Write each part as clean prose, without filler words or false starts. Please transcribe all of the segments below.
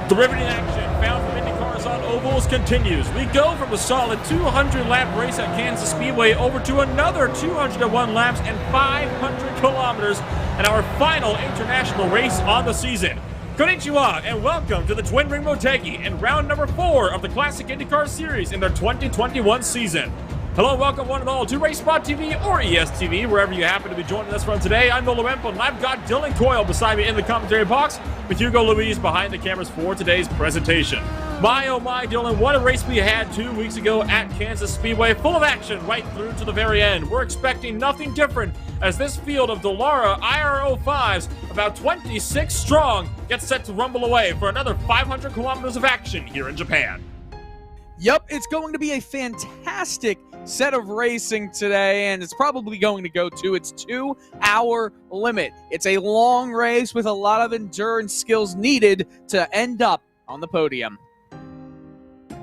The riveting action found from IndyCars on ovals continues. We go from a solid 200-lap race at Kansas Speedway over to another 201 laps and 500 kilometers and our final international race on the season. Konnichiwa and welcome to the Twin Ring Motegi and round number 4 of the Classic IndyCar Series in their 2021 season. Hello, welcome one and all to RaceSpotTV or ESTV, wherever you happen to be joining us from today. I'm Nolan Wemple, and I've got Dylan Coyle beside me in the commentary box with Hugo Louise behind the cameras for today's presentation. My, oh my, Dylan, what a race we had 2 weeks ago at Kansas Speedway, full of action right through to the very end. We're expecting nothing different as this field of Dallara IR05s, about 26 strong, gets set to rumble away for another 500 kilometers of action here in Japan. Yep, it's going to be a fantastic set of racing today, and it's probably going to go to its 2-hour limit. It's a long race with a lot of endurance skills needed to end up on the podium.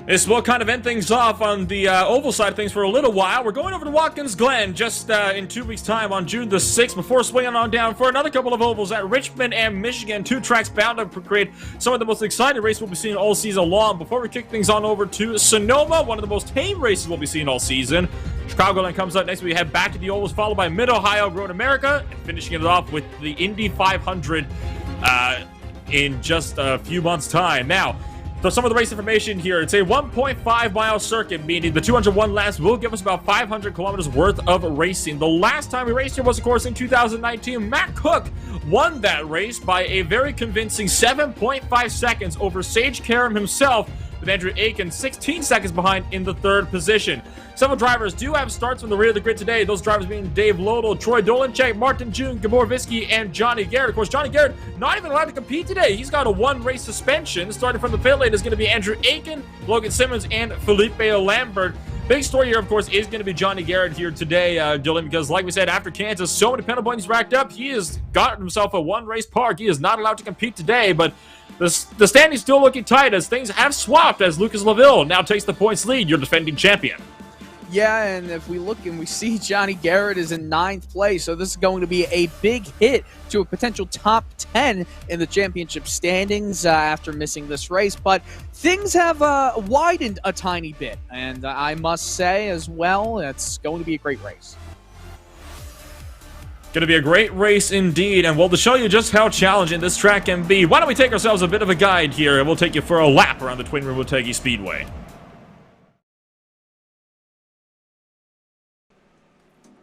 This will kind of end things off on the oval side of things for a little while. We're going over to Watkins Glen just in 2 weeks' time on June the 6th before swinging on down for another couple of ovals at Richmond and Michigan. 2 tracks bound to create some of the most exciting races we'll be seeing all season long. Before we kick things on over to Sonoma, one of the most tame races we'll be seeing all season. Chicagoland comes up next. We head back to the ovals, followed by Mid-Ohio, Road America, and finishing it off with the Indy 500 in just a few months' time. Now, so some of the race information here, it's a 1.5-mile circuit, meaning the 201 laps will give us about 500 kilometers worth of racing. The last time we raced here was, of course, in 2019. Matt Cook won that race by a very convincing 7.5 seconds over Sage Karam himself, with Andrew Aiken 16 seconds behind in the third position. Several drivers do have starts from the rear of the grid today. Those drivers being Dave Lodel, Troy Dolinchek, Martin June, Gabor Visky, and Johnny Garrett. Of course, Johnny Garrett not even allowed to compete today. He's got a 1-race suspension. Starting from the pit lane is going to be Andrew Aiken, Logan Simmons, and Felipe Lambert. Big story here, of course, is going to be Johnny Garrett here today, Dylan, because like we said, after Kansas, so many penalty points racked up, he has got himself a 1-race park. He is not allowed to compete today, but the standing's still looking tight as things have swapped as Lucas Laville now takes the points lead, your defending champion. Yeah, and if we look and we see Johnny Garrett is in 9th place, so this is going to be a big hit to a potential top 10 in the championship standings after missing this race. But things have widened a tiny bit, and I must say as well, it's going to be a great race. Going to be a great race indeed, and well, to show you just how challenging this track can be, why don't we take ourselves a bit of a guide here, and we'll take you for a lap around the Twin Ring Motegi Speedway.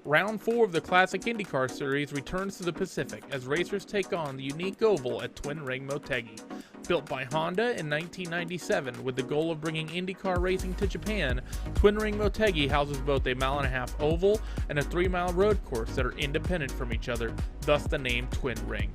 Round 4 of the Classic IndyCar Series returns to the Pacific as racers take on the unique oval at Twin Ring Motegi. Built by Honda in 1997 with the goal of bringing IndyCar racing to Japan, Twin Ring Motegi houses both a 1.5-mile oval and a 3-mile road course that are independent from each other, thus the name Twin Ring.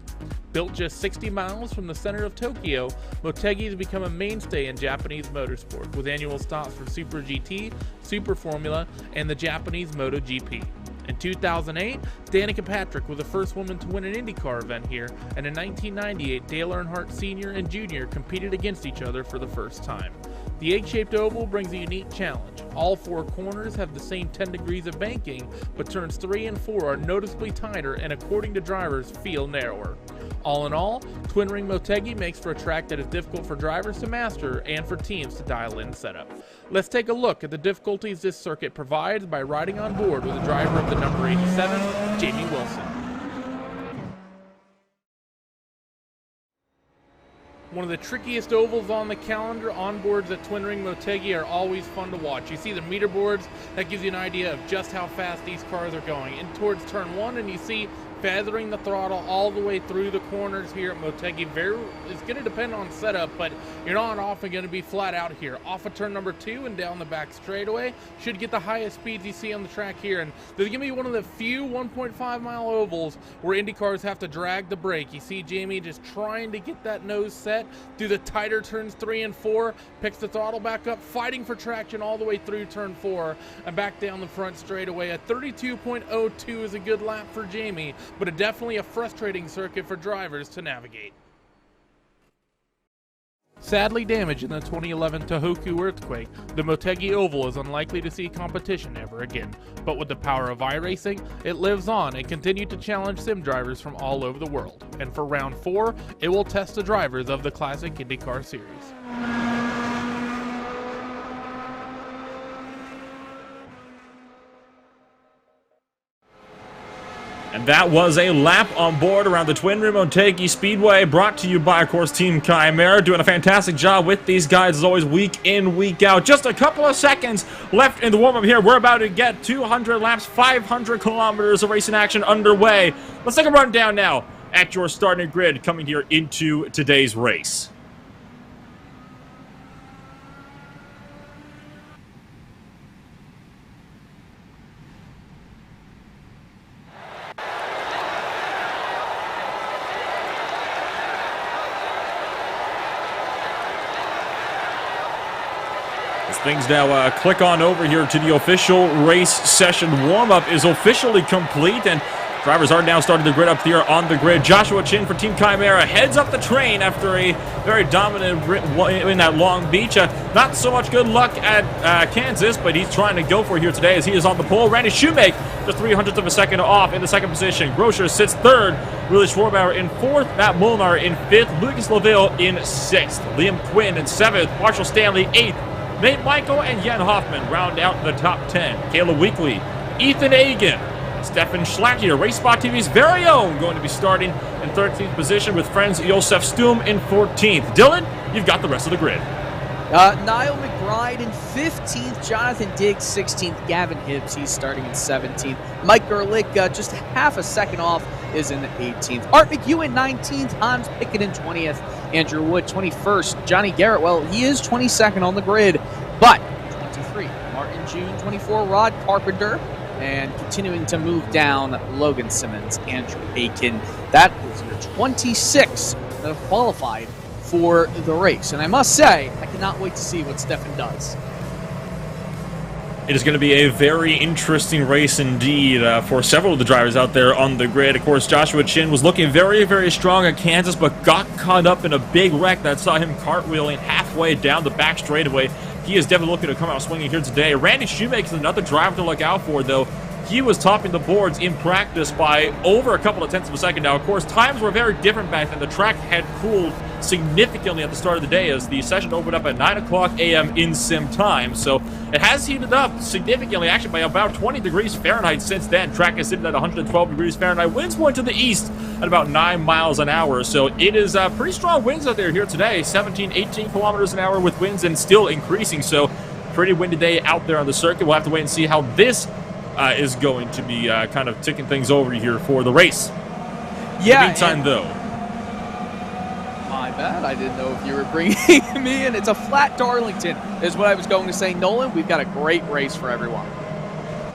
Built just 60 miles from the center of Tokyo, Motegi has become a mainstay in Japanese motorsport with annual stops for Super GT, Super Formula, and the Japanese MotoGP. In 2008, Danica Patrick was the first woman to win an IndyCar event here, and in 1998, Dale Earnhardt Sr. and Jr. competed against each other for the first time. The egg-shaped oval brings a unique challenge. All 4 corners have the same 10 degrees of banking, but turns 3 and 4 are noticeably tighter and, according to drivers, feel narrower. All in all, Twin Ring Motegi makes for a track that is difficult for drivers to master and for teams to dial in setup. Let's take a look at the difficulties this circuit provides by riding on board with the driver of the number 87, Jamie Wilson. One of the trickiest ovals on the calendar, onboards at Twin Ring Motegi are always fun to watch. You see the meter boards, that gives you an idea of just how fast these cars are going. In towards turn 1, and you see feathering the throttle all the way through the corners here at Motegi. It's going to depend on setup, but you're not often going to be flat out here. Off of turn number 2 and down the back straightaway, should get the highest speeds you see on the track here. And this is going to be one of the few 1.5-mile ovals where IndyCars have to drag the brake. You see Jamie just trying to get that nose set through the tighter turns 3 and 4, picks the throttle back up, fighting for traction all the way through turn 4 and back down the front straightaway. A 32.02 is a good lap for Jamie, but definitely a frustrating circuit for drivers to navigate. Sadly damaged in the 2011 Tohoku earthquake, the Motegi Oval is unlikely to see competition ever again. But with the power of iRacing, it lives on and continued to challenge sim drivers from all over the world. And for round 4, it will test the drivers of the classic IndyCar series. And that was a lap on board around the Twin Rim Motegi Speedway, brought to you by, of course, Team Chimera, doing a fantastic job with these guys as always, week in, week out. Just a couple of seconds left in the warm-up here. We're about to get 200 laps, 500 kilometers of racing action underway. Let's take a rundown now at your starting grid coming here into today's race. Things now click on over here to the official race session. Warm-up is officially complete, and drivers are now starting to grid up here on the grid. Joshua Chin for Team Chimera heads up the train after a very dominant in at Long Beach. Not so much good luck at Kansas, but he's trying to go for it here today as he is on the pole. Randy Shoemake just 0.03 of a second off in the second position. Groscher sits third. Willie Schwarbauer in fourth. Matt Molnar in fifth. Lucas Laville in sixth. Liam Quinn in seventh. Marshall Stanley eighth. Nate Michael and Jan Hoffman round out the top 10. Kayla Weekly, Ethan Agan, Stefan Schlack, Race Spot TV's very own, going to be starting in 13th position with friends Josef Stum in 14th. Dylan, you've got the rest of the grid. Niall McBride in 15th, Jonathan Diggs 16th, Gavin Hibbs, he's starting in 17th. Mike Gerlich, just half a second off, is in 18th. Art McEwen 19th, Hans Pickett in 20th, Andrew Wood 21st, Johnny Garrett, well, he is 22nd on the grid, but 23, Martin June, 24, Rod Carpenter, and continuing to move down, Logan Simmons, Andrew Aiken. That is your 26 that have qualified for the race. And I must say, I cannot wait to see what Stefan does. It is going to be a very interesting race indeed for several of the drivers out there on the grid. Of course, Joshua Chin was looking very, very strong at Kansas, but got caught up in a big wreck that saw him cartwheeling halfway down the back straightaway. He is definitely looking to come out swinging here today. Randy Shoemake is another driver to look out for, though. He was topping the boards in practice by over a couple of tenths of a second. Now, of course, times were very different back then. The track had cooled significantly at the start of the day as the session opened up at 9 o'clock a.m. in sim time. So it has heated up significantly, actually by about 20 degrees Fahrenheit since then. Track is sitting at 112 degrees Fahrenheit. Winds blowing to the east at about 9 miles an hour. So it is pretty strong winds out there here today, 17, 18 kilometers an hour with winds and still increasing. So pretty windy day out there on the circuit. We'll have to wait and see how this is going to be kind of ticking things over here for the race. Yeah. In the meantime, though. My bad. I didn't know if you were bringing me in. It's a flat Darlington, is what I was going to say. Nolan, we've got a great race for everyone.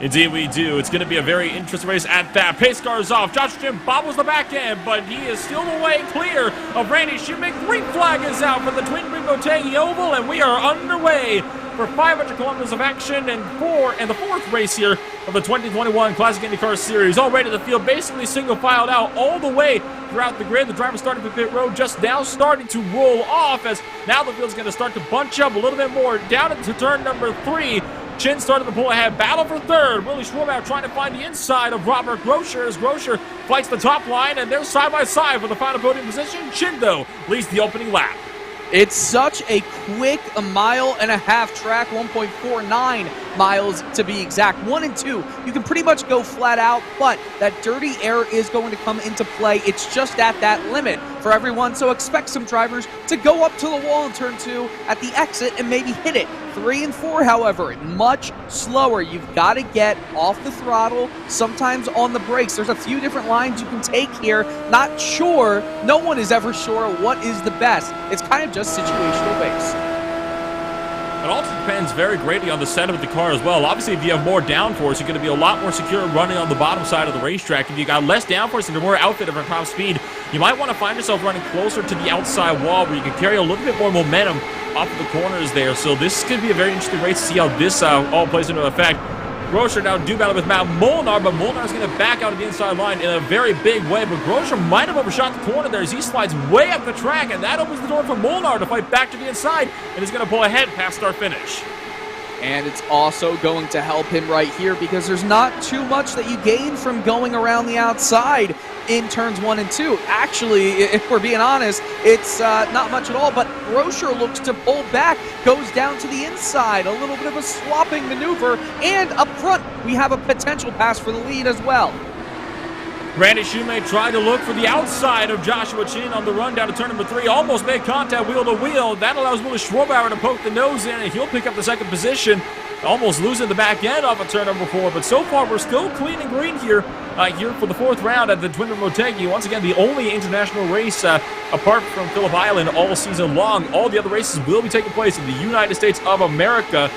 Indeed we do. It's going to be a very interesting race at that. Pace car is off. Josh Jim bobbles the back end, but he is still away clear of Randy Shoemake. Green flag is out for the Twin Rim Motegi Oval, and we are underway for 500 kilometers of action and the fourth race here of the 2021 Classic IndyCar Series. Already the field basically single filed out all the way throughout the grid. The driver starting from pit road just now starting to roll off as now the field's going to start to bunch up a little bit more down into turn number 3. Chin started to pull ahead. Battle for third. Willie Schwarbauer trying to find the inside of Robert Groscher as Groscher flights the top line, and they're side by side for the final podium position. Chin, though, leads the opening lap. It's such a quick mile-and-a-half track, 1.49 miles to be exact. 1 and 2, you can pretty much go flat out, but that dirty air is going to come into play. It's just at that limit for everyone, so expect some drivers to go up to the wall in turn 2 at the exit and maybe hit it. 3 and 4, however, much slower. You've got to get off the throttle, sometimes on the brakes. There's a few different lines you can take here. Not sure, no one is ever sure what is the best. It's kind of just situational based. It also depends very greatly on the setup of the car as well. Obviously, if you have more downforce, you're going to be a lot more secure running on the bottom side of the racetrack. If you got less downforce and you're more outfitted for top speed, you might want to find yourself running closer to the outside wall where you can carry a little bit more momentum off of the corners there. So this could be a very interesting race to see how this all plays into effect. Grosjean now do battle with Matt Molnar, but Molnar's going to back out of the inside line in a very big way. But Grosjean might have overshot the corner there as he slides way up the track, and that opens the door for Molnar to fight back to the inside, and he's going to pull ahead past start finish. And it's also going to help him right here because there's not too much that you gain from going around the outside in turns 1 and 2. Actually, if we're being honest, it's not much at all, but Grosjean looks to pull back, goes down to the inside, a little bit of a swapping maneuver, and up front, we have a potential pass for the lead as well. Randy Shoemate tried to look for the outside of Joshua Chin on the run down to turn number 3, almost made contact wheel to wheel. That allows Willis Schwarbauer to poke the nose in, and he'll pick up the second position, almost losing the back end off of turn number 4. But so far, we're still clean and green here for the 4th round at the Twin River Motegi. Once again, the only international race apart from Phillip Island all season long. All the other races will be taking place in the United States of America.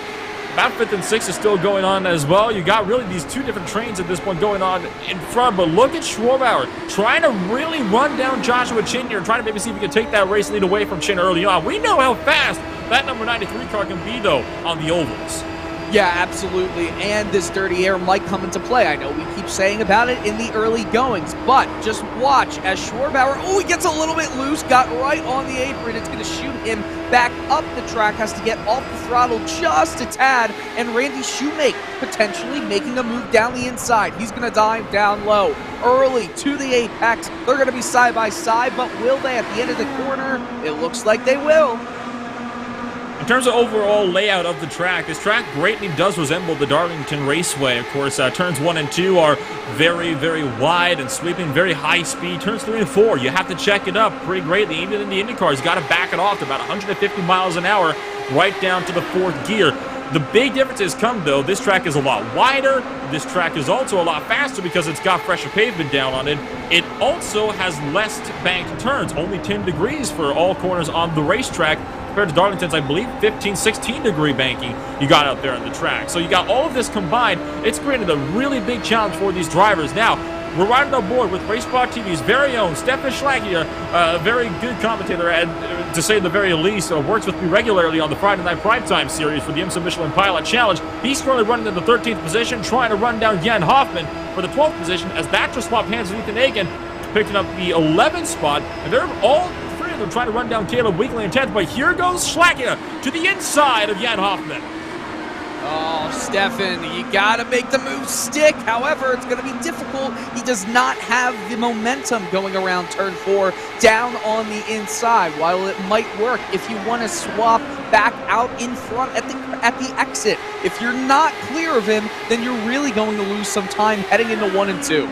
About 5th and 6th is still going on as well. You got really these two different trains at this point going on in front, but look at Schwarbauer trying to really run down Joshua Chin here and trying to maybe see if he can take that race lead away from Chin early on. We know how fast that number 93 car can be, though, on the ovals. Yeah, absolutely, and this dirty air might come into play. I know we keep saying about it in the early goings, but just watch as Schwarbauer, he gets a little bit loose, got right on the apron. It's going to shoot him back up the track, has to get off the throttle just a tad, and Randy Shoemake potentially making a move down the inside. He's going to dive down low, early to the apex. They're going to be side by side, but will they at the end of the corner? It looks like they will. In terms of overall layout of the track, this track greatly does resemble the Darlington Raceway. Of course, turns 1 and 2 are very, very wide and sweeping, very high speed. Turns 3 and 4, you have to check it up pretty greatly. Even in the IndyCars, you got to back it off to about 150 miles an hour, right down to the 4th gear. The big differences come, though, this track is a lot wider. This track is also a lot faster because it's got fresher pavement down on it. It also has less banked turns, only 10 degrees for all corners on the racetrack, compared to Darlington's, I believe, 15, 16-degree banking you got out there on the track. So you got all of this combined. It's created a really big challenge for these drivers. Now, we're riding on board with RaceSpotTV's very own Stefan Schlacke, a very good commentator, and to say the very least, works with me regularly on the Friday Night Primetime series for the IMSA Michelin Pilot Challenge. He's currently running in the 13th position, trying to run down Jan Hoffman for the 12th position, as that just swapped hands with Ethan Hagen, picking up the 11th spot, and they're all three of them trying to run down Caleb Weekly in 10th, but here goes Schlacke to the inside of Jan Hoffman. Oh, Stefan, you got to make the move stick. However, it's going to be difficult. He does not have the momentum going around turn 4 down on the inside. While it might work if you want to swap back out in front at the exit, if you're not clear of him, then you're really going to lose some time heading into 1 and 2.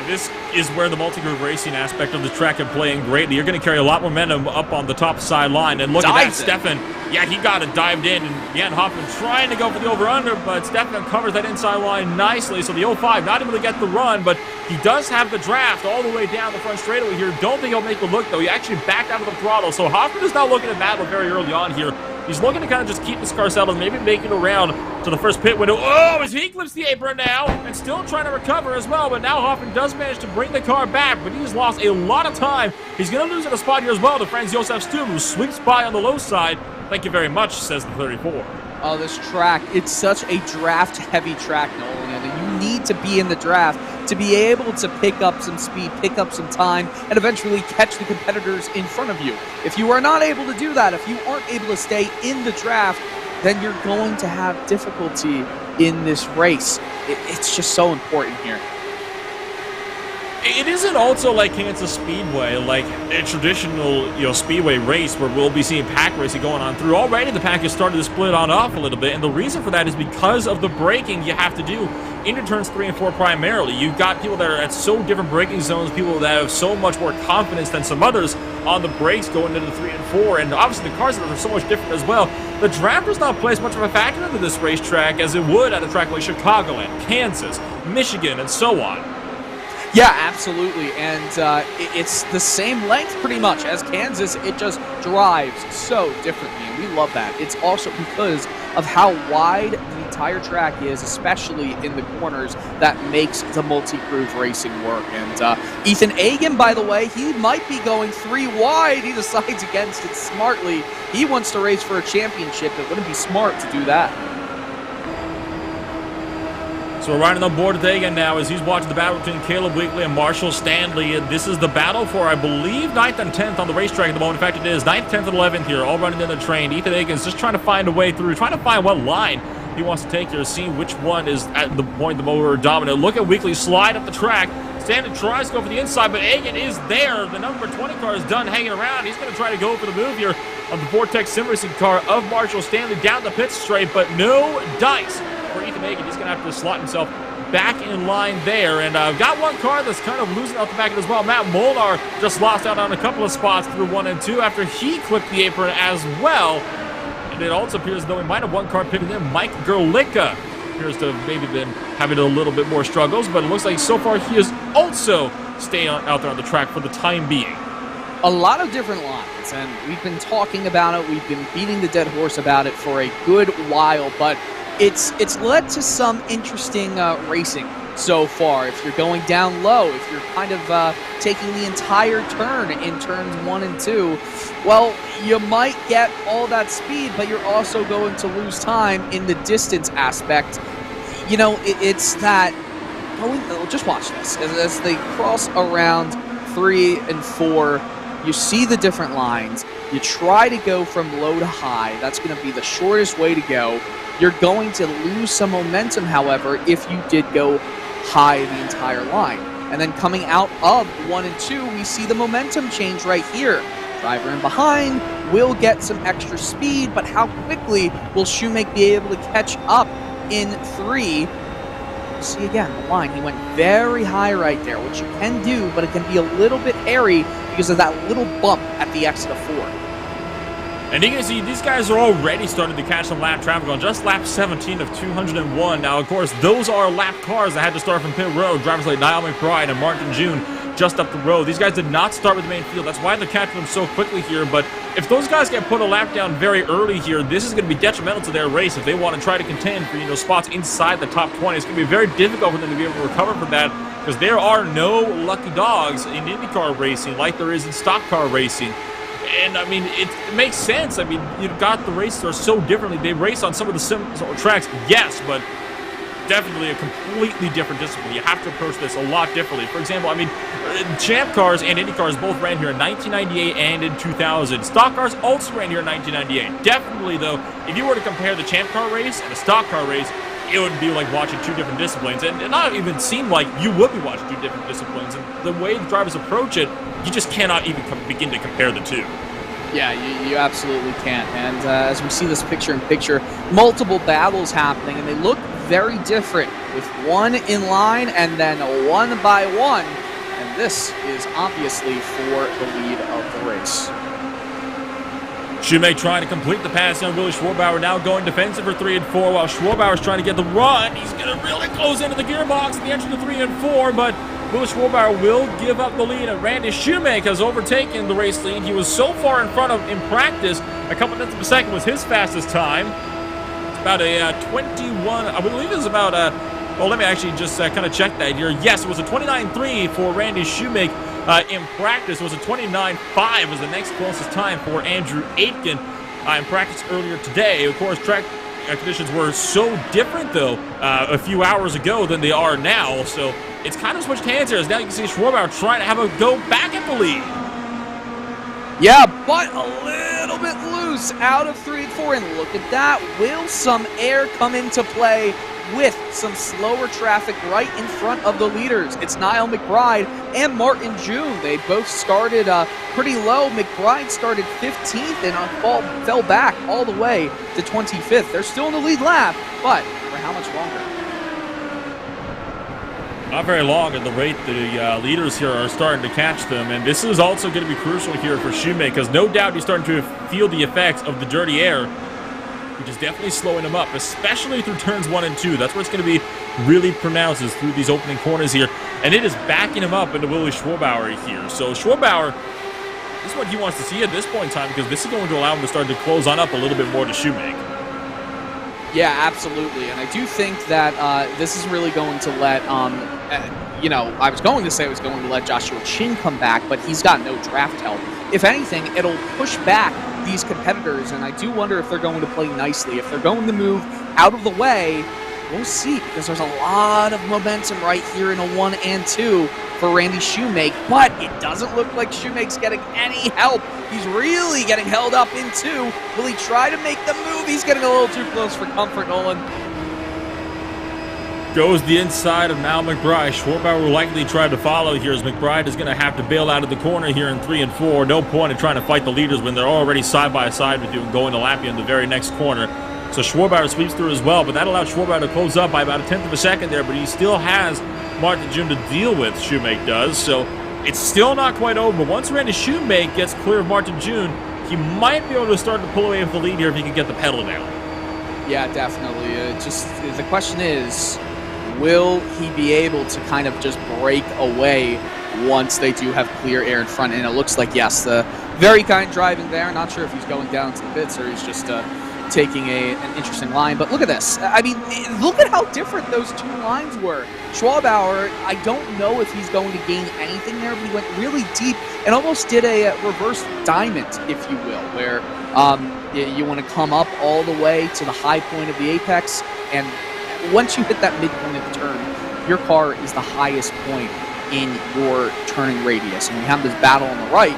This is where the multi-group racing aspect of the track can play in greatly. You're going to carry a lot more momentum up on the top sideline. And look at that, Stefan. Yeah, he got it dived in. And Jan Hoffman trying to go for the over-under, but Stefan covers that inside line nicely. So the 05 not able to get the run, but he does have the draft all the way down the front straightaway here. Don't think he'll make the look, though. He actually backed out of the throttle. So Hoffman is not looking to battle very early on here. He's looking to kind of just keep this car settled, maybe make it around to the first pit window. Oh, as he clips the apron now, and still trying to recover as well, but now Hoffman does manage to bring the car back, but he's lost a lot of time. He's going to lose in a spot here as well to Franz Josef Stumm, who sweeps by on the low side. Thank you very much, says the 34. Oh, this track, it's such a draft-heavy track, Nolan, and you need to be in the draft to be able to pick up some speed, pick up some time, and eventually catch the competitors in front of you. If you are not able to do that, if you aren't able to stay in the draft, then you're going to have difficulty in this race. It's just so important here. It isn't also like Kansas Speedway, like a traditional, speedway race where we'll be seeing pack racing going on through. Already the pack has started to split on off a little bit, and the reason for that is because of the braking you have to do into turns 3 and 4 primarily. You've got people that are at so different braking zones, people that have so much more confidence than some others on the brakes going into 3 and 4, and obviously the cars are so much different as well. The draft does not play as much of a factor into this racetrack as it would at a track like Chicagoland, Kansas, Michigan, and so on. Yeah, absolutely, and it's the same length pretty much as Kansas. It just drives so differently, and we love that. It's also because of how wide the entire track is, especially in the corners, that makes the multi-groove racing work. And Ethan Hagen, by the way, he might be going 3 wide. He decides against it smartly. He wants to race for a championship. It wouldn't be smart to do that. So we're riding on board today again now as he's watching the battle between Caleb Weekly and Marshall Stanley. And this is the battle for, I believe, 9th and 10th on the racetrack at the moment. In fact, it is 9th, 10th, and 11th here, all running in the train. Ethan Egan's just trying to find a way through, trying to find what line he wants to take here, see which one is at the point the more dominant. Look at Weekly slide up the track. Stanley tries to go for the inside, but Egan is there. The number 20 car is done hanging around. He's going to try to go for the move here on the Vortex Sim Racing car of Marshall Stanley down the pit straight, but no dice for Ethan Egan. He's going to have to slot himself back in line there. And got one car that's kind of losing out the back end as well. Matt Molnar just lost out on a couple of spots through 1 and 2 after he clipped the apron as well. And it also appears as though he might have one car pitting in. Mike Gerlicka appears to have maybe been having a little bit more struggles, but it looks like so far he is also staying out there on the track for the time being. A lot of different lines, and we've been talking about it. We've been beating the dead horse about it for a good while, but it's led to some interesting racing so far. If you're going down low, if you're kind of taking the entire turn in turns 1 and 2, well, you might get all that speed, but you're also going to lose time in the distance aspect. You know, it's that going. Just watch this as they cross around 3 and 4. You see the different lines. You try to go from low to high. That's going to be the shortest way to go. You're going to lose some momentum, however, if you did go high the entire line. And then coming out of 1 and 2, we see the momentum change right here. Driver in behind will get some extra speed, but how quickly will Shoemake be able to catch up in 3? See again, the line, he went very high right there, which you can do, but it can be a little bit hairy because of that little bump at the exit of 4. And you can see these guys are already starting to catch some lap traffic on just lap 17 of 201. Now, of course, those are lap cars that had to start from pit road. Drivers like Niall McBride and Martin June just up the road. These guys did not start with the main field. That's why they're catching them so quickly here. But if those guys get put a lap down very early here, this is going to be detrimental to their race if they want to try to contend for, spots inside the top 20. It's going to be very difficult for them to be able to recover from that because there are no lucky dogs in IndyCar racing like there is in stock car racing. And, I mean, it makes sense. I mean, you've got the races are so differently. They race on some of the similar tracks, yes, but definitely a completely different discipline. You have to approach this a lot differently. For example, I mean, Champ cars and Indy cars both ran here in 1998 and in 2000. Stock cars also ran here in 1998. Definitely, though, if you were to compare the Champ car race and a stock car race, it would be like watching two different disciplines. And it not even seem like you would be watching two different disciplines. And the way the drivers approach it, you just cannot even begin to compare the two. Yeah, you absolutely can't. And as we see this picture-in-picture, multiple battles happening, and they look very different, with one in line and then one by one. And this is obviously for the lead of the race. Shoemake trying to complete the pass on Willie Schwarbauer, now going defensive for 3 and 4, while Schwarbauer's trying to get the run. He's going to really close into the gearbox at the entry to 3 and 4, but Willie Schwarbauer will give up the lead, and Randy Shoemake has overtaken the race lead. He was so far in front of in practice, a couple minutes of a second was his fastest time. It's about a 21, I believe it was about well, let me actually just kind of check that here. Yes, it was a 29.3 for Randy Shoemake. In practice, it was a 29.5 was the next closest time for Andrew Aitken in practice earlier today. Of course, track conditions were so different, though, a few hours ago than they are now. So it's kind of switched hands here. As now you can see Schwarbauer trying to have a go back at the lead. Yeah, but a little bit loose out of 3 and 4. And look at that. Will some air come into play with some slower traffic right in front of the leaders? It's Niall McBride and Martin June. They both started pretty low. McBride started 15th and fell back all the way to 25th. They're still in the lead lap, but for how much longer? Not very long at the rate the leaders here are starting to catch them, and this is also going to be crucial here for Shoemake, because no doubt he's starting to feel the effects of the dirty air, which is definitely slowing him up, especially through turns 1 and 2. That's where it's going to be really pronounced, is through these opening corners here, and it is backing him up into Willie Schwarbauer here. So Schwarbauer, this is what he wants to see at this point in time, because this is going to allow him to start to close on up a little bit more to Shoemake. Yeah, absolutely, and I do think that this is really going to let, I was going to say I was going to let Joshua Chin come back, but he's got no draft help. If anything, it'll push back these competitors, and I do wonder if they're going to play nicely. If they're going to move out of the way, We'll see, because there's a lot of momentum right here in a 1 and 2 for Randy Shoemake, but it doesn't look like Shoemake's getting any help. He's really getting held up in 2. Will he try to make the move? He's getting a little too close for comfort, Nolan. Goes the inside of Mal McBride. Schwartbauer will likely try to follow here, as McBride is going to have to bail out of the corner here in 3 and 4. No point in trying to fight the leaders when they're already side by side with you and going to lap you in the very next corner. So Schwartbauer sweeps through as well, but that allowed Schwartbauer to close up by about a 1/10 of a second there, but he still has Martin June to deal with, Shoemake does. So it's still not quite over, but once Randy Shoemake gets clear of Martin June, he might be able to start to pull away with the lead here if he can get the pedal down. Yeah, definitely. Just the question is, will he be able to kind of just break away once they do have clear air in front? And it looks like, yes, very kind driving there. Not sure if he's going down to the pits or he's just taking an interesting line. But look at this. I mean, look at how different those two lines were. Schwartbauer, I don't know if he's going to gain anything there, but he went really deep and almost did a reverse diamond, if you will, where you want to come up all the way to the high point of the apex, and once you hit that midpoint of the turn, your car is the highest point in your turning radius. And we have this battle on the right.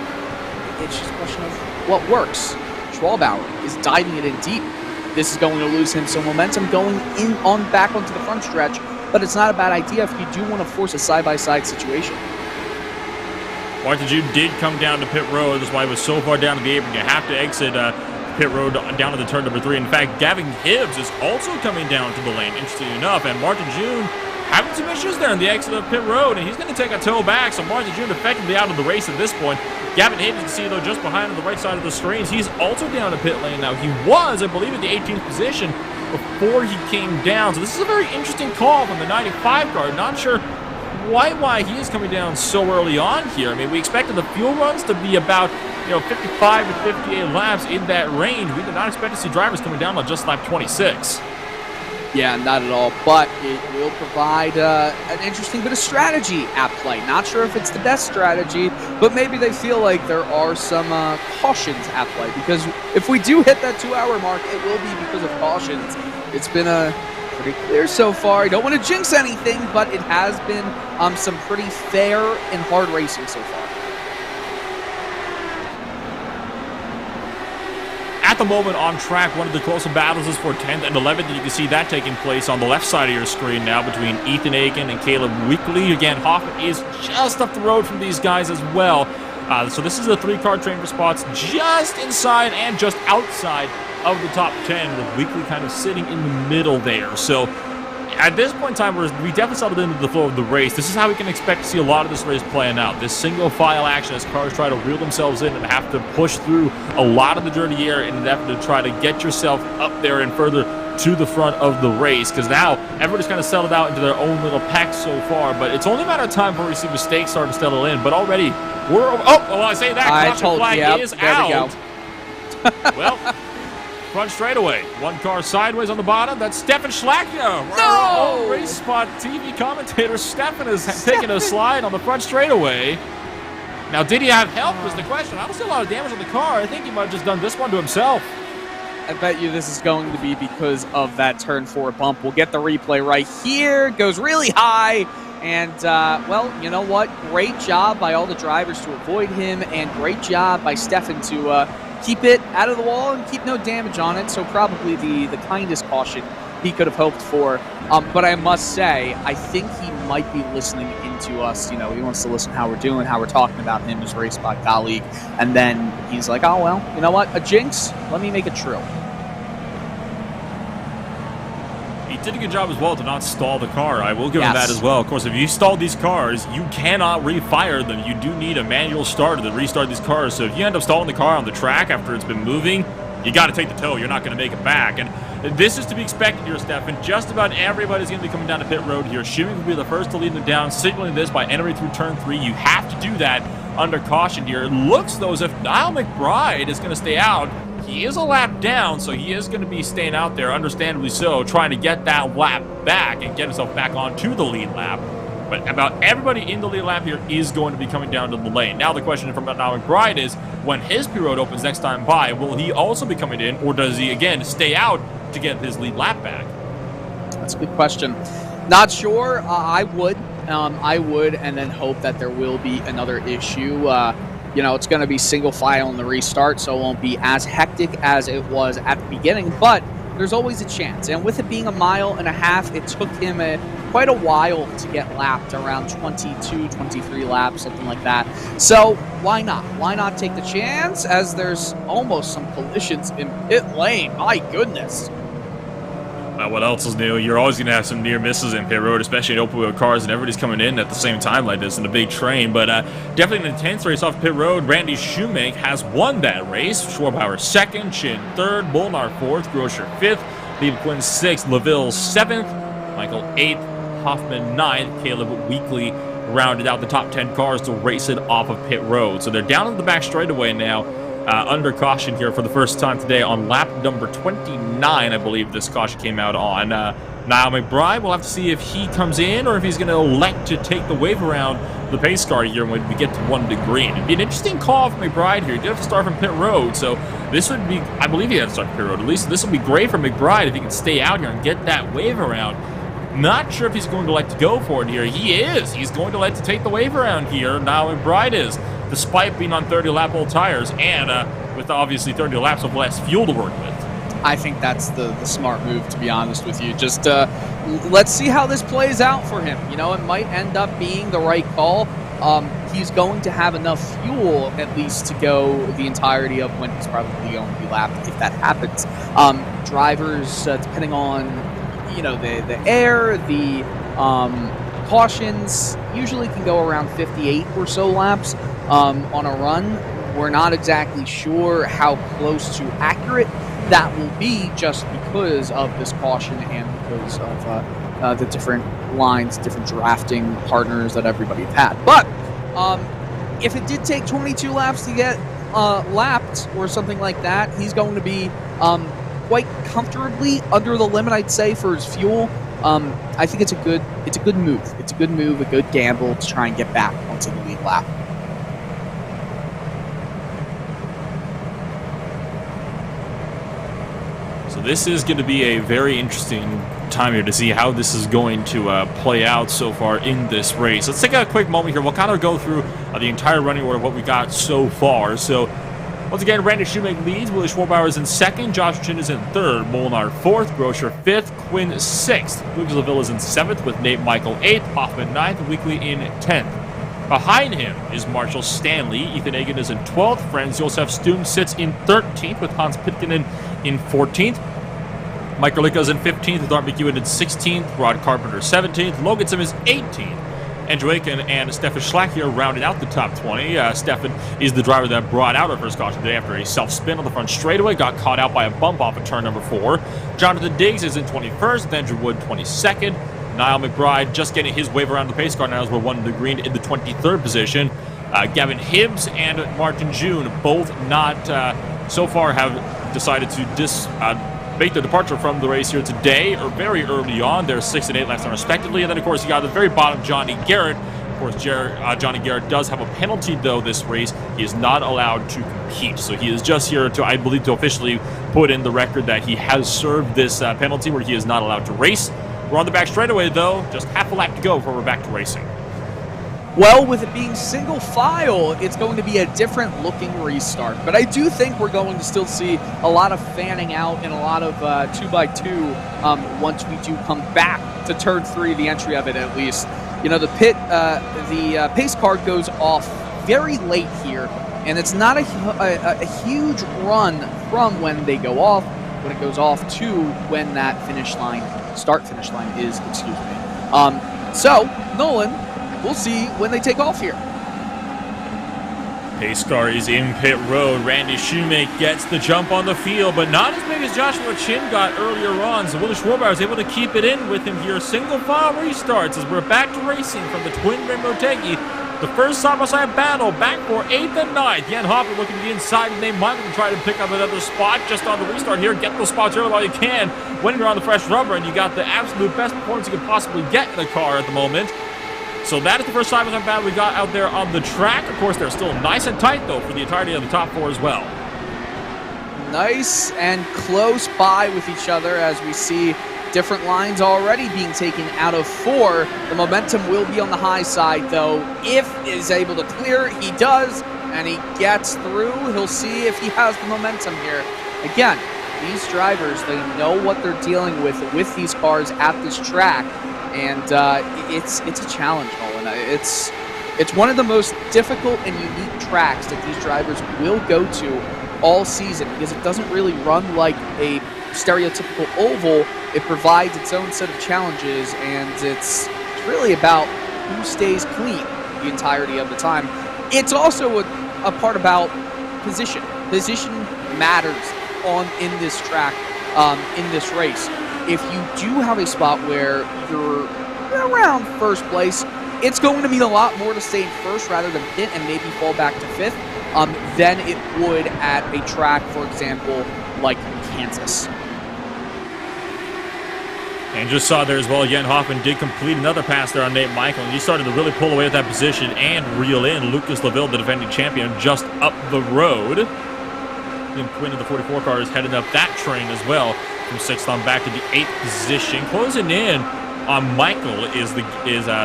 It's just a question of what works. Schwartbauer is diving it in deep. This is going to lose him some momentum going in back onto the front stretch, but it's not a bad idea if you do want to force a side-by-side situation. Martin June did come down to pit road. That's why he was so far down to the apron. You have to exit pit road down to the turn number 3. In fact, Gavin Hibbs is also coming down to the lane, interesting enough, and Martin June having some issues there in the exit of pit road, and he's going to take a toe back, so Martin June effectively out of the race at this point. Gavin Hibbs, you can see, though, just behind on the right side of the screens, he's also down to pit lane now. He was, I believe, in the 18th position before he came down, so this is a very interesting call from the 95 car. Not sure why he is coming down so early on here. I mean, we expected the fuel runs to be about 55 to 58 laps in that range. We did not expect to see drivers coming down on just lap 26. Yeah, not at all, but it will provide an interesting bit of strategy at play. Not sure if it's the best strategy, but maybe they feel like there are some cautions at play, because if we do hit that 2-hour mark, it will be because of cautions. It's been pretty clear so far. I don't want to jinx anything, but it has been some pretty fair and hard racing so far. At the moment on track, one of the closer battles is for 10th and 11th. You can see that taking place on the left side of your screen now between Ethan Aiken and Caleb Weekly. Again, Hoffman is just up the road from these guys as well. So this is a 3-car train for spots just inside and just outside of the top 10, with Weekly kind of sitting in the middle there. So at this point in time, we definitely settled into the flow of the race. This is how we can expect to see a lot of this race playing out. This single file action as cars try to reel themselves in and have to push through a lot of the dirty air in an effort to try to get yourself up there and further to the front of the race, because now everybody's kind of settled out into their own little packs so far, but it's only a matter of time before we see mistakes start to settle in. But already we're I say that caution flag is out. Well, front straightaway. One car sideways on the bottom. That's Stefan Schlachner. No! RaceSpotTV commentator Stefan is taking a slide on the front straightaway. Now, did he have help was the question. I don't see a lot of damage on the car. I think he might have just done this one to himself. I bet you this is going to be because of that turn 4 bump. We'll get the replay right here. Goes really high. And, well, you know what? Great job by all the drivers to avoid him, and great job by Stefan to keep it out of the wall and keep no damage on it. So probably the kindest caution he could have hoped for. But I must say, I think he might be listening into us. He wants to listen how we're doing, how we're talking about him as RaceSpot colleague. And then he's like, oh, well, you know what? A jinx? Let me make it true. He did a good job as well to not stall the car. I will give him that as well. Of course, if you stall these cars, you cannot refire them. You do need a manual starter to restart these cars. So if you end up stalling the car on the track after it's been moving, you got to take the tow. You're not going to make it back. And this is to be expected here, Stefan. Just about everybody's going to be coming down to pit road here. Shoemake will be the first to lead them down, signaling this by entering through turn 3. You have to do that under caution here. It looks, though, as if Niall McBride is going to stay out. He is a lap down, so he is going to be staying out there, understandably so, trying to get that lap back and get himself back onto the lead lap. But about everybody in the lead lap here is going to be coming down to the lane. Now the question from Niall McBride is, when his pit road opens next time by, will he also be coming in, or does he, again, stay out to get his lead lap back? That's a good question. Not sure. I would, and then hope that there will be another issue. It's going to be single file in the restart, so it won't be as hectic as it was at the beginning, but there's always a chance. And with it being 1.5 miles, it took him quite a while to get lapped, around 22, 23 laps, something like that. So why not? Why not take the chance, as there's almost some collisions in pit lane? My goodness. What else is new? You're always going to have some near misses in pit road, especially in open wheel cars, and everybody's coming in at the same time like this in a big train. But definitely an intense race off pit road. Randy Shoemake has won that race. Schwarbauer second, Chin third, Molnar fourth, Groscher fifth, Liebequin sixth, LaVille seventh, Michael eighth, Hoffman ninth, Caleb Weekly rounded out the top 10 cars to race it off of pit road. So they're down in the back straightaway now. Under caution here for the first time today on lap number 29, I believe this caution came out on. Niall McBride, we'll have to see if he comes in or if he's going to elect to take the wave around the pace car here when we get to 1 degree. It'd be an interesting call for McBride here. He did have to start from pit road, so this would be, I believe he had to start from pit road. At least this will be great for McBride if he can stay out here and get that wave around. Not sure if he's going to like to go for it here. He is. He's going to like to take the wave around here. Niall McBride is, despite being on 30-lap old tires and with obviously 30 laps of less fuel to work with. I think that's the smart move, to be honest with you. Just let's see how this plays out for him. It might end up being the right call. He's going to have enough fuel, at least, to go the entirety of when he's probably going to be lapped, if that happens. Drivers, depending on the air, the cautions, usually can go around 58 or so laps on a run. We're not exactly sure how close to accurate that will be, just because of this caution and because of the different lines, different drafting partners that everybody's had. But if it did take 22 laps to get lapped or something like that, he's going to be quite comfortably under the limit, I'd say, for his fuel. I think it's a good move. It's a good move, a good gamble to try and get back onto the lead lap. So this is going to be a very interesting time here to see how this is going to play out so far in this race. Let's take a quick moment here. We'll kind of go through the entire running order of what we got so far. So once again, Randy Shoemake leads. Willie Schwarbauer is in second. Josh Chin is in third. Molnar fourth. Groscher fifth. Quinn sixth. Lucas LaVille is in seventh with Nate Michael eighth. Hoffman ninth. And Weekly in 10th. Behind him is Marshall Stanley. Ethan Egan is in 12th. Franz Josef Stum sits in 13th with Hans Pitkinen in 14th. Mike Erlicka is in 15th with Art McEwen in 16th. Rod Carpenter 17th. Logan Sim is 18th. Andrew Aiken and Stefan Schlack here rounded out the top 20. Stefan is the driver that brought out our first caution today after a self-spin on the front straightaway. Got caught out by a bump off of turn number 4. Jonathan Diggs is in 21st with Andrew Wood 22nd. Niall McBride just getting his wave around the pace car now as we're 1 degree in the 23rd position. Gavin Hibbs and Martin June both not so far have decided to make their departure from the race here today, or very early on. They're 6 and 8 laps on respectively. And then, of course, you got at the very bottom Johnny Garrett. Of course, Johnny Garrett does have a penalty, though, this race. He is not allowed to compete. So he is just here to, I believe, to officially put in the record that he has served this penalty where he is not allowed to race. We're on the back straightaway, though. Just half a lap to go before we're back to racing. Well, with it being single file, it's going to be a different looking restart. But I do think we're going to still see a lot of fanning out and a lot of 2x2 once we do come back to turn 3, the entry of it at least. The pace car goes off very late here, and it's not a huge run from when they go off, when it goes off, to when that start-finish line is, So, Nolan, we'll see when they take off here. Pace car is in pit road. Randy Shoemake gets the jump on the field, but not as big as Joshua Chin got earlier on. So Willie Schwarbauer is able to keep it in with him here. Single file restarts as we're back to racing from the Twin Rim Motegi. The first side-by-side battle back for 8th and 9th. Jan Hopper looking to the inside of Nate Michael to try to pick up another spot just on the restart here. Get those spots early while you can when you're on the fresh rubber, and you got the absolute best performance you could possibly get in the car at the moment. So that is the first side-by-side battle we got out there on the track. Of course, they're still nice and tight, though, for the entirety of the top 4 as well. Nice and close by with each other as we see different lines already being taken out of 4. The momentum will be on the high side, though. If is able to clear, he does, and he gets through. He'll see if he has the momentum here. Again, these drivers, they know what they're dealing with these cars at this track, and it's a challenge, Nolan. It's one of the most difficult and unique tracks that these drivers will go to all season, because it doesn't really run like a stereotypical oval. It provides its own set of challenges, and it's really about who stays clean the entirety of the time. It's also a part about position. Position matters in this track, in this race. If you do have a spot where you're around first place, it's going to mean a lot more to stay in first rather than pit and maybe fall back to 5th than it would at a track, for example, like Kansas. And just saw there as well, Jan Hoffman did complete another pass there on Nate Michael, and he started to really pull away at that position and reel in Lucas LaVille, the defending champion, just up the road. And Quinn of the 44 car is heading up that train as well from 6th on back to the 8th position. Closing in on Michael is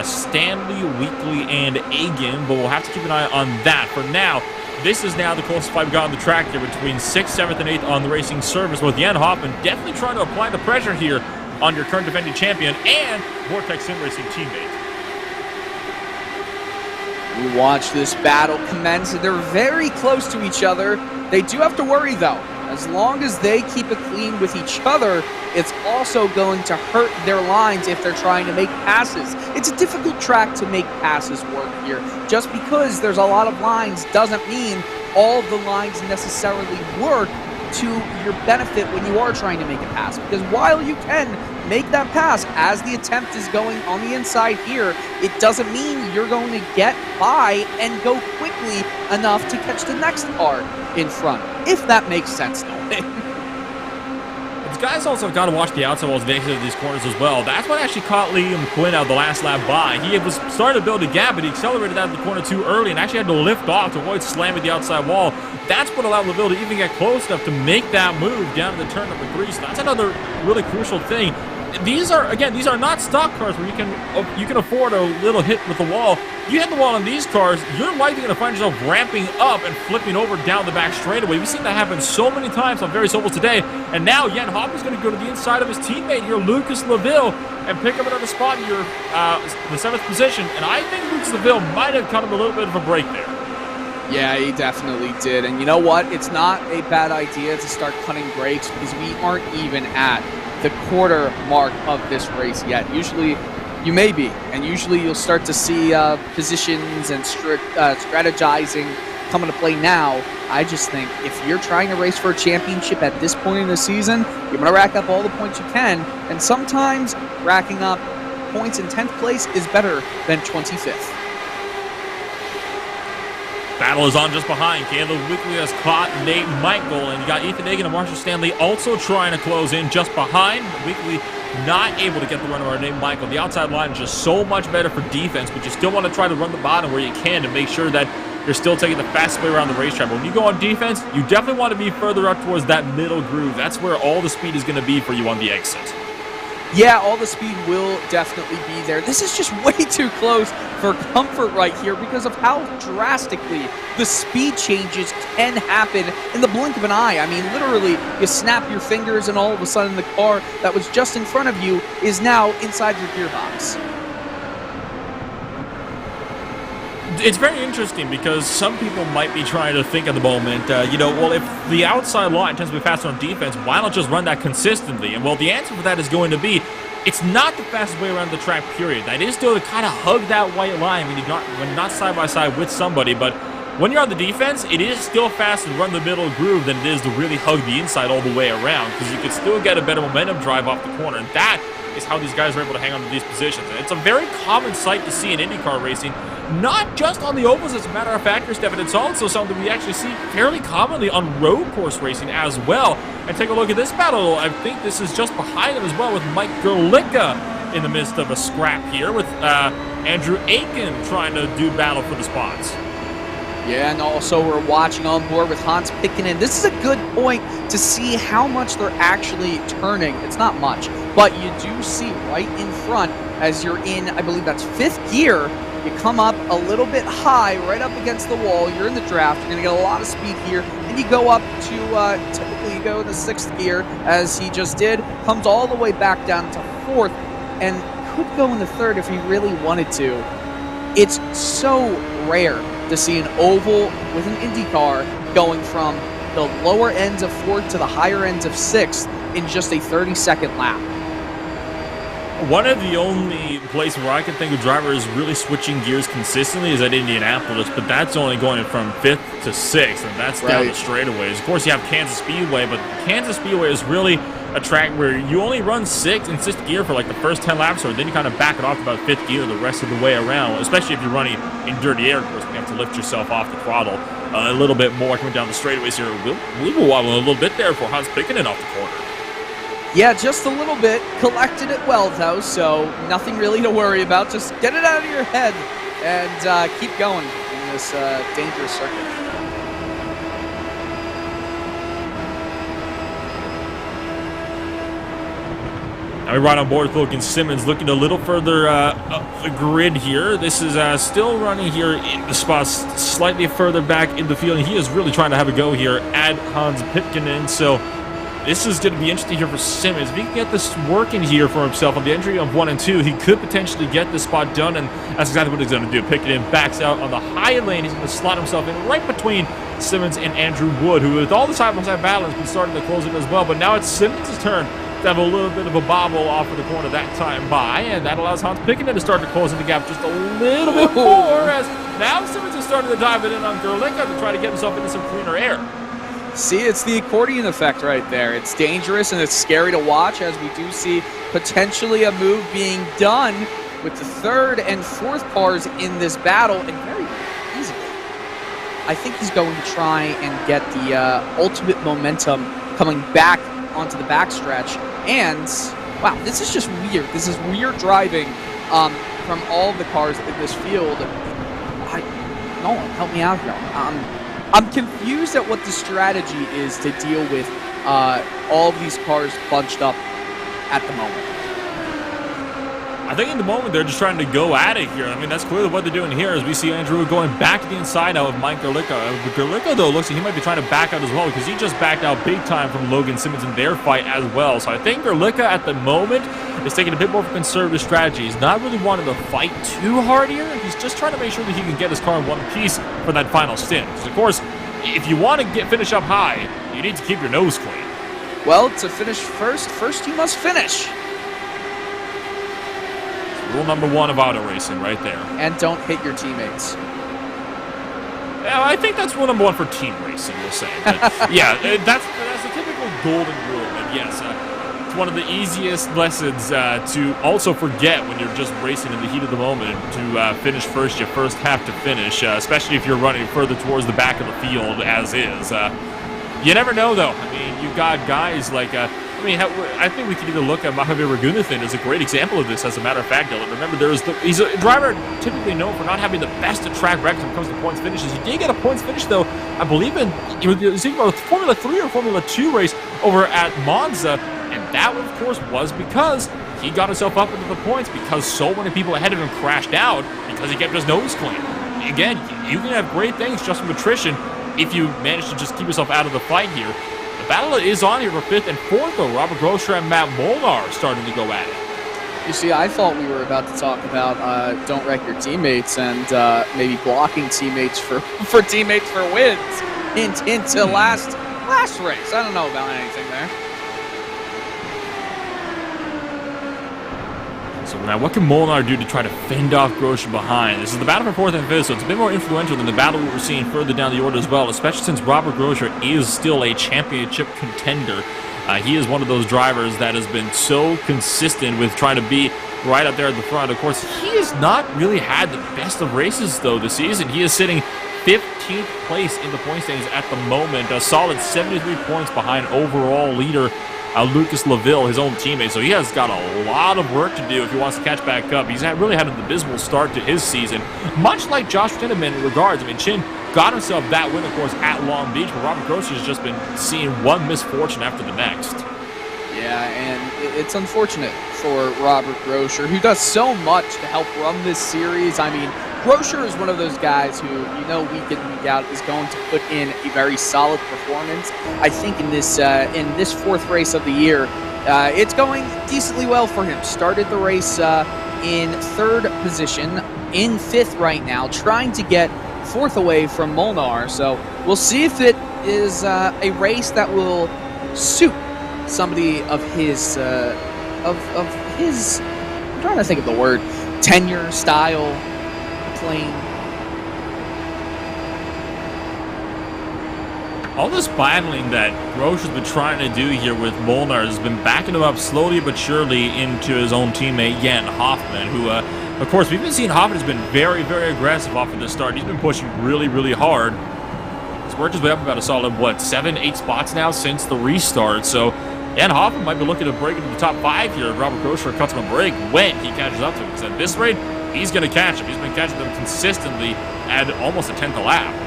Stanley, Weekly, and Agan, but we'll have to keep an eye on that. For now, this is now the closest fight we've got on the track here between 6th, 7th, and 8th on the racing service, with Jan Hoffman definitely trying to apply the pressure here on your current defending champion and Vortex Sim Racing teammate. We watch this battle commence, and they're very close to each other. They do have to worry, though. As long as they keep it clean with each other, it's also going to hurt their lines if they're trying to make passes. It's a difficult track to make passes work here. Just because there's a lot of lines doesn't mean all of the lines necessarily work to your benefit when you are trying to make a pass. Because while you can make that pass as the attempt is going on the inside here, it doesn't mean you're going to get by and go quickly enough to catch the next car in front, if that makes sense, though. These guys also have got to watch the outside walls they exit these corners as well. That's what actually caught Liam Quinn out the last lap by. He was starting to build a gap, but he accelerated out of the corner too early and actually had to lift off to avoid slamming the outside wall. That's what allowed LaVille to even get close enough to make that move down to the turn number 3. So that's another really crucial thing. These are not stock cars where you can afford a little hit with the wall. You hit the wall on these cars, you're likely going to find yourself ramping up and flipping over down the back straightaway. We've seen that happen so many times on various ovals today. And now Jan Hoffman's going to go to the inside of his teammate here, Lucas LaVille, and pick up another spot in your the 7th position. And I think Lucas LaVille might have cut him a little bit of a break there. Yeah, he definitely did. And you know what? It's not a bad idea to start cutting brakes because we aren't even at the quarter mark of this race yet. Usually you may be, and usually you'll start to see positions and strategizing come into play now. I just think if you're trying to race for a championship at this point in the season, you're going to rack up all the points you can, and sometimes racking up points in 10th place is better than 25th. Battle is on just behind. Caleb Weekly has caught Nate Michael, and you got Ethan Hagan and Marshall Stanley also trying to close in just behind. Weekly not able to get the run over Nate Michael. The outside line is just so much better for defense, but you still want to try to run the bottom where you can to make sure that you're still taking the fastest way around the racetrack. But when you go on defense, you definitely want to be further up towards that middle groove. That's where all the speed is going to be for you on the exit. Yeah, all the speed will definitely be there. This is just way too close for comfort right here because of how drastically the speed changes can happen in the blink of an eye. I mean, literally, you snap your fingers and all of a sudden the car that was just in front of you is now inside your gearbox. It's very interesting because some people might be trying to think at the moment, well, if the outside line tends to be faster on defense, why not just run that consistently? And well, the answer for that is going to be, it's not the fastest way around the track, period. That is still to kind of hug that white line when you're not side by side with somebody, but when you're on the defense, it is still faster to run the middle groove than it is to really hug the inside all the way around, because you can still get a better momentum drive off the corner, and that is how these guys are able to hang on to these positions. And it's a very common sight to see in IndyCar racing, not just on the ovals, as a matter of fact, Stefan, it's also something we actually see fairly commonly on road course racing as well. And take a look at this battle. I think this is just behind him as well, with Mike Gerlicka in the midst of a scrap here, with Andrew Aiken trying to do battle for the spots. Yeah, and also we're watching on board with Hans Pickenen. This is a good point to see how much they're actually turning. It's not much, But you do see right in front, as you're in, I believe that's 5th gear, you come up a little bit high, right up against the wall. You're in the draft. You're going to get a lot of speed here. And you go up to, typically you go in the 6th gear, as he just did. Comes all the way back down to 4th, and could go in the 3rd if he really wanted to. It's so rare to see an oval with an IndyCar going from the lower ends of 4th to the higher ends of 6th in just a 30-second lap. One of the only places where I can think of drivers really switching gears consistently is at Indianapolis, but that's only going from 5th to 6th, and that's down the straightaways. Of course, you have Kansas Speedway, but Kansas Speedway is really a track where you only run 6th and 6th gear for like the first 10 laps, or then you kind of back it off about 5th gear the rest of the way around, especially if you're running in dirty air. Of course, you have to lift yourself off the throttle a little bit more coming down the straightaways here. We will wobble a little bit there for Hans Pickenen off the corner. Yeah, just a little bit. Collected it well, though, so nothing really to worry about. Just get it out of your head and keep going in this dangerous circuit. Now we're right on board with Logan Simmons, looking a little further up the grid here. This is still running here in the spots slightly further back in the field, and he is really trying to have a go here at Hans Pickenen, so this is going to be interesting here for Simmons. If he can get this working here for himself on the entry of 1 and 2, he could potentially get this spot done, and that's exactly what he's going to do. Pickenen backs out on the high lane. He's going to slot himself in right between Simmons and Andrew Wood, who with all the side-by-side battle has been starting to close it as well. But now it's Simmons' turn to have a little bit of a bobble off of the corner that time by, and that allows Hans Pickenen to start to close in the gap just a little bit more, as now Simmons is starting to dive it in on Gerlicka to try to get himself into some cleaner air. See, it's the accordion effect right there. It's dangerous and it's scary to watch, as we do see potentially a move being done with the 3rd and 4th cars in this battle, and very easily. I think he's going to try and get the ultimate momentum coming back onto the backstretch. And, wow, this is just weird. This is weird driving from all of the cars in this field. Nolan, help me out here. I'm confused at what the strategy is to deal with all of these cars bunched up at the moment. I think in the moment they're just trying to go at it here. I mean, that's clearly what they're doing here, as we see Andrew going back to the inside now of Mike Gerlicka. Gerlicka, though, looks like he might be trying to back out as well, because he just backed out big time from Logan Simmons in their fight as well. So I think Gerlicka at the moment is taking a bit more of a conservative strategy. He's not really wanting to fight too hard here. He's just trying to make sure that he can get his car in one piece for that final stint. Because, of course, if you want to finish up high, you need to keep your nose clean. Well, to finish first you must finish. Rule number 1 of auto racing right there. And don't hit your teammates. Yeah, I think that's rule number 1 for team racing, we'll say. But yeah, that's a typical golden rule. And yes, it's one of the easiest lessons to also forget when you're just racing in the heat of the moment. To finish first, you first have to finish, especially if you're running further towards the back of the field, as is. You never know, though. I mean, you've got guys like... I think we could either look at Mahavir Raghunathan as a great example of this, as a matter of fact, Dylan. Remember, he's a driver typically known for not having the best of track records when it comes to points finishes. He did get a points finish, though, I believe it was either a Formula 3 or Formula 2 race over at Monza, and that, of course, was because he got himself up into the points because so many people ahead of him crashed out because he kept his nose clean. Again, you can have great things just from attrition if you manage to just keep yourself out of the fight here. The battle is on here for 5th and 4th, though. Robert Groscher and Matt Molnar starting to go at it. You see, I thought we were about to talk about don't wreck your teammates and maybe blocking teammates for teammates for wins. Into last race. I don't know about anything there. So now what can Molnar do to try to fend off Groscher behind? This is the battle for 4th and 5th, so it's a bit more influential than the battle we're seeing further down the order as well, especially since Robert Groscher is still a championship contender. He is one of those drivers that has been so consistent with trying to be right up there at the front. Of course, he has not really had the best of races, though, this season. He is sitting 15th place in the point standings at the moment, a solid 73 points behind overall leader Lucas Laville, his own teammate. So he has got a lot of work to do if he wants to catch back up. He's really had an abysmal start to his season, much like Josh Tinneman in regards. I mean, Chin got himself that win, of course, at Long Beach, but Robert Groscher has just been seeing one misfortune after the next. Yeah, and it's unfortunate for Robert Groscher, who does so much to help run this series. I mean, Groscher is one of those guys who, week in, week out, is going to put in a very solid performance. I think in this fourth race of the year, it's going decently well for him. Started the race in third position, in fifth right now, trying to get fourth away from Molnar. So we'll see if it is a race that will suit somebody of his, I'm trying to think of the word, tenure, style, playing. All this battling that Groscher's been trying to do here with Molnar has been backing him up slowly but surely into his own teammate, Jan Hoffman, who, of course, we've been seeing Hoffman has been very, very aggressive off of the start. He's been pushing really, really hard. He's worked his way up about a solid, 7-8 spots now since the restart. So Jan Hoffman might be looking to break into the top 5 here if Robert Groscher cuts him a break when he catches up to him. Because at this rate, he's going to catch him. He's been catching them consistently at almost a 10th a lap.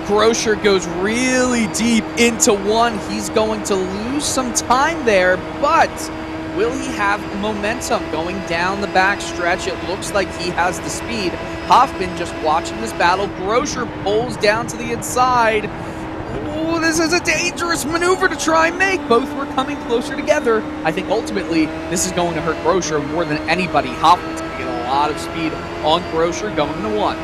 Groscher goes really deep into one. He's going to lose some time there, but will he have momentum going down the back stretch? It looks like he has the speed. Hoffman just watching this battle. Groscher pulls down to the inside. Oh, this is a dangerous maneuver to try and make. Both were coming closer together. I think ultimately this is going to hurt Groscher more than anybody. Hoffman's going to get a lot of speed on Groscher going to 1.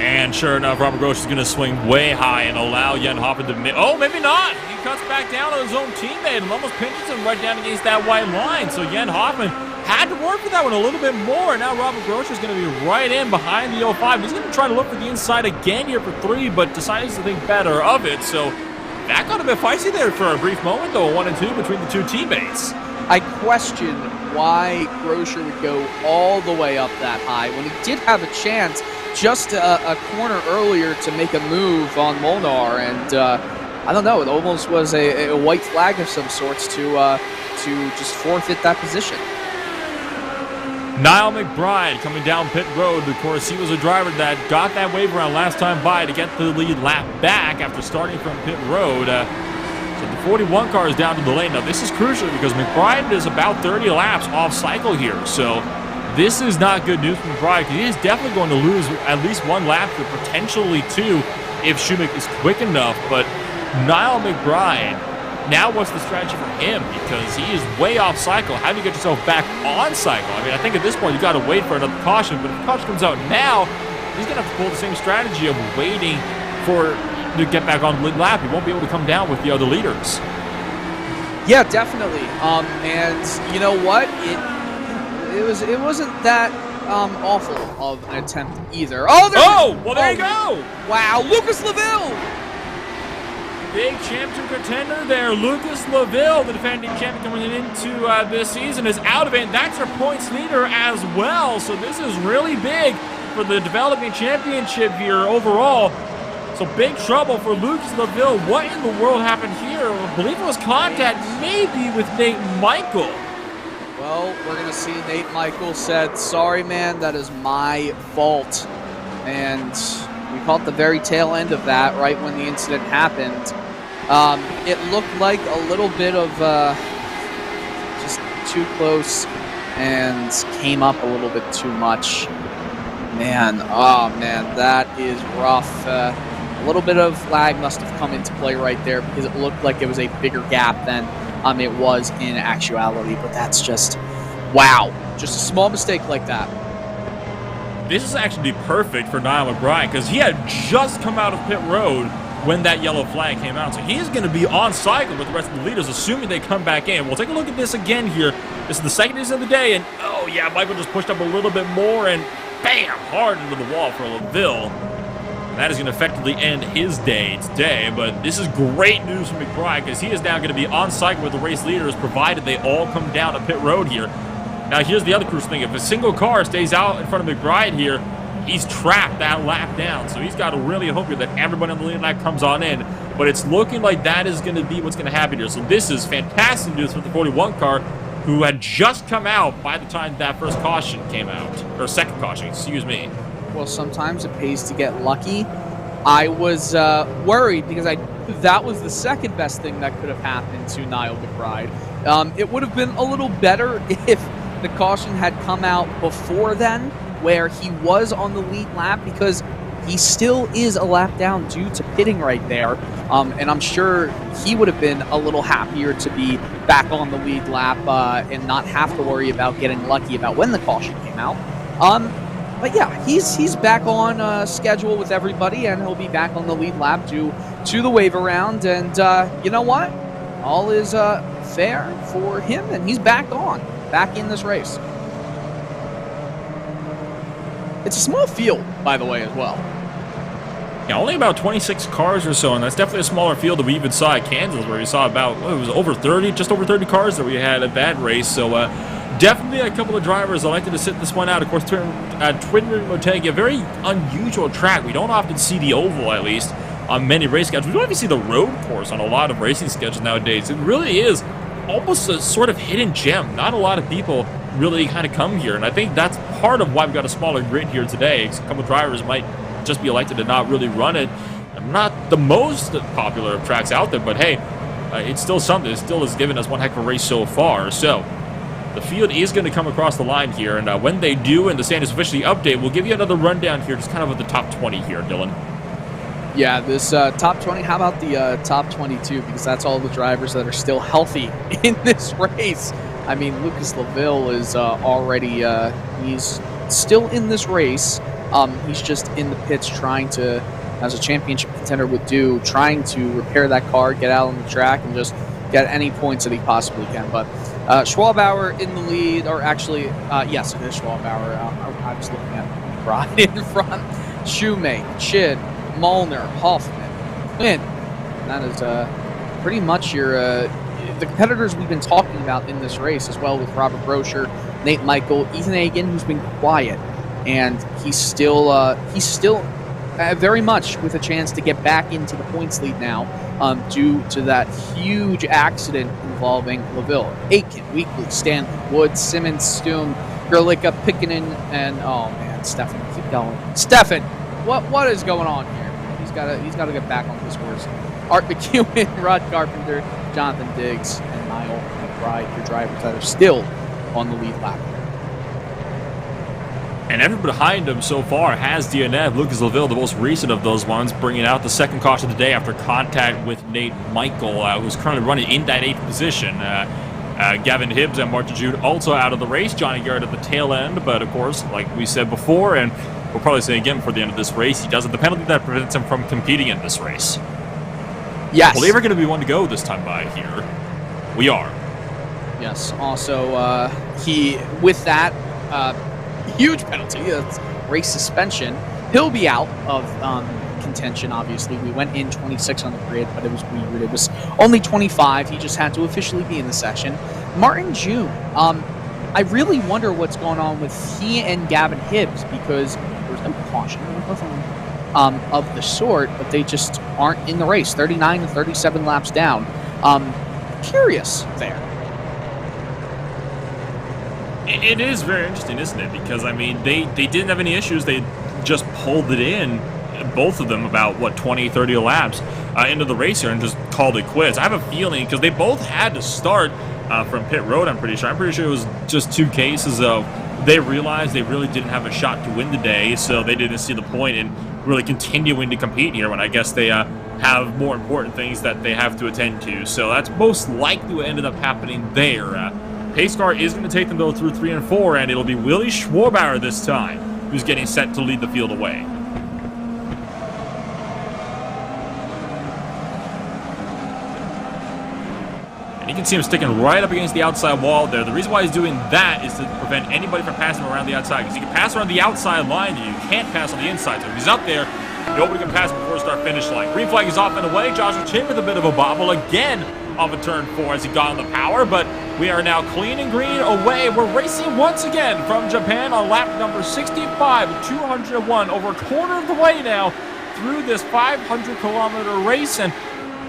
And sure enough, Robert Groscher is going to swing way high and allow Jan Hoffman to... Oh, maybe not. He cuts back down on his own teammate and almost pinches him right down against that white line. So Jan Hoffman had to work for that one a little bit more. Now Robert Groscher is going to be right in behind the 05. He's going to try to look for the inside again here for 3, but decides to think better of it. So that got a bit feisty there for a brief moment, though, 1 and 2 between the two teammates. I question why Groscher would go all the way up that high when he did have a chance just a corner earlier to make a move on Molnar, and I don't know, it almost was a white flag of some sorts to just forfeit that position. Niall McBride coming down pit road. Of course, he was a driver that got that wave around last time by to get the lead lap back after starting from pit road. So the 41 car is down to the lane. Now, this is crucial because McBride is about 30 laps off cycle here, so this is not good news for McBride because he is definitely going to lose at least 1 lap to potentially 2 if Schumacher is quick enough. But Niall McBride, now what's the strategy for him? Because he is way off cycle. How do you get yourself back on cycle? I mean, I think at this point you got to wait for another caution, but if the caution comes out now, he's going to have to pull the same strategy of waiting to get back on the lap. He won't be able to come down with the other leaders. Yeah, definitely. And you know what? It wasn't that awful of an attempt either. Well, there you go. Wow, Lucas Laville. Big championship contender there. Lucas Laville, the defending champion coming into this season, is out of it. And that's our points leader as well. So this is really big for the developing championship here overall. So big trouble for Lucas Laville. What in the world happened here? I believe it was contact maybe with Nate Michael. Well, we're going to see Nate Michael said, "Sorry, man, that is my fault." And we caught the very tail end of that right when the incident happened. It looked like a little bit of just too close and came up a little bit too much. Man, that is rough. A little bit of lag must have come into play right there because it looked like it was a bigger gap than it was in actuality. But that's just, wow, just a small mistake like that. This is actually perfect for Niall McBride because he had just come out of pit road when that yellow flag came out. So he is going to be on cycle with the rest of the leaders, assuming they come back in. We'll take a look at this again here. This is the second race of the day, and oh yeah, Michael just pushed up a little bit more, and bam, hard into the wall for Laville. And that is going to effectively end his day today, but this is great news for McBride because he is now going to be on cycle with the race leaders, provided they all come down to pit road here. Now, here's the other crucial thing. If a single car stays out in front of McBride here, he's trapped that lap down. So he's got to really hope here that everybody on the lead lap comes on in. But it's looking like that is going to be what's going to happen here. So this is fantastic news for the 41 car, who had just come out by the time that first caution came out. Or second caution, excuse me. Well, sometimes it pays to get lucky. I was worried because I that was the second best thing that could have happened to Niall McBride. It would have been a little better if the caution had come out before then, where he was on the lead lap, because he still is a lap down due to pitting right there. And I'm sure he would have been a little happier to be back on the lead lap and not have to worry about getting lucky about when the caution came out. But yeah, he's back on schedule with everybody, and he'll be back on the lead lap due to the wave around. And you know what? All is fair for him, and he's back in this race. It's a small field, by the way, as well. Yeah, only about 26 cars or so, and that's definitely a smaller field than we even saw at Kansas, where we saw about, it was over 30, just over 30 cars that we had at that race. So definitely a couple of drivers elected to sit this one out. Of course, Twin Ring Motegi, a very unusual track. We don't often see the oval, at least, on many race schedules. We don't even see the road course on a lot of racing schedules nowadays. It really is almost a sort of hidden gem. Not a lot of people really kind of come here, and I think that's part of why we've got a smaller grid here today. A couple of drivers might just be elected to not really run it. Not the most popular of tracks out there, but hey, it's still something. It still has given us one heck of a race so far. So the field is going to come across the line here, and when they do and the standings officially update, we'll give you another rundown here, just kind of of the top 20 here, Dylan. Yeah, this top 20, how about the top 22? Because that's all the drivers that are still healthy in this race. I mean, Lucas Laville is already, he's still in this race. He's just in the pits trying to, as a championship contender would do, trying to repair that car, get out on the track, and just get any points that he possibly can. But Schwabauer in the lead, or actually, yes, it is Schwabauer. I was looking at Rod in front. Shoemake, Chid, Molnar, Hoffman, Quinn. And that is pretty much your the competitors we've been talking about in this race, as well, with Robert Brosher, Nate Michael, Ethan Hagen, who's been quiet, and he's still very much with a chance to get back into the points lead now, due to that huge accident involving Laville, Aiken, Weekly, Stanley, Woods, Simmons, Stoom, Gerlicka, Pickenen, and oh man, Stefan, keep going, Stefan. What is going on here? He's got to get back on his horse. Art McEwen, Rod Carpenter, Jonathan Diggs, and Niall McBride, your drivers that are still on the lead lap. And everyone behind him so far has DNF. Lucas Laville, the most recent of those ones, bringing out the second caution of the day after contact with Nate Michael, who's currently running in that 8th position. Gavin Hibbs and Martin Jude also out of the race. Johnny Garrett at the tail end, but of course, like we said before, and we'll probably say again before the end of this race, he does have the penalty that prevents him from competing in this race. Yes. Well, they were going to be one to go this time by here. We are. Yes. Also, he, with that huge penalty, race suspension, he'll be out of contention, obviously. We went in 26 on the grid, but it was weird. It was only 25. He just had to officially be in the session. Martin June, I really wonder what's going on with he and Gavin Hibbs, because there's no caution of the sort, but they just aren't in the race. 39 to 37 laps down. Curious there. It is very interesting, isn't it? Because, I mean, they didn't have any issues. They just pulled it in, both of them, about, 20, 30 laps into the race here and just called it quits. I have a feeling, because they both had to start from pit road, I'm pretty sure. I'm pretty sure it was just two cases of they realized they really didn't have a shot to win the day, so they didn't see the point in really continuing to compete here when I guess they have more important things that they have to attend to. So that's most likely what ended up happening there. Pace car is going to take them, though, through 3 and 4, and it'll be Willie Schwabauer this time who's getting set to lead the field away. And you can see him sticking right up against the outside wall there. The reason why he's doing that is to prevent anybody from passing him around the outside, because you can pass around the outside line and you can't pass on the inside. So if he's up there, nobody can pass before the start-finish line. Green flag is off and away. Joshua Chin with a bit of a bobble again off of turn 4 as he got on the power, but we are now clean and green away. We're racing once again from Japan on lap number 65, 201, over a quarter of the way now through this 500-kilometer race, and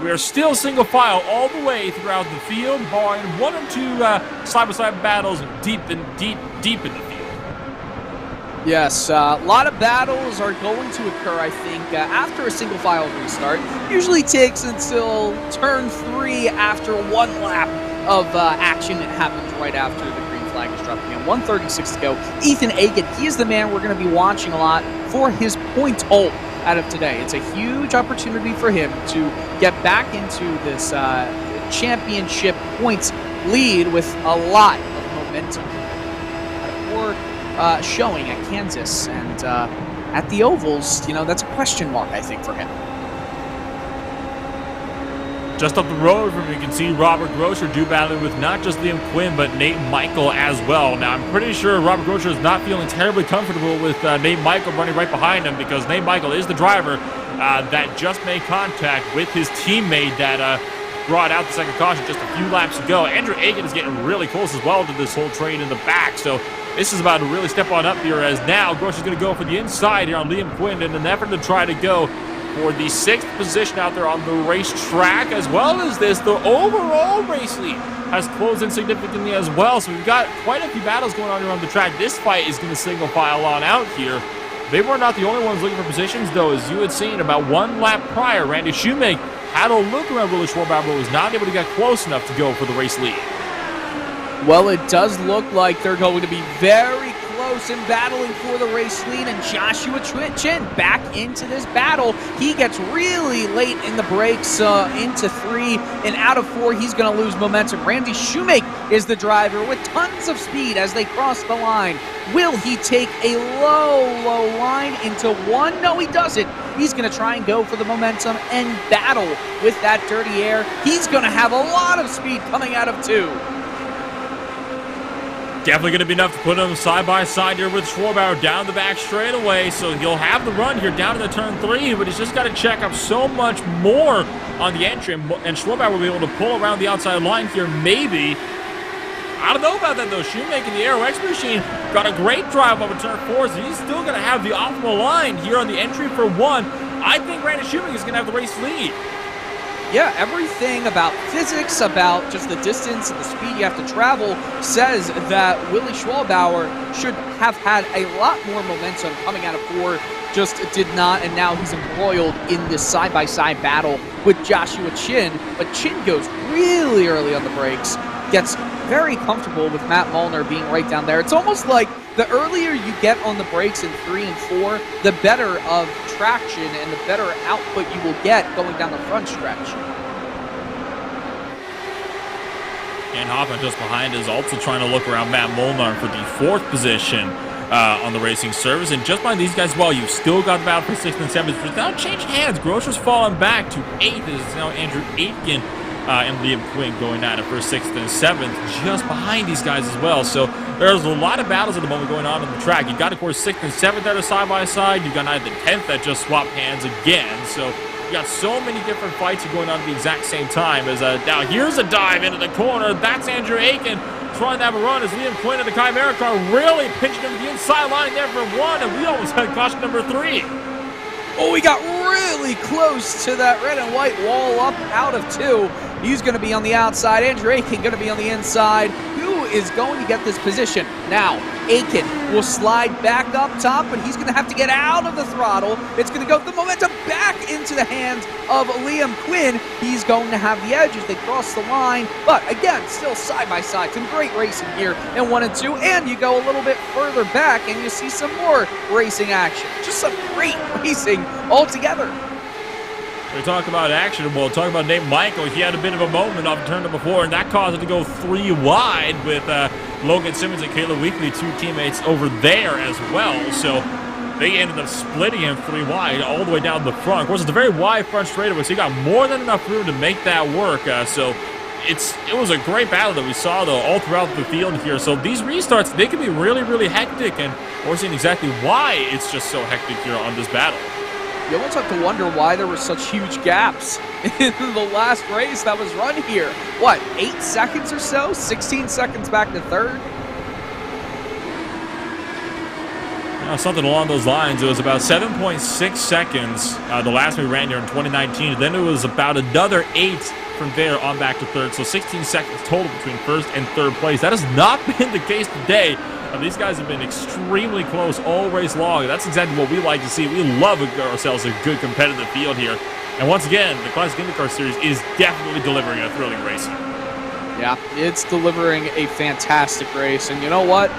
we are still single file all the way throughout the field, barring 1 or 2 side-by-side battles deep in the field. Yes, a lot of battles are going to occur, I think, after a single file restart. Usually takes until turn 3 after one lap of action. It happens right after the green flag is dropping in. 1:36 to go. Ethan Akin, he is the man we're going to be watching a lot for his point ult out of today. It's a huge opportunity for him to get back into this championship points lead with a lot of momentum. Or showing at Kansas, and at the ovals, that's a question mark, I think, for him. Just up the road from you can see Robert Grosher do battling with not just Liam Quinn, but Nate Michael as well. Now, I'm pretty sure Robert Grosher is not feeling terribly comfortable with Nate Michael running right behind him, because Nate Michael is the driver that just made contact with his teammate that brought out the second caution just a few laps ago. Andrew Akin is getting really close as well to this whole train in the back, so this is about to really step on up here, as now Grosher's going to go for the inside here on Liam Quinn in an effort to try to go for the 6th position out there on the racetrack. As well as this, the overall race lead has closed in significantly as well, so we've got quite a few battles going on here on the track. This fight is going to single file on out here. They were not the only ones looking for positions, though. As you had seen about one lap prior, Randy Shoemake had a look around Willie Schwarber, but was not able to get close enough to go for the race lead. Well, it does look like they're going to be very close in battling for the race lead, and Joshua Chin back into this battle. He gets really late in the brakes into 3, and out of 4, he's going to lose momentum. Randy Shoemake is the driver with tons of speed as they cross the line. Will he take a low line into 1? No, he doesn't. He's going to try and go for the momentum and battle with that dirty air. He's going to have a lot of speed coming out of 2. Definitely going to be enough to put him side by side here with Schwarber down the back straightaway. So he'll have the run here down to the turn 3, but he's just got to check up so much more on the entry, and Schwarber will be able to pull around the outside line here, maybe. I don't know about that, though. Shoemaking the Aero X Machine got a great drive over turn 4, so he's still going to have the optimal line here on the entry for 1. I think Randy Shoemaking is going to have the race lead. Yeah, everything about physics, about just the distance and the speed you have to travel, says that Willie Schwalbauer should have had a lot more momentum coming out of 4, just did not, and now he's embroiled in this side-by-side battle with Joshua Chin. But Chin goes really early on the brakes, gets very comfortable with Matt Molnar being right down there. It's almost like the earlier you get on the brakes in 3 and 4, the better of traction and the better output you will get going down the front stretch. And Hoffman just behind is also trying to look around Matt Molnar for the 4th position on the racing service. And just behind these guys as well, you've still got the battle for 6th and 7th. But now changed hands. Grosher's fallen back to 8th. This is now Andrew Aitken and Liam Quinn going at it for 6th and 7th, just behind these guys as well. So there's a lot of battles at the moment going on the track. You've got, of course, 6th and 7th that are side by side. You've got 9th and 10th that just swapped hands again. So you got so many different fights going on at the exact same time. As now here's a dive into the corner. That's Andrew Aitken trying to have a run as Liam Quinn and the Chimera car really pinching him to the inside line there for 1, and we almost had caution number 3. Oh, we got really close to that red and white wall up out of 2. He's going to be on the outside. Andrew Aitken going to be on the inside. Who is going to get this position? Now, Aitken will slide back up top, but he's going to have to get out of the throttle. It's going to go the momentum back into the hands of Liam Quinn. He's going to have the edge as they cross the line. But again, still side by side. Some great racing here in 1 and 2. And you go a little bit further back and you see some more racing action. Just some great racing altogether. We talk about action. We'll talk about Nate Michael. He had a bit of a moment off turn number 4, and that caused it to go 3 wide with Logan Simmons and Caleb Weekly, 2 teammates over there as well. So they ended up splitting him 3 wide all the way down the front. Of course, it's a very wide front straightaway, so he got more than enough room to make that work. So it was a great battle that we saw, though, all throughout the field here. So these restarts, they can be really, really hectic, and we're seeing exactly why it's just so hectic here on this battle. You almost have to wonder why there were such huge gaps in the last race that was run here. What, 8 seconds or so? 16 seconds back to 3rd? Something along those lines. It was about 7.6 seconds the last we ran here in 2019. Then it was about another 8 from there on back to 3rd. So 16 seconds total between 1st and 3rd place. That has not been the case today These guys have been extremely close all race long. That's exactly what we like to see. We love ourselves a good competitive field here. And once again, the Classic IndyCar Series is definitely delivering a thrilling race. Yeah, it's delivering a fantastic race. And you know what?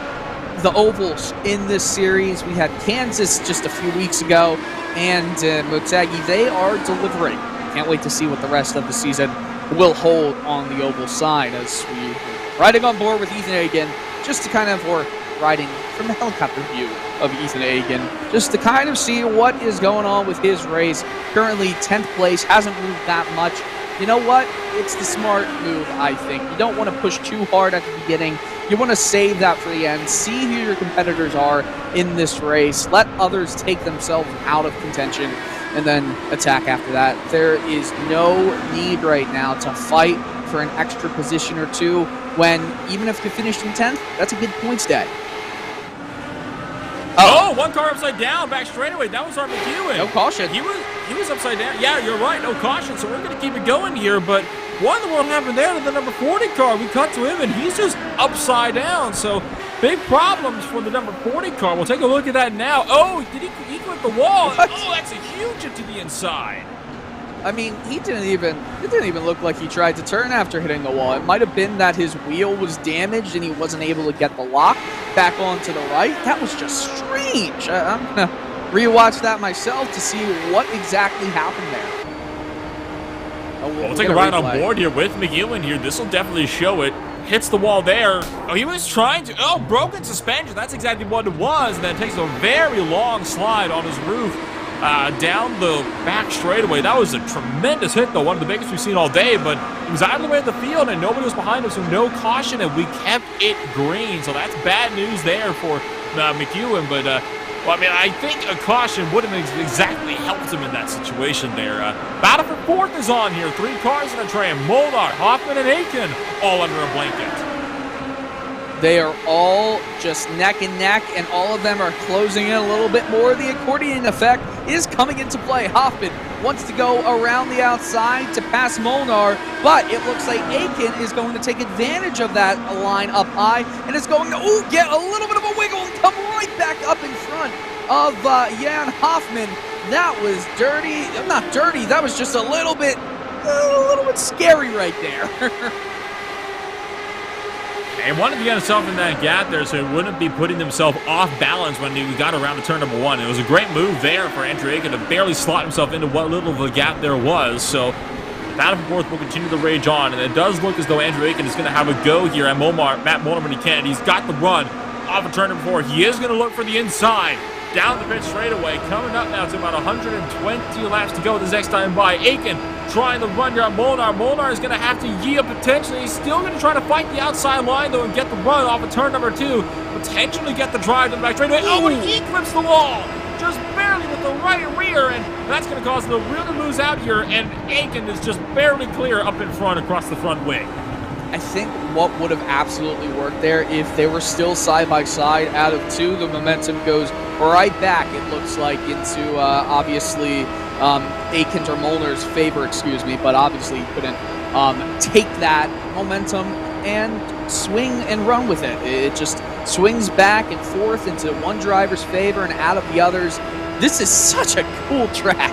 The ovals in this series, we had Kansas just a few weeks ago, and Motegi, they are delivering. Can't wait to see what the rest of the season will hold on the oval side as we riding on board with Ethan Hagen, just to kind of, or riding from the helicopter view of Ethan Hagen, just to kind of see what is going on with his race. Currently 10th place, hasn't moved that much. You know what? It's the smart move, I think. You don't want to push too hard at the beginning. You want to save that for the end. See who your competitors are in this race. Let others take themselves out of contention and then attack after that. There is no need right now to fight for an extra position or two when, even if you finished in 10th, that's a good points day. Oh, one car upside down, back straightaway. That was our McEwen. No caution. He was upside down. Yeah, you're right, no caution. So we're going to keep it going here. But what in the world happened there to the number 40 car? We cut to him, and he's just upside down. So big problems for the number 40 car. We'll take a look at that now. Oh, did he clip the wall? What? Oh, that's a huge hit to the inside. I mean, it didn't even look like he tried to turn after hitting the wall. It might have been that his wheel was damaged and he wasn't able to get the lock back onto the right. That was just strange. I'm going to rewatch that myself to see what exactly happened there. We'll take a ride on board here with McEwen here. This will definitely show it. Hits the wall there. Oh, he was trying to... Oh, broken suspension. That's exactly what it was. And then takes a very long slide on his roof. Down the back straightaway. That was a tremendous hit, though. One of the biggest we've seen all day, but he was out of the way of the field, and nobody was behind him, so no caution, and we kept it green. So that's bad news there for McEwen, but, well, I mean, I think a caution wouldn't have exactly helped him in that situation there. Battle for fourth is on here. 3 cars in a tram. Molnar, Hoffman, and Aiken all under a blanket. They are all just neck and neck, and all of them are closing in a little bit more. The accordion effect is coming into play. Hoffman wants to go around the outside to pass Molnar, but it looks like Aiken is going to take advantage of that line up high, and is going to get a little bit of a wiggle and come right back up in front of Jan Hoffman. That was dirty. Not dirty. That was just a little bit scary right there. And wanted to get himself in that gap there so he wouldn't be putting himself off balance when he got around to turn number 1. It was a great move there for Andrew Aiken to barely slot himself into what little of a gap there was. So battle for fourth will continue to rage on, and it does look as though Andrew Aiken is going to have a go here at Matt Molnar when he can. He's got the run off of turn number 4. He is going to look for the inside. Down the pit straightaway, coming up now to about 120 laps to go this next time by. Aiken trying to run here on Molnar. Molnar is going to have to yield potentially. He's still going to try to fight the outside line, though, and get the run off of turn number 2. Potentially get the drive to the back straightaway. Oh, but he clips the wall! Just barely with the right rear, and that's going to cause the wheel to lose out here, and Aiken is just barely clear up in front across the front wing. I think what would have absolutely worked there, if they were still side by side out of 2, the momentum goes right back, it looks like, into obviously Aiken's or Molnar's favor, but obviously he couldn't take that momentum and swing and run with it. It just swings back and forth into one driver's favor and out of the others. This is such a cool track.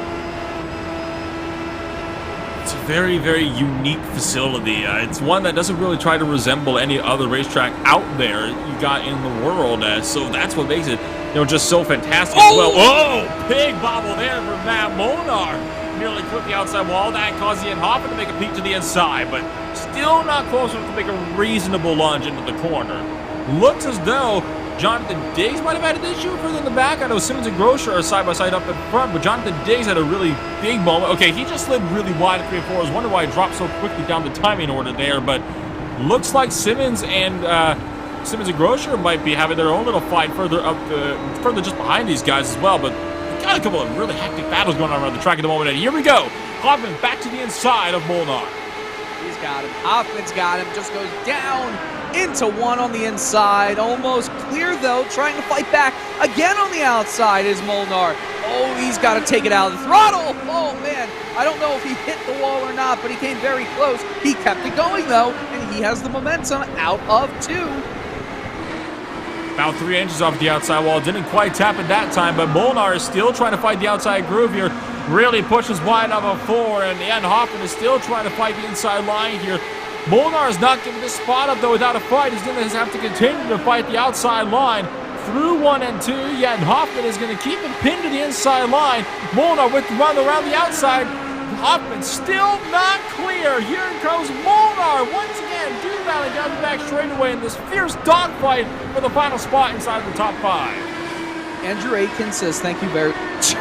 It's a very, very unique facility. It's one that doesn't really try to resemble any other racetrack out there you got in the world. So that's what makes it, just so fantastic as well. Oh, big bobble there for Matt Molnar. Nearly clipped the outside wall. That caused Ian Hoffman to make a peek to the inside, but still not close enough to make a reasonable lunge into the corner. Looks as though Jonathan Diggs might have had an issue further in the back. I know Simmons and Groscher are side by side up in front, but Jonathan Diggs had a really big moment. Okay, he just slid really wide at 3 and 4. I was wondering why he dropped so quickly down the timing order there, but looks like Simmons and Groscher might be having their own little fight further just behind these guys as well. But we got a couple of really hectic battles going on around the track at the moment. And here we go. Hoffman back to the inside of Molnar. He's got him. Hoffman's got him. Just goes down into 1 on the inside. Almost clear, though. Trying to fight back. Again on the outside is Molnar. Oh, he's got to take it out of the throttle. Oh, man. I don't know if he hit the wall or not, but he came very close. He kept it going, though, and he has the momentum out of 2. About 3 inches off the outside wall. Didn't quite tap it that time, but Molnar is still trying to fight the outside groove here. Really pushes wide of a 4, and Jan Hoffman is still trying to fight the inside line here. Molnar is not giving this spot up, though, without a fight. He's going to have to continue to fight the outside line through 1 and 2. Jan Hoffman is going to keep it pinned to the inside line. Molnar with the run around the outside. Hoffman still not clear. Here comes Molnar once again, dude-battling down the back straightaway in this fierce dogfight for the final spot inside of the top 5. Andrew Aiken says thank you very much.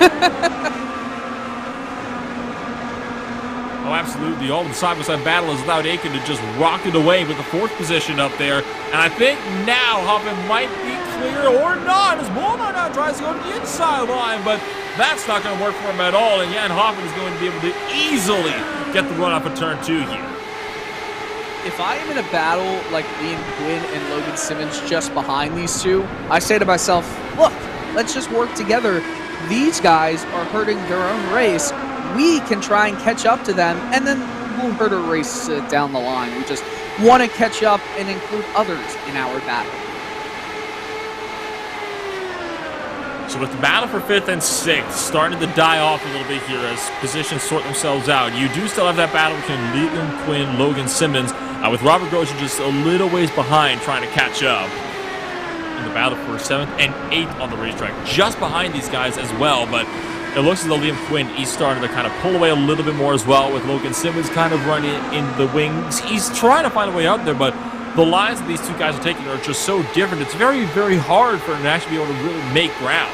Oh, absolutely. All the side-by-side battle is without Aiken to just rock it away with the 4th position up there. And I think now Hoffman might be clear or not, as Molnar now tries to go to the inside line, but that's not going to work for him at all, and Jan Hoffman is going to be able to easily get the run off of turn 2 here. If I am in a battle like Liam Quinn and Logan Simmons just behind these two, I say to myself, look, let's just work together. These guys are hurting their own race. We can try and catch up to them, and then we'll hurt a race down the line. We just want to catch up and include others in our battle. So with the battle for 5th and 6th starting to die off a little bit here as positions sort themselves out, you do still have that battle between Liam Quinn, Logan Simmons, with Robert Grosjean just a little ways behind trying to catch up. In the battle for 7th and 8th on the racetrack, just behind these guys as well, but it looks as though Liam Quinn, he's starting to kind of pull away a little bit more as well, with Logan Simmons kind of running in the wings. He's trying to find a way out there, but the lines that these two guys are taking are just so different. It's very, very hard for him to actually be able to really make ground.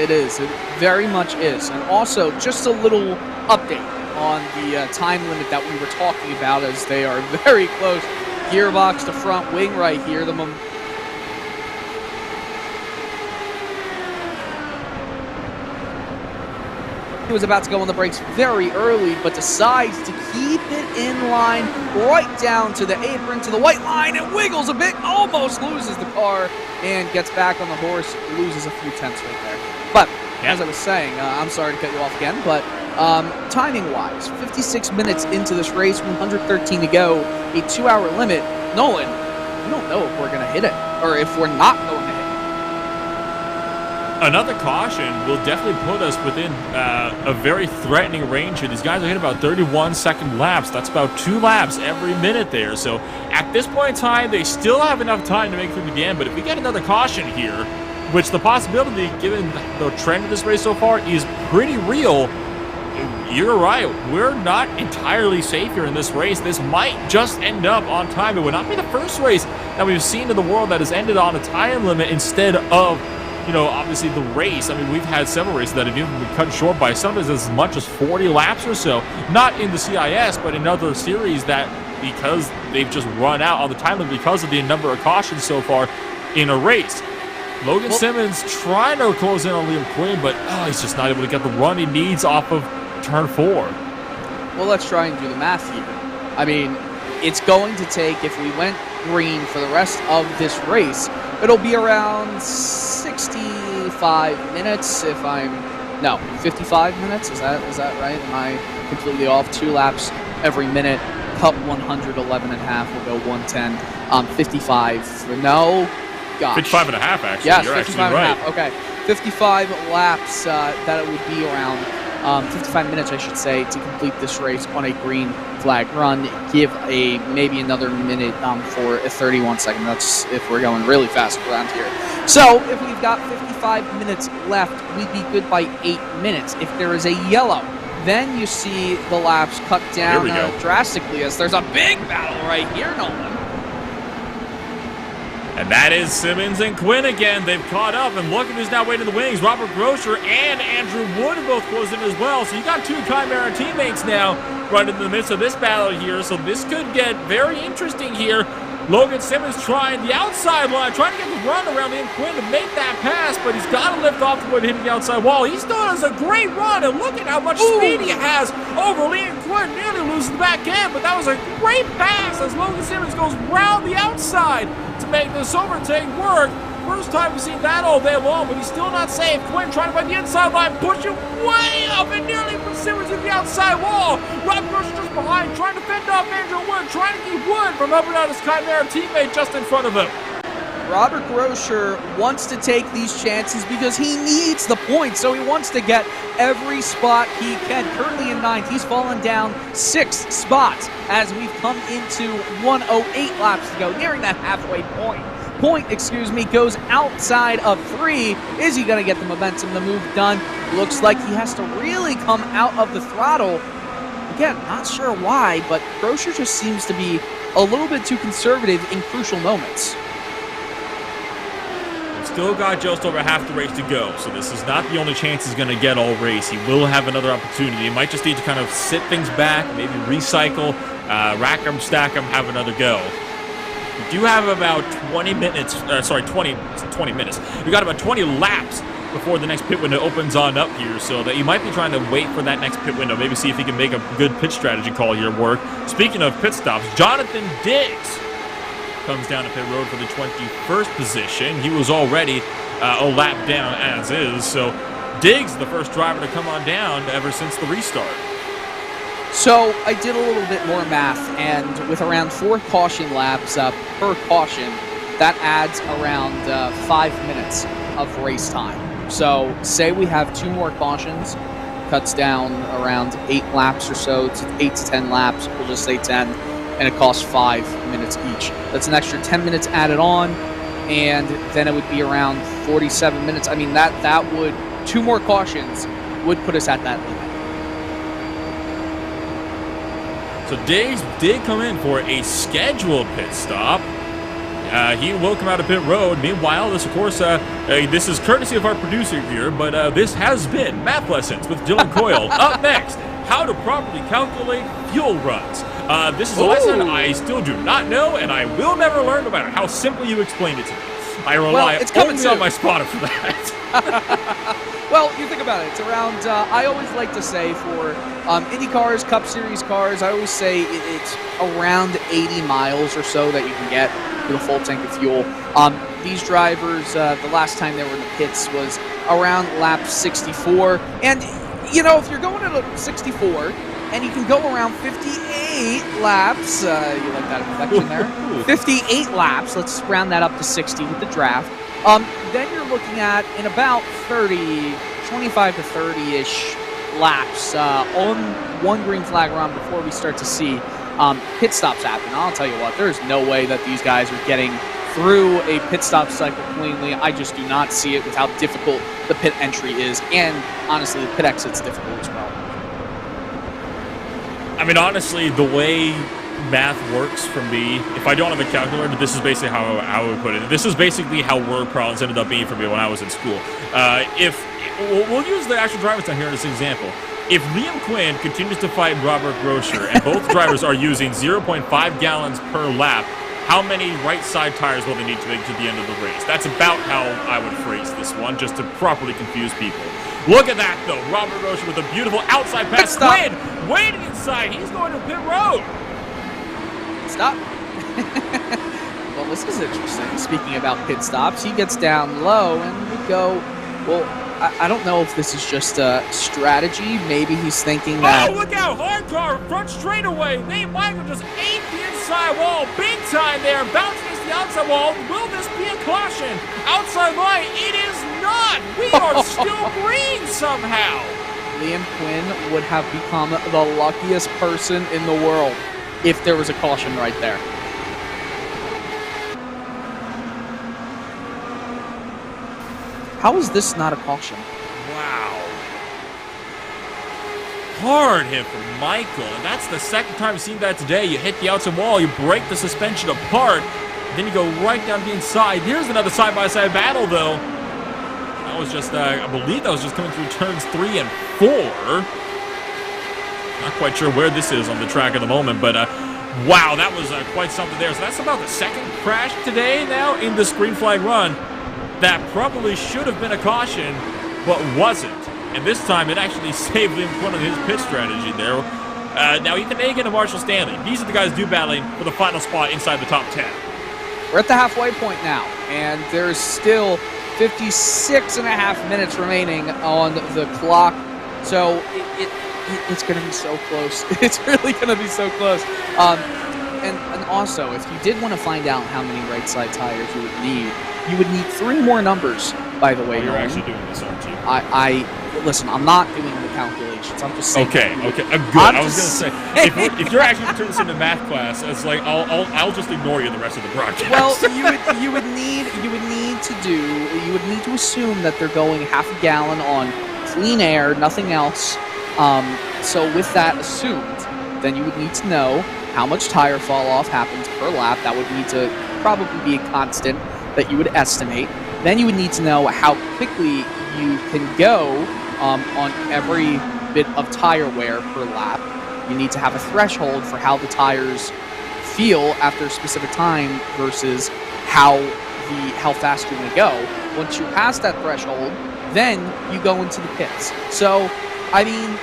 It is. It very much is. And also, just a little update on the time limit that we were talking about, as they are very close. Gearbox to front wing right here. He was about to go on the brakes very early, but decides to keep it in line right down to the apron, to the white line, and wiggles a bit, almost loses the car, and gets back on the horse, loses a few tenths right there. But, as I was saying, I'm sorry to cut you off again, but timing-wise, 56 minutes into this race, 113 to go, a 2-hour limit. Nolan, we don't know if we're going to hit it, or if we're not going to hit it. Another caution will definitely put us within a very threatening range here. These guys are hitting about 31-second laps. That's about 2 laps every minute there. So at this point in time, they still have enough time to make it through to the end. But if we get another caution here, which the possibility, given the trend of this race so far, is pretty real, you're right. We're not entirely safe here in this race. This might just end up on time. It would not be the first race that we've seen in the world that has ended on a time limit instead of, you know, obviously the race. I mean, we've had several races that have even been cut short by sometimes as much as 40 laps or so. Not in the CIS, but in other series that, because they've just run out on the time limit because of the number of cautions so far in a race. Logan Simmons trying to close in on Liam Quinn, but he's just not able to get the run he needs off of turn 4. Well, let's try and do the math here. I mean, it's going to take, if we went green for the rest of this race, it'll be around 65 minutes if I'm... No, 55 minutes? Is that right? Am I completely off? 2 laps every minute. Cup 111.5 will go 110. 55. No. Gosh. 55 and a half, actually. Yes, you're 55 actually and right. a half. Okay. 55 laps that it would be around. 55 minutes, I should say, to complete this race on a green flag run. Give maybe another minute for a 31 second. That's if we're going really fast around here. So if we've got 55 minutes left, we'd be good by 8 minutes. If there is a yellow, then you see the laps cut down drastically, as there's a big battle right here, Nolan. And that is Simmons and Quinn again. They've caught up, and look at who's now waiting in the wings. Robert Grosjean and Andrew Wood have both closed in as well. So you got 2 Chimera teammates now right in the midst of this battle here. So this could get very interesting here. Logan Simmons trying the outside line, trying to get the run around Liam Quinn to make that pass, but he's got to lift off the wood hitting the outside wall. He still has a great run, and look at how much speed he has over Liam Quinn, nearly losing the back end, but that was a great pass as Logan Simmons goes round the outside to make this overtake work. First time we've seen that all day long, but he's still not safe. Quinn trying to find the inside line, pushing way up and nearly put Simmons in the outside wall. Rob Grosjean just behind, trying to fend off Andrew Wood, trying to keep Wood from helping out his Chimera teammate just in front of him. Robert Groscher wants to take these chances because he needs the points, so he wants to get every spot he can. Currently in 9th, he's fallen down 6 spots as we've come into 108 laps to go, nearing that halfway point. Goes outside of 3. Is he going to get the momentum, the move done? Looks like he has to really come out of the throttle. Again, not sure why, but Groscher just seems to be a little bit too conservative in crucial moments. Still got just over half the race to go, so this is not the only chance he's going to get all race. He will have another opportunity. He might just need to kind of sit things back, maybe recycle, rack them, stack them, have another go. We do have about 20 minutes, 20 minutes. We got about 20 laps before the next pit window opens on up here, so that you might be trying to wait for that next pit window, maybe see if he can make a good pit strategy call here work. Speaking of pit stops, Jonathan Diggs comes down to pit road for the 21st position. He was already a lap down as is, so Diggs, the first driver to come on down ever since the restart. So I did a little bit more math, and with around 4 caution laps per caution, that adds around 5 minutes of race time. So say we have 2 more cautions, cuts down around 8 laps or so, to 8 to 10 laps, we'll just say 10, and it costs 5 minutes each. That's an extra 10 minutes added on, and then it would be around 47 minutes. I mean, that would, 2 more cautions would put us at that limit. So Diggs did come in for a scheduled pit stop. He will come out of pit road. Meanwhile, this, of course, this is courtesy of our producer here, but this has been Math Lessons with Dylan Coyle. Up next, how to properly calculate fuel runs. This is a lesson I still do not know, and I will never learn no matter how simply you explain it to me. I rely only on my spotter for that. Well, you think about it. It's around, I always like to say for IndyCars, Cup Series cars, I always say it's around 80 miles or so that you can get with a full tank of fuel. These drivers, the last time they were in the pits was around lap 64. And, you know, if you're going at 64 and you can go around 58 laps, you like that inflection there? 58 laps, let's round that up to 60 with the draft. Then you're looking at in about 25 to 30-ish laps on one green flag run before we start to see pit stops happen. I'll tell you what, there's no way that these guys are getting through a pit stop cycle cleanly. I just do not see it with how difficult the pit entry is, and honestly, the pit exit's difficult as well. I mean, honestly, the way math works for me, if I don't have a calculator, this is basically how I would put it. This is basically how word problems ended up being for me when I was in school. We'll use the actual drivers down here as an example. If Liam Quinn continues to fight Robert Groscher and both drivers are using 0.5 gallons per lap, how many right side tires will they need to make to the end of the race? That's about how I would phrase this one, just to properly confuse people. Look at that, though. Robert Groscher with a beautiful outside pass. Quinn waiting inside. He's going to pit road. Stop. Well, this is interesting. Speaking about pit stops, he gets down low, and we go, well, I don't know if this is just a strategy. Maybe he's thinking that... Oh, look out! Hard car, front straightaway. Nate Michael just ate the inside wall. Big time there. Bouncing against the outside wall. Will this be a caution? Outside line. It is not. We are still green somehow. Liam Quinn would have become the luckiest person in the world if there was a caution right there. How is this not a caution? Wow. Hard hit from Michael, and that's the second time I've seen that today. You hit the outside wall, you break the suspension apart, then you go right down the inside. Here's another side-by-side battle, though. That was just, I believe that was just coming through turns 3 and 4. Not quite sure where this is on the track at the moment, but wow, that was quite something there. So that's about the second crash today now in this green flag run. That probably should have been a caution, but wasn't. And this time, it actually saved Liam Quinn on his pit strategy there. Now, Ethan Hagan and Marshall Stanley, these are the guys battling for the final spot inside the top 10. We're at the halfway point now, and there's still 56 and a half minutes remaining on the clock. So it's going to be so close. It's really going to be so close. and also, if you did want to find out how many right side tires you would need 3 more numbers, by the way. You're actually doing this, aren't you? Listen, I'm not doing the calculations. I'm just saying. Okay, good. I was gonna say, if you're actually turning this into math class, it's like I'll just ignore you the rest of the broadcast. Well, you would need to assume that they're going half a gallon on clean air, nothing else. So with that assumed, then you would need to know how much tire fall off happens per lap. That would need to probably be a constant that you would estimate. Then you would need to know how quickly you can go on every bit of tire wear per lap. You need to have a threshold for how the tires feel after a specific time versus how fast you're going to go. Once you pass that threshold, then you go into the pits. So, I mean,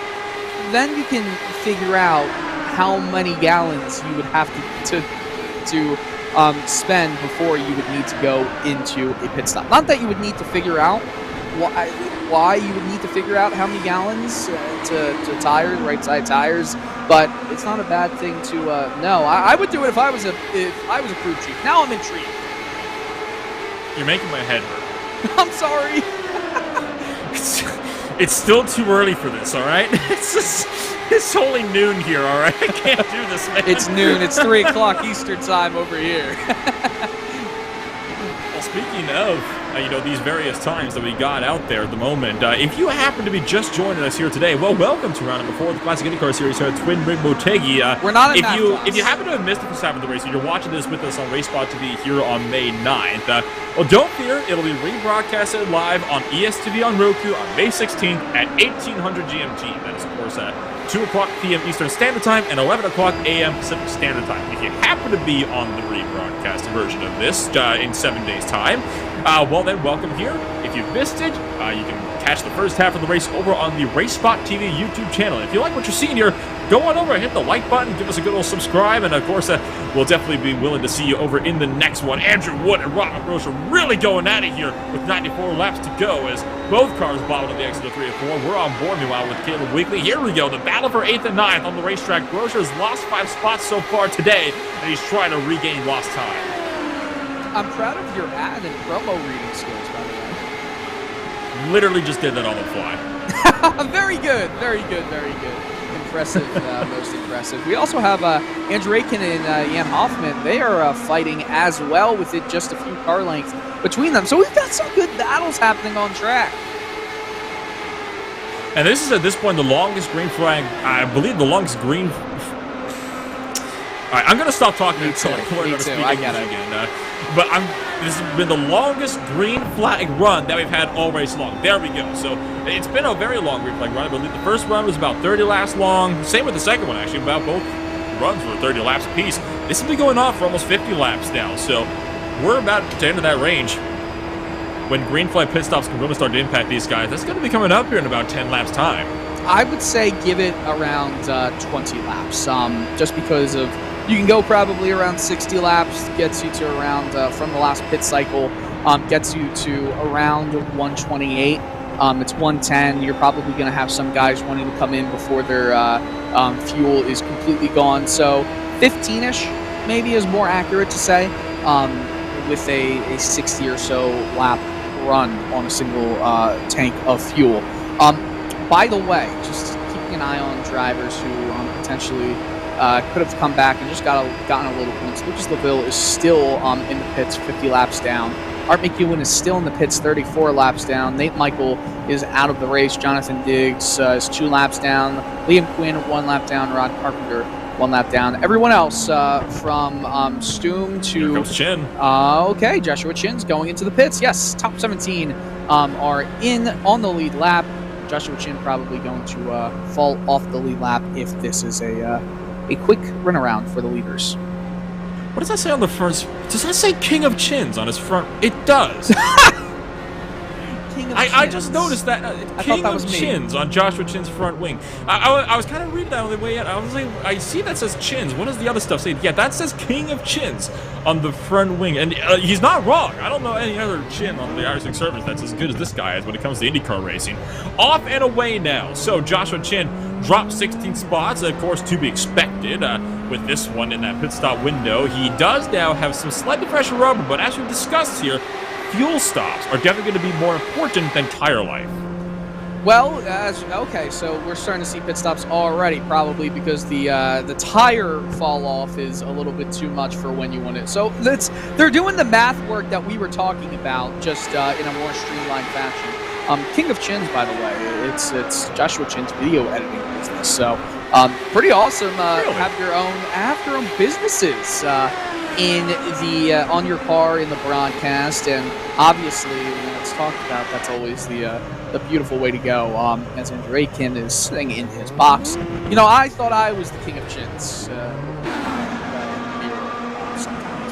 then you can figure out how many gallons you would have to spend before you would need to go into a pit stop. Not that you would need to figure out why you would need to figure out how many gallons to tires, right side tires, but it's not a bad thing to know. I would do it if I was a crew chief. Now I'm intrigued. You're making my head hurt. I'm sorry. It's still too early for this, all right? It's only noon here, all right? I can't do this, man. It's noon. It's 3 o'clock Eastern time over here. Well, speaking of, these various times that we got out there at the moment, if you happen to be just joining us here today, well, welcome to round number 4 of the Classic IndyCar Series here at Twin Ring Motegi. We're not in if you happen to have missed the first half of the race, and you're watching this with us on RaceSpotTV here on May 9th, well, don't fear, it'll be rebroadcasted live on ESTV on Roku on May 16th at 1800 GMT. That is, of course, at 2 o'clock p.m. Eastern Standard Time and 11 o'clock a.m. Pacific Standard Time. If you happen to be on the rebroadcast version of this in 7 days' time, well then, welcome here. If you've missed it, you can catch the first half of the race over on the RaceSpotTV YouTube channel. If you like what you're seeing here, go on over and hit the like button, give us a good old subscribe, and of course, we'll definitely be willing to see you over in the next one. Andrew Wood and Robert Gross are really going at it here with 94 laps to go as both cars bottom of the exit of 3 and 4. We're on board meanwhile with Caleb Weekly. Here we go, the battle for 8th and 9th on the racetrack. Grosjean's lost 5 spots so far today, and he's trying to regain lost time. I'm proud of your ad and promo reading skills, by the way. Literally just did that on the fly. Very good, very good, very good. Impressive, most impressive. We also have Andrew Aiken and Jan Hoffman. They are fighting as well with it just a few car lengths between them. So we've got some good battles happening on track. And this is, at this point, the longest green flag, I believe the longest green... All right, I'm going to stop talking until I learn how to speak English again. But this has been the longest green flag run that we've had all race long. There we go. So it's been a very long green flag run. I believe the first run was about 30 laps long. Same with the second one, actually. About both runs were 30 laps apiece. This will be going off for almost 50 laps now. So we're about to enter that range. When green flag pit stops can really start to impact these guys, that's going to be coming up here in about 10 laps time. I would say give it around 20 laps, just because of you can go probably around 60 laps, gets you to around from the last pit cycle, gets you to around 128. It's 110. You're probably going to have some guys wanting to come in before their fuel is completely gone. So 15-ish maybe is more accurate to say, with a 60 or so lap run on a single tank of fuel. By the way, just keeping an eye on drivers who potentially could have come back and just gotten a little glimpse. Lucas LaVille is still in the pits, 50 laps down. Art McEwen is still in the pits, 34 laps down. Nate Michael is out of the race. Jonathan Diggs is 2 laps down. Liam Quinn, 1 lap down. Rod Carpenter, 1 lap down. Everyone else from Stoom to... Here comes Chin. Okay, Joshua Chin's going into the pits. Yes, top 17 are in on the lead lap. Joshua Chin probably going to fall off the lead lap if this is a quick runaround for the leaders. What does that say on the front? Does that say King of Chins on his front? It does. King King of I Chins. just noticed that I King thought that of was me. Chins on Joshua Chin's front wing. I was kind of reading that on the way in. I was like, I see that says Chins. What does the other stuff say? Yeah, that says King of Chins on the front wing, and he's not wrong. I don't know any other Chin on the iRacing service that's as good as this guy is when it comes to IndyCar racing. Off and away now. So Joshua Chin dropped 16 spots, of course, to be expected with this one in that pit stop window. He does now have some slightly fresher rubber, but as we've discussed here, fuel stops are definitely going to be more important than tire life. Well, okay, so we're starting to see pit stops already, probably because the tire fall off is a little bit too much for when you want it. So they're doing the math work that we were talking about, just in a more streamlined fashion. King of Chins, by the way, it's Joshua Chin's video editing business. So pretty awesome. Really? Have your own businesses in the on your car in the broadcast, and obviously when it's talked about, that's always the beautiful way to go. As Andrew Aiken is sitting in his box, you know, I thought I was the King of Chins sometimes,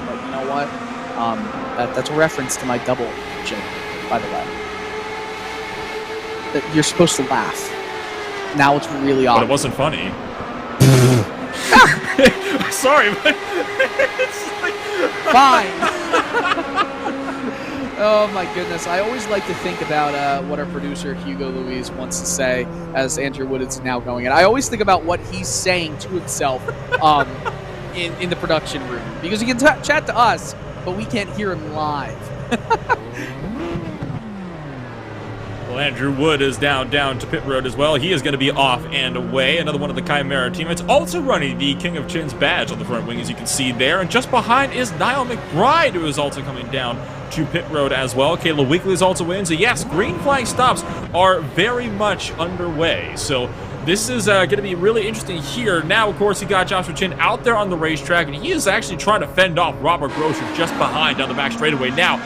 but you know what? That's a reference to my double chin, by the way. That you're supposed to laugh. Now it's really But awkward. it wasn't funny. Sorry, but it's like... Fine. Oh my goodness. I always like to think about what our producer Hugo Luis wants to say as Andrew Wood is now going in. I always think about what he's saying to himself in the production room, because he can chat to us, but we can't hear him live. Well, Andrew Wood is down to pit road as well. He is going to be off and away. Another one of the Chimera teammates also running the King of Chins badge on the front wing, as you can see there. And just behind is Niall McBride, who is also coming down to pit road as well. Caleb Weekly is also in. So yes, green flag stops are very much underway. So this is going to be really interesting here. Now, of course, you got Joshua Chin out there on the racetrack, and he is actually trying to fend off Robert Grosser just behind down the back straightaway. Now,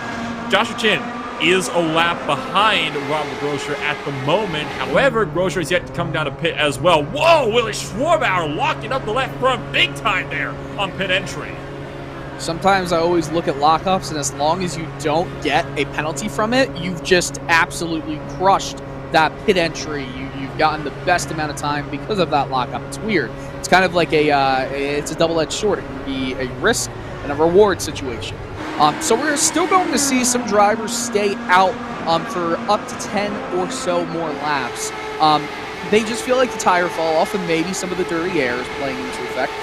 Joshua Chin is a lap behind Robert Grosser at the moment. However, Grosser is yet to come down to pit as well. Whoa, Willie Schwarbauer locking up the left front big time there on pit entry. Sometimes I always look at lockups, and as long as you don't get a penalty from it, you've just absolutely crushed that pit entry. You've gotten the best amount of time because of that lockup. It's weird. It's kind of like it's a double-edged sword. It can be a risk and a reward situation. So we're still going to see some drivers stay out for up to 10 or so more laps. They just feel like the tire fall off, and maybe some of the dirty air is playing into effect.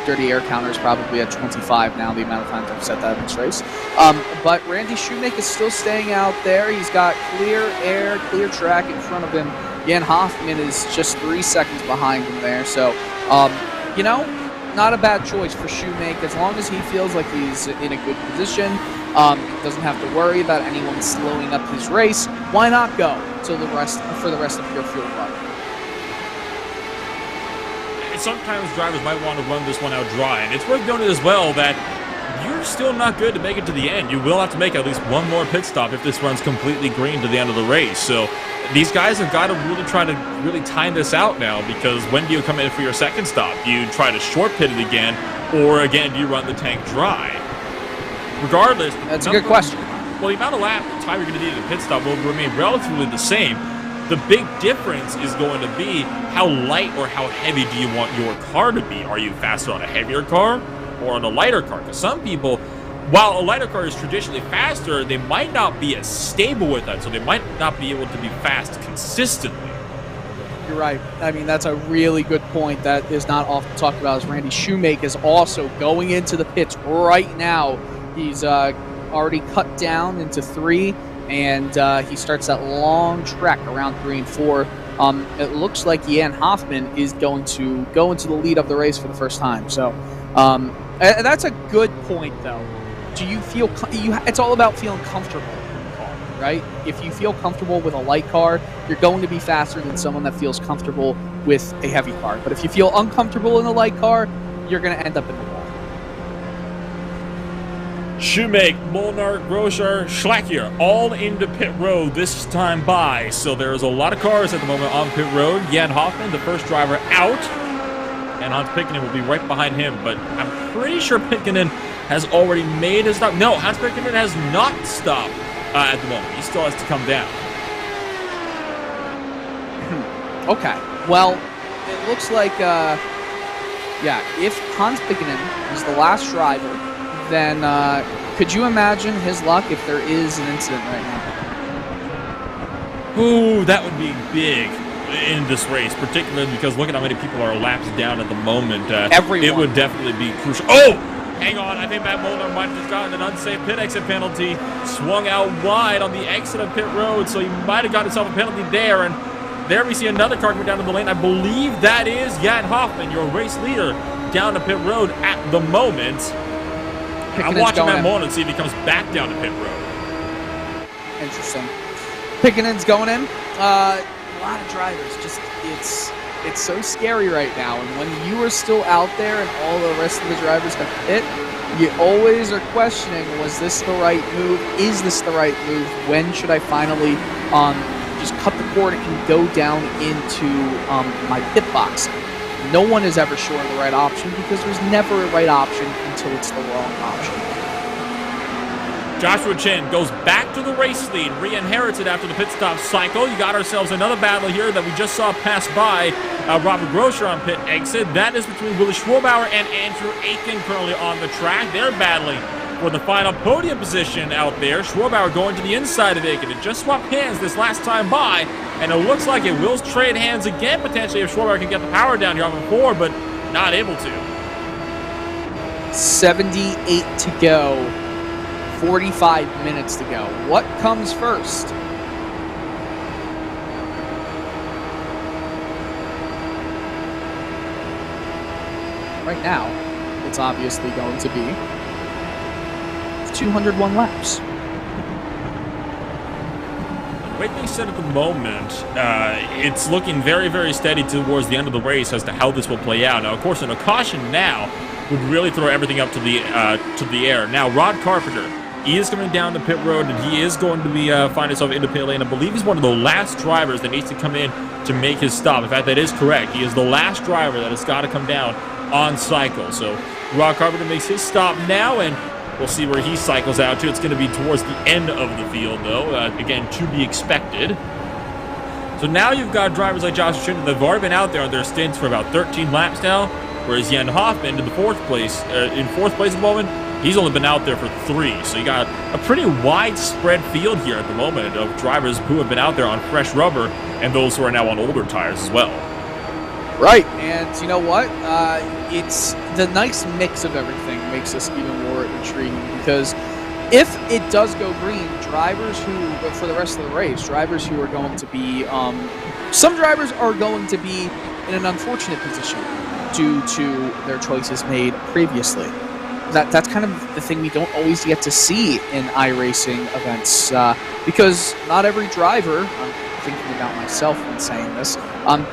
Dirty air counter is probably at 25 now, the amount of times I've said that in this race. But Randy Shoemake is still staying out there. He's got clear air, clear track in front of him. Jan Hoffman is just 3 seconds behind him there. So, you know, not a bad choice for Shoemake, as long as he feels like he's in a good position. Doesn't have to worry about anyone slowing up his race. Why not go for the rest of your field run? Sometimes drivers might want to run this one out dry, and it's worth noting as well that you're still not good to make it to the end. You will have to make at least one more pit stop if this runs completely green to the end of the race. So these guys have got to really try to time this out now, because when do you come in for your second stop? Do you try to short pit it again, or again, do you run the tank dry? Regardless, That's a good question. Well, the amount of lap time you're going to need at a pit stop will remain relatively the same. The big difference is going to be how light or how heavy do you want your car to be? Are you faster on a heavier car or on a lighter car? Because some people, while a lighter car is traditionally faster, they might not be as stable with that, so they might not be able to be fast consistently. You're right. I mean, that's a really good point that is not often talked about, as Randy Shoemake is also going into the pits right now. He's already cut down into 3. And he starts that long trek around 3 and 4. It looks like Jan Hoffman is going to go into the lead of the race for the first time. So that's a good point, though. Do you feel it's all about feeling comfortable in the car, right? If you feel comfortable with a light car, you're going to be faster than someone that feels comfortable with a heavy car. But if you feel uncomfortable in a light car, you're going to end up in the wall. Shoemake, Molnar, Grosser, Schlakier, all into pit road this time by. So there's a lot of cars at the moment on pit road. Jan Hoffman, the first driver out. And Hans Pikkinen will be right behind him. But I'm pretty sure Pikkinen has already made his stop. No, Hans Pikkinen has not stopped at the moment. He still has to come down. Okay. Well, it looks like, yeah, if Hans Pickenen is the last driver, then could you imagine his luck if there is an incident right now? Ooh, that would be big in this race, particularly because look at how many people are laps down at the moment. Everyone. It would definitely be crucial. Oh! Hang on, I think Matt Molnar might have just gotten an unsafe pit exit penalty. Swung out wide on the exit of pit road, so he might have got himself a penalty there. And there we see another car coming down to the lane. I believe that is Jan Hoffman, your race leader, down to pit road at the moment. I'm watching Matt Molnar and see if he comes back down to pit road. Interesting. Pickenen's going in. A lot of drivers. Just it's so scary right now. And when you are still out there and all the rest of the drivers have pit, you always are questioning: was this the right move? Is this the right move? When should I finally just cut the cord and go down into my pit box? No one is ever sure of the right option because there's never a right option until it's the wrong option. Joshua Chen goes back to the race lead, re-inherits it after the pit stop cycle. You got ourselves another battle here that we just saw pass by Robert Groscher on pit exit. That is between Willie Schwarbauer and Andrew Aiken currently on the track. They're battling for the final podium position out there. Schwarbauer going to the inside of Aiken. It just swapped hands this last time by, and it looks like it will trade hands again potentially if Schwarbauer can get the power down here on the 4, but not able to. 78 to go. 45 minutes to go. What comes first? Right now, it's obviously going to be 201 laps. The way things sit at the moment, it's looking very, very steady towards the end of the race as to how this will play out. Now, of course, in a caution now would really throw everything up to the air. Now, Rod Carpenter, he is coming down the pit road, and he is going to be find himself into pit lane. I believe he's one of the last drivers that needs to come in to make his stop. In fact, that is correct. He is the last driver that has got to come down on cycle. So Rod Carpenter makes his stop now, and we'll see where he cycles out to. It's going to be towards the end of the field, though. Again, to be expected. So now you've got drivers like Josh Chin that have already been out there on their stints for about 13 laps now, whereas Jan Hoffman in fourth place at the moment, he's only been out there for 3. So you got a pretty widespread field here at the moment of drivers who have been out there on fresh rubber and those who are now on older tires as well. Right, and you know what? It's the nice mix of everything makes this even more intriguing because if it does go green, drivers who, for the rest of the race, drivers who are going to be, some drivers are going to be in an unfortunate position due to their choices made previously. That's kind of the thing we don't always get to see in iRacing events because not every driver, I'm thinking about myself when saying this,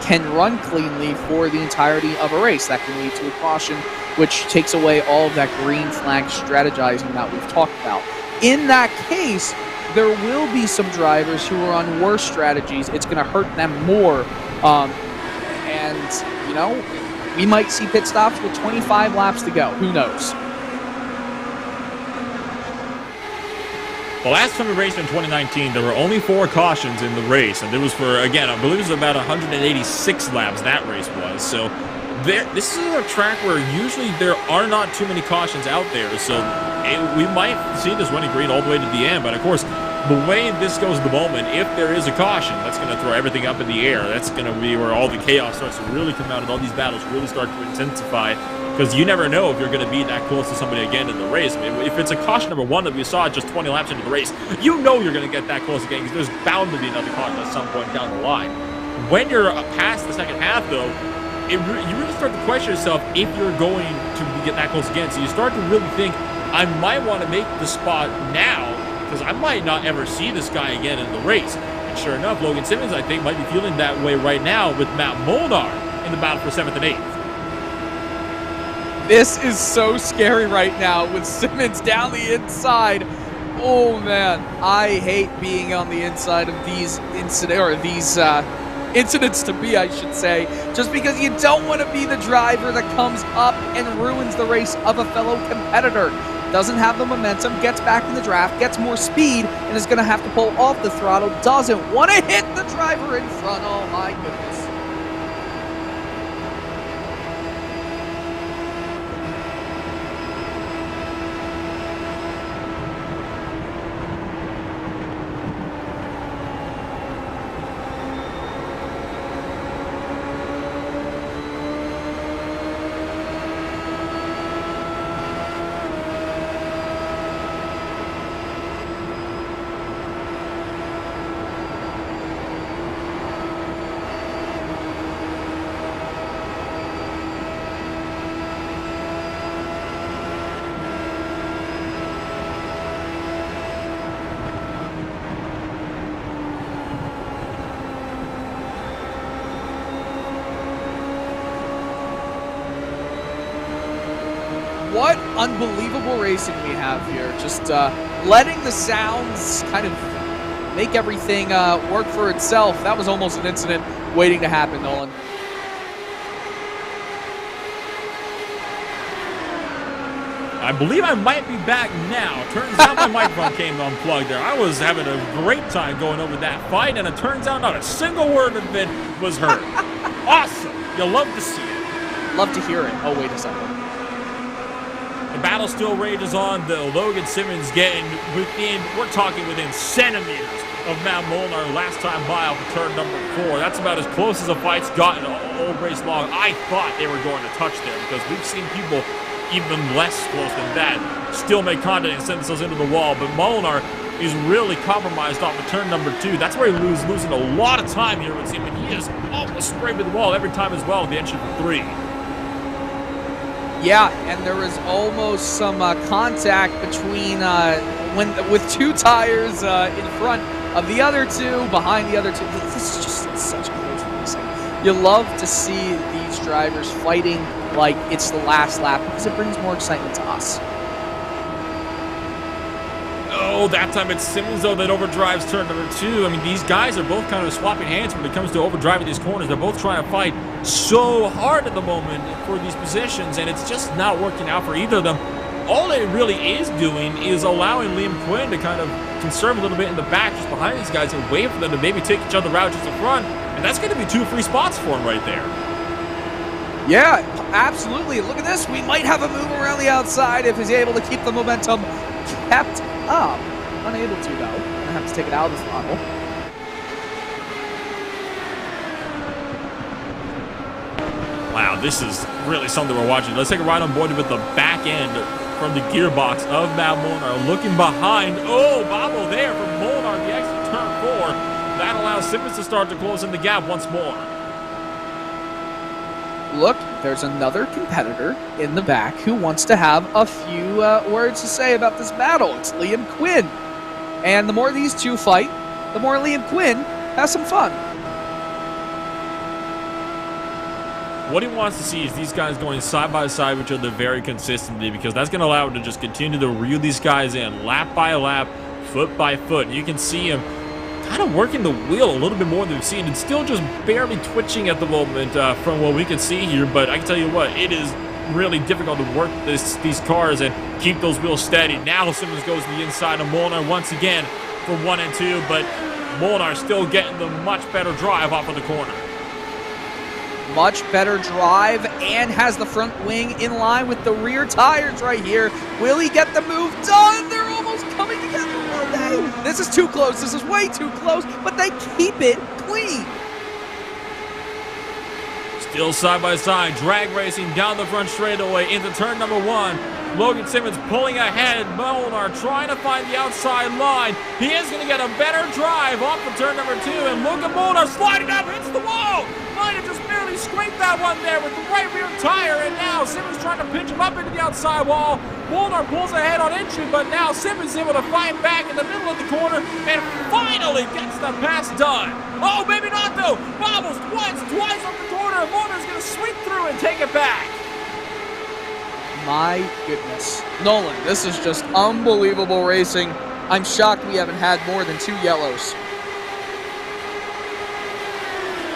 can run cleanly for the entirety of a race. That can lead to a caution, which takes away all of that green flag strategizing that we've talked about. In that case, there will be some drivers who are on worse strategies. It's going to hurt them more. And, you know, we might see pit stops with 25 laps to go. Who knows? The last time we raced in 2019, there were only 4 cautions in the race, and it was for, again, I believe it was about 186 laps that race was. So this is a track where usually there are not too many cautions out there, so we might see this running green all the way to the end. But of course, the way this goes at the moment, if there is a caution, that's going to throw everything up in the air. That's going to be where all the chaos starts to really come out and all these battles really start to intensify. Because you never know if you're going to be that close to somebody again in the race. I mean, if it's a caution number 1 that we saw just 20 laps into the race, you know you're going to get that close again because there's bound to be another caution at some point down the line. When you're past the second half, though, you really start to question yourself if you're going to get that close again. So you start to really think, I might want to make the spot now because I might not ever see this guy again in the race. And sure enough, Logan Simmons, I think, might be feeling that way right now with Matt Molnar in the battle for 7th and 8th. This is so scary right now with Simmons down the inside. Oh man, I hate being on the inside of these incidents to be, I should say, just because you don't want to be the driver that comes up and ruins the race of a fellow competitor. doesn't have the momentum, gets back in the draft, gets more speed, and is going to have to pull off the throttle. Doesn't want to hit the driver in front. Oh my goodness. What unbelievable racing we have here. Just letting the sounds kind of make everything work for itself. That was almost an incident waiting to happen, Nolan. I believe I might be back now. Turns out my microphone came unplugged there. I was having a great time going over that fight, and it turns out not a single word of it was heard. Awesome. You'll love to see it. Love to hear it. Oh, wait a second. The battle still rages on, though. Logan Simmons getting we're talking within centimeters of Matt Molnar last time by off of turn number 4. That's about as close as a fight's gotten all race long. I thought they were going to touch there because we've seen people even less close than that still make contact and send themselves into the wall. But Molnar is really compromised off of turn number 2. That's where he losing a lot of time here, it would seem. And he is almost straight with the wall every time as well with the entry for 3. Yeah, and there was almost some contact between with 2 tires in front of the other 2, behind the other 2. This is just such close racing. You love to see these drivers fighting like it's the last lap because it brings more excitement to us. Oh, that time it's Simmons, though, that overdrives turn number 2. I mean, these guys are both kind of swapping hands when it comes to overdriving these corners. They're both trying to fight so hard at the moment for these positions, and it's just not working out for either of them. All it really is doing is allowing Liam Quinn to kind of conserve a little bit in the back just behind these guys and wait for them to maybe take each other out just in front, and that's going to be 2 free spots for him right there. Yeah, absolutely. Look at this. We might have a move around the outside if he's able to keep the momentum kept up. Unable to, though. Gonna have to take it out of the throttle. Wow, this is really something we're watching. Let's take a ride on board with the back end from the gearbox of Matt Molnar. Looking behind. Oh, bobble there from Molnar, the exit turn 4. That allows Simmons to start to close in the gap once more. Look, there's another competitor in the back who wants to have a few words to say about this battle. It's Liam Quinn. And the more these 2 fight, the more Liam Quinn has some fun. What he wants to see is these guys going side by side with each other very consistently, because that's going to allow him to just continue to reel these guys in lap by lap, foot by foot. You can see him kind of working the wheel a little bit more than we've seen, and still just barely twitching at the moment from what we can see here. But I can tell you what, it is really difficult to work these cars and keep those wheels steady. Now Simmons goes to the inside of Molnar once again for 1 and 2, but Molnar still getting the much better drive off of the corner. Much better drive and has the front wing in line with the rear tires right here. Will he get the move done? They're almost coming together. Will they? This is too close. This is way too close, but they keep it clean. Still side by side, drag racing down the front straightaway into turn number 1. Logan Simmons pulling ahead. Molnar trying to find the outside line. He is going to get a better drive off of turn number 2, and look at Molnar sliding up, hits the wall. Might have just barely scraped that one there with the right rear tire, and now Simmons trying to pinch him up into the outside wall. Molnar pulls ahead on entry, but now Simmons able to find back in the middle of the corner and finally gets the pass done. Oh, maybe not though. Bobbles twice off the corner. Molnar's going to sweep through and take it back. My goodness. Nolan, this is just unbelievable racing. I'm shocked we haven't had more than 2 yellows.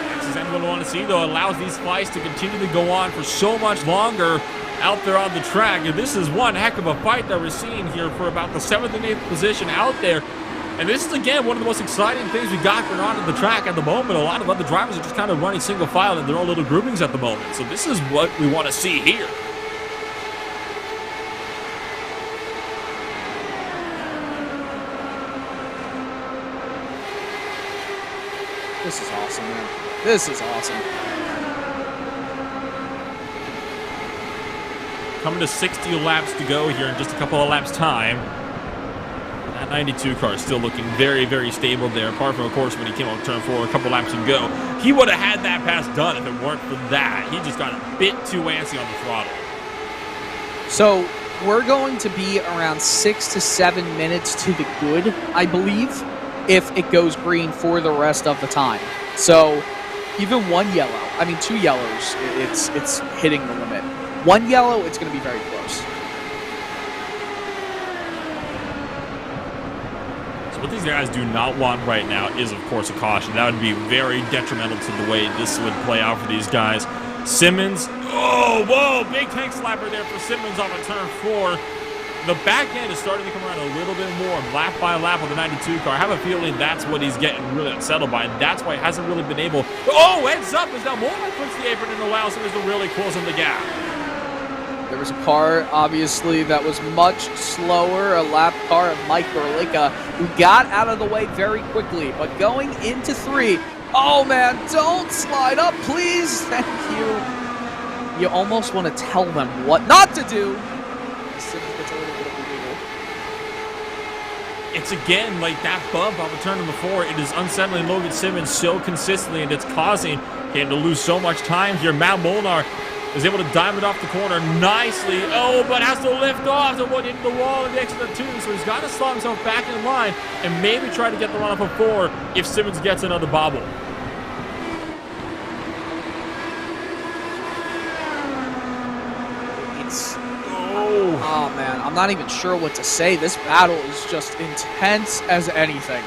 X's and exactly what I want to see, though. It allows these fights to continue to go on for so much longer out there on the track. And this is one heck of a fight that we're seeing here for about the 7th and 8th position out there. And this is, again, one of the most exciting things we got going on the track at the moment. A lot of other drivers are just kind of running single file in their own little groupings at the moment. So this is what we want to see here. This is awesome, man. This is awesome. Coming to 60 laps to go here in just a couple of laps' time. That 92 car is still looking very, very stable there. Apart from, of course, when he came on turn 4 a couple laps ago. He would have had that pass done if it weren't for that. He just got a bit too antsy on the throttle. So we're going to be around 6 to 7 minutes to the good, I believe, if it goes green for the rest of the time. So even two yellows, it's hitting the limit. One yellow, it's going to be very close. So what these guys do not want right now is, of course, a caution. That would be very detrimental to the way this would play out for these guys. Simmons, oh, whoa, big tank slapper there for Simmons on a turn 4. The back end is starting to come around a little bit more, lap by lap with the 92 car. I have a feeling that's what he's getting really unsettled by, and that's why he hasn't really been able. Oh, heads up as now Molnar puts the apron and allows him to really close in the gap. There was a car, obviously, that was much slower, a lap car of Mike Berlicka, who got out of the way very quickly. But going into 3, oh man, don't slide up, please. Thank you. You almost want to tell them what not to do. Simmons gets a little bit of a wiggle. It's again like that bump on the turn number 4. It is unsettling Logan Simmons so consistently, and it's causing him to lose so much time here. Matt Molnar is able to diamond off the corner nicely. Oh, but has to lift off to what into the wall in the exit of 2. So he's got to slow himself back in line and maybe try to get the run off of 4 if Simmons gets another bobble. Oh man, I'm not even sure what to say. This battle is just intense as anything.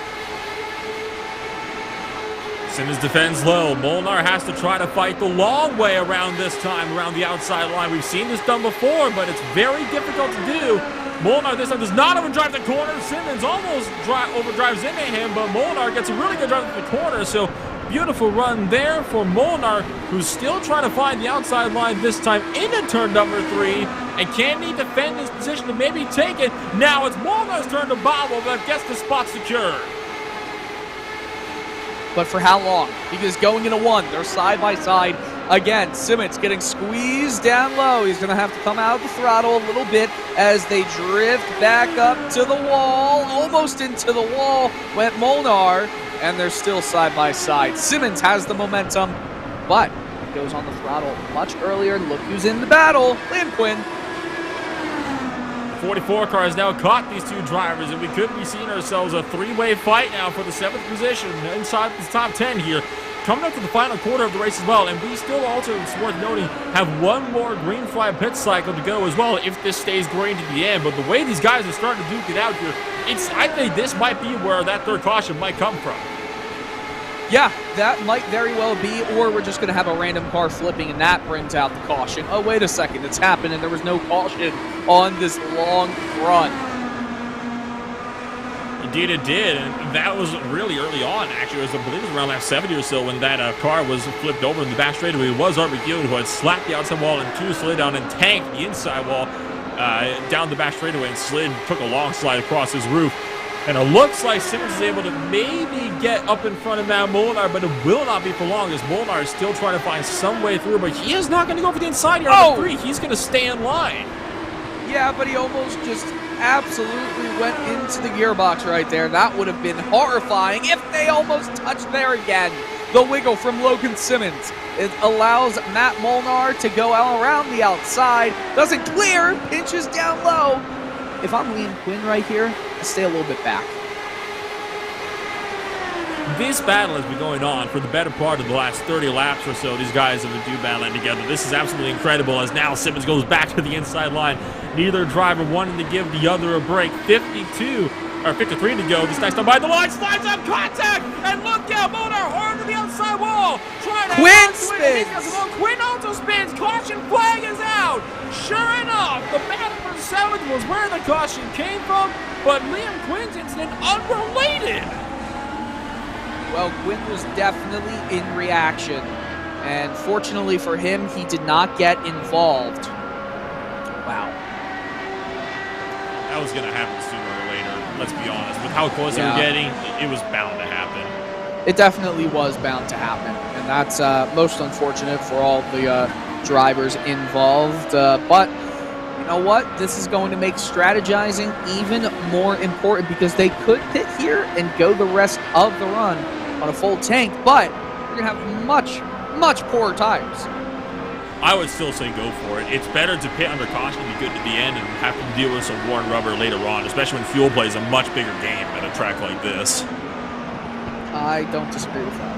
Simmons defends low. Molnar has to try to fight the long way around this time, around the outside line. We've seen this done before, but it's very difficult to do. Molnar this time does not overdrive the corner. Simmons almost overdrives into him, but Molnar gets a really good drive at the corner, so beautiful run there for Molnar, who's still trying to find the outside line this time into turn number 3. And can he defend his position to maybe take it? Now it's Molnar's turn to bobble, but gets the spot secured. But for how long? Because going into 1, they're side by side. Again, Simmons getting squeezed down low. He's going to have to come out of the throttle a little bit as they drift back up to the wall. Almost into the wall went Molnar, and they're still side by side. Simmons has the momentum, but he goes on the throttle much earlier. Look who's in the battle. Liam Quinn. 44 car has now caught these two drivers, and we could be seeing ourselves a 3-way fight now for the 7th position inside the top 10 here. Coming up to the final quarter of the race as well, and we still also, it's worth noting, have one more green flag pit cycle to go as well if this stays green to the end. But the way these guys are starting to duke it out here, I think this might be where that third caution might come from. Yeah, that might very well be, or we're just going to have a random car flipping, and that brings out the caution. Oh, wait a second, it's happened, and there was no caution on this long run. Indeed it did, and that was really early on, actually. I believe it was around lap 70 or so when that car was flipped over in the back straightaway. It was RBQ who had slapped the outside wall and 2 slid down and tanked the inside wall down the back straightaway and took a long slide across his roof. And it looks like Simmons is able to maybe get up in front of Matt Molnar, but it will not be for long as Molnar is still trying to find some way through, but he is not going to go for the inside here on the 3. He's going to stay in line. Yeah, but he almost just absolutely went into the gearbox right there. That would have been horrifying if they almost touched there again. The wiggle from Logan Simmons. It allows Matt Molnar to go all around the outside. Doesn't clear, pinches down low. If I'm Liam Quinn right here, I stay a little bit back. This battle has been going on for the better part of the last 30 laps or so. These guys have been battling together. This is absolutely incredible as now Simmons goes back to the inside line. Neither driver wanting to give the other a break. 52 or 53 to go. This next time by the line, slides up, contact, and look out, Monar hard to the outside wall. Trying to Quinn spins. Quinn also spins. Caution flag is out. Sure enough, the battle for 7th was where the caution came from, but Liam Quinn's incident unrelated. Well, Quinn was definitely in reaction, and fortunately for him, he did not get involved. Wow. That was going to happen sooner or later, let's be honest. With how close they were getting, it was bound to happen. It definitely was bound to happen, and that's most unfortunate for all the drivers involved. But you know what? This is going to make strategizing even more important because they could pit here and go the rest of the run on a full tank, but you're going to have much, much poorer tires. I would still say go for it. It's better to pit under caution and be good to the end and have to deal with some worn rubber later on, especially when fuel plays a much bigger game at a track like this. I don't disagree with that.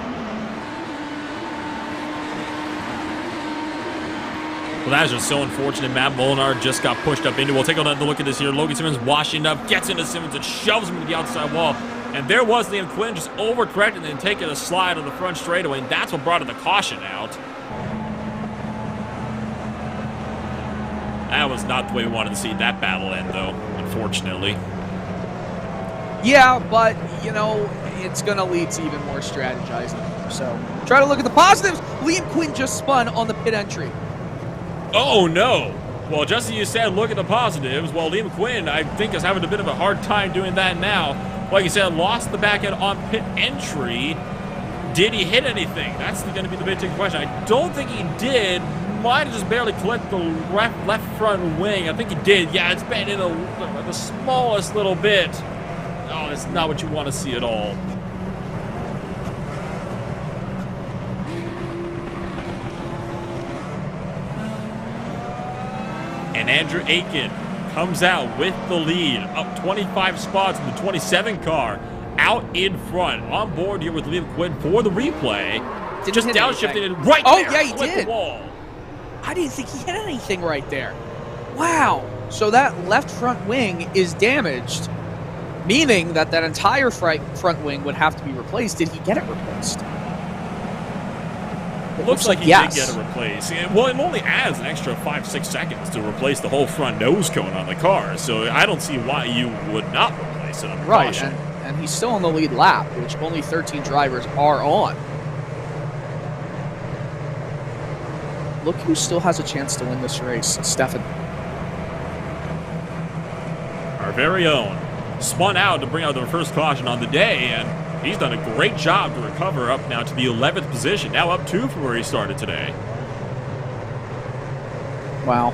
Well, that is just so unfortunate. Matt Molinar just got pushed up into. We'll take another look at this here. Logan Simmons washing up, gets into Simmons and shoves him into the outside wall. And there was Liam Quinn just overcorrecting and taking a slide on the front straightaway, and that's what brought the caution out. That was not the way we wanted to see that battle end, though, unfortunately. Yeah, but, you know, it's going to lead to even more strategizing. So, try to look at the positives. Liam Quinn just spun on the pit entry. Oh, no. Well, just as you said, look at the positives. Well, Liam Quinn, I think, is having a bit of a hard time doing that now. Like you said, lost the back end on pit entry. Did he hit anything? That's going to be the big question. I don't think he did. Might have just barely clipped the left front wing. I think he did. Yeah, it's been in the smallest little bit. Oh, that's not what you want to see at all. And Andrew Aiken comes out with the lead, up 25 spots in the 27 car, out in front, on board here with Liam Quinn for the replay. Just downshifting it right there. Oh, yeah, he did. The wall. I didn't think he hit anything right there. Wow. So that left front wing is damaged, meaning that that entire front wing would have to be replaced. Did he get it replaced? It looks like he did get it replaced. Well, it only adds an extra 5-6 seconds to replace the whole front nose cone on the car, so I don't see why you would not replace it under caution. And he's still on the lead lap, which only 13 drivers are on. Look who still has a chance to win this race, Stefan. Our very own. Spun out to bring out the first caution on the day, and he's done a great job to recover up now to the 11th position. Now up 2 from where he started today. Wow.